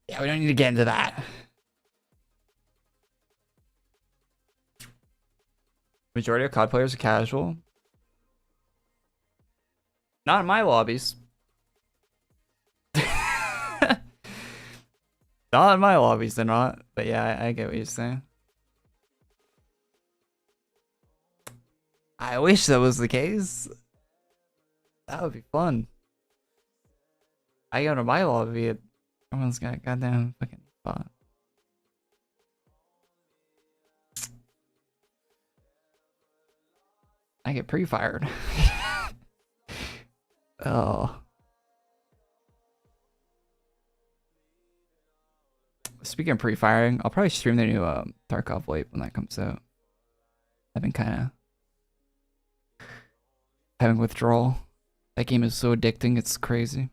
Yeah, we don't need to get into that. Majority of COD players are casual. Not in my lobbies. Not in my lobbies, they're not. But yeah, I get what you're saying. I wish that was the case. That would be fun. I go to my lobby, everyone's got a goddamn fucking spot. I get pre-fired. Oh. Speaking of pre-firing, I'll probably stream the new Tarkov Wipe when that comes out. I've been kind of having withdrawal. That game is so addicting, it's crazy.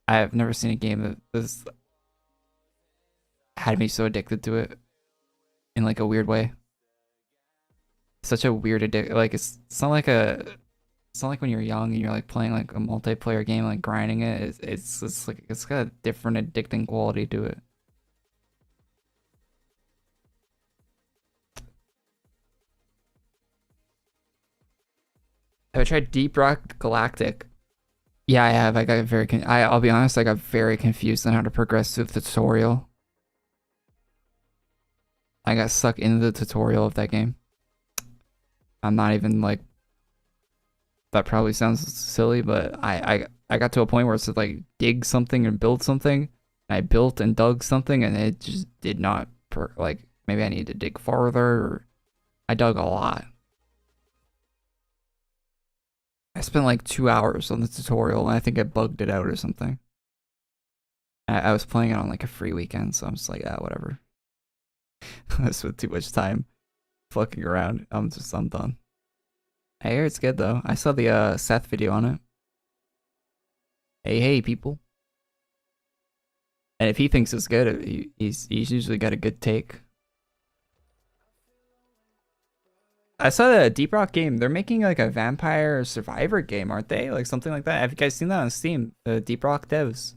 I have never seen a game that has had me so addicted to it in a weird way. Such a weird addiction. It's not like when you're young and you're playing a multiplayer game, grinding it. It's got a different addicting quality to it. Have I tried Deep Rock Galactic? Yeah, I have. I got I'll be honest, I got very confused on how to progress through the tutorial. I got stuck into the tutorial of that game. I'm not even that probably sounds silly, but I got to a point where it's dig something and build something. And I built and dug something and it just did not maybe I need to dig farther, or I dug a lot. I spent 2 hours on the tutorial and I think I bugged it out or something. I was playing it on a free weekend, so I'm just whatever. I spent too much time fucking around. I'm done. I hear it's good though. I saw the Seth video on it. Hey people. And if he thinks it's good, he's usually got a good take. I saw the Deep Rock game. They're making like a vampire survivor game, aren't they? Like something like that. Have you guys seen that on Steam? The Deep Rock devs.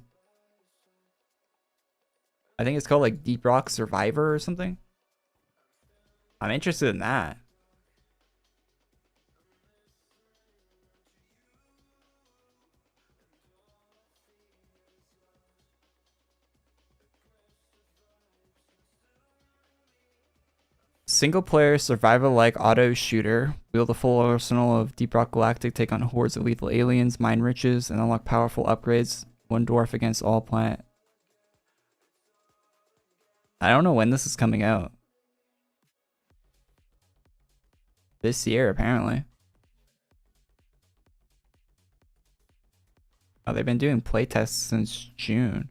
I think it's called like Deep Rock Survivor or something. I'm interested in that. Single player survival like auto shooter. Wield the full arsenal of Deep Rock Galactic, take on hordes of lethal aliens, mine riches, and unlock powerful upgrades. One dwarf against all planet. I don't know when this is coming out. This year, apparently. Oh, they've been doing playtests since June.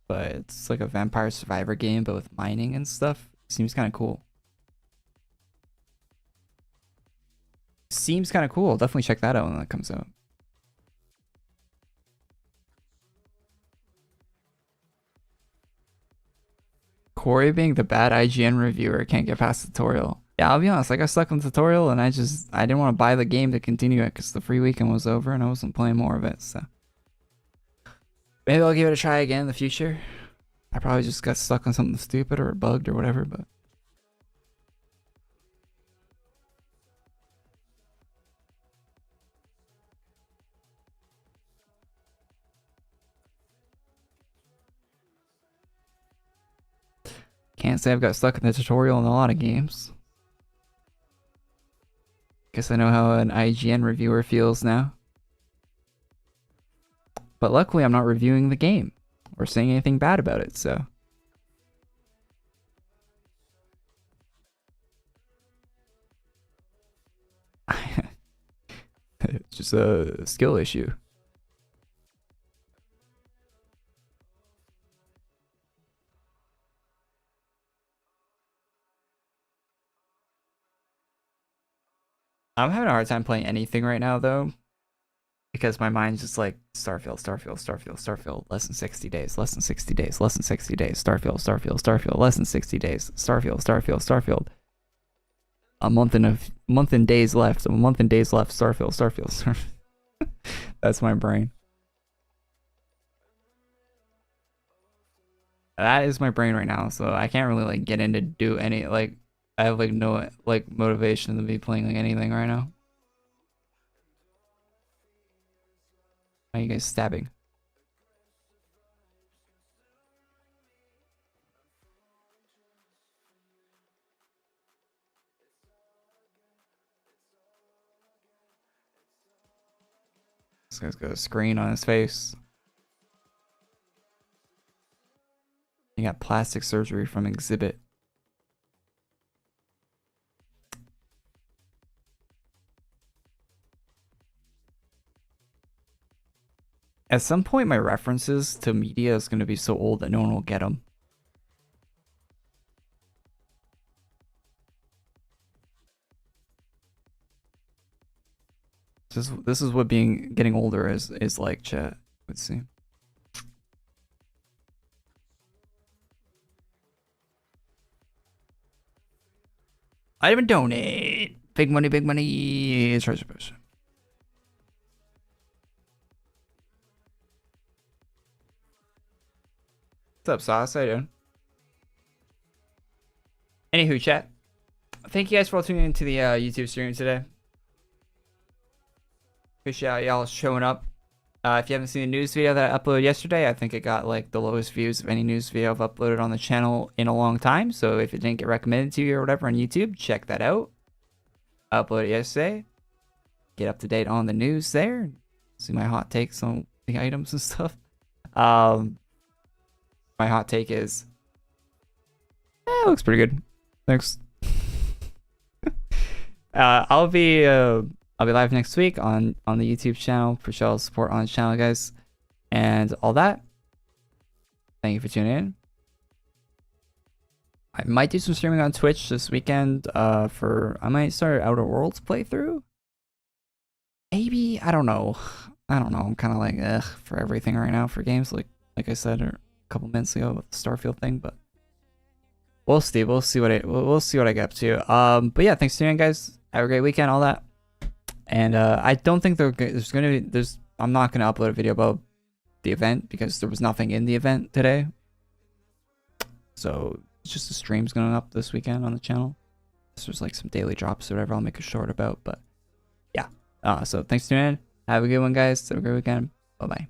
But it's like a vampire survivor game, but with mining and stuff. Seems kind of cool. Seems kind of cool. Definitely check that out when that comes out. Korey being the bad IGN reviewer can't get past the tutorial. Yeah, I'll be honest. I got stuck on the tutorial and I didn't want to buy the game to continue it because the free weekend was over and I wasn't playing more of it. So maybe I'll give it a try again in the future. I probably just got stuck on something stupid or bugged or whatever, but can't say I've got stuck in the tutorial in a lot of games. Guess I know how an IGN reviewer feels now. But luckily I'm not reviewing the game or saying anything bad about it, so. It's just a skill issue. I'm having a hard time playing anything right now though, because my mind's just like Starfield, Starfield, Starfield, Starfield, less than 60 days, less than 60 days, less than 60 days, Starfield, Starfield, Starfield, less than 60 days, Starfield, Starfield, Starfield. A month and days left, Starfield, Starfield, Starfield. That's my brain. That is my brain right now, so I can't really like get into do any like I have like no like motivation to be playing like anything right now. Why are you guys stabbing? This guy's got a screen on his face. He got plastic surgery from exhibit. At some point, my references to media is going to be so old that no one will get them. This is what getting older is like, chat. Let's see. I didn't even donate. Big money, big money. Treasure push. What's up, Sauce? How you doing? Anywho, chat. Thank you guys for all tuning into the YouTube stream today. Appreciate y'all showing up. If you haven't seen the news video that I uploaded yesterday, I think it got like the lowest views of any news video I've uploaded on the channel in a long time. So if it didn't get recommended to you or whatever on YouTube, check that out. I uploaded it yesterday. Get up to date on the news there. See my hot takes on the items and stuff. My hot take is, it looks pretty good. Thanks. I'll be live next week on the YouTube channel. Appreciate all the support on the channel, guys, and all that. Thank you for tuning in. I might do some streaming on Twitch this weekend. I might start Outer Worlds playthrough. Maybe, I don't know. I'm kind of like for everything right now for games. Like I said a couple minutes ago with the Starfield thing, but we'll see. We'll see what I get up to. But yeah, thanks for tuning in, guys. Have a great weekend, all that. And I don't think I'm not gonna upload a video about the event because there was nothing in the event today. So it's just the streams going up this weekend on the channel. There's like some daily drops or whatever I'll make a short about, but yeah. So thanks for tuning in. Have a good one, guys. Have a great weekend. Bye bye.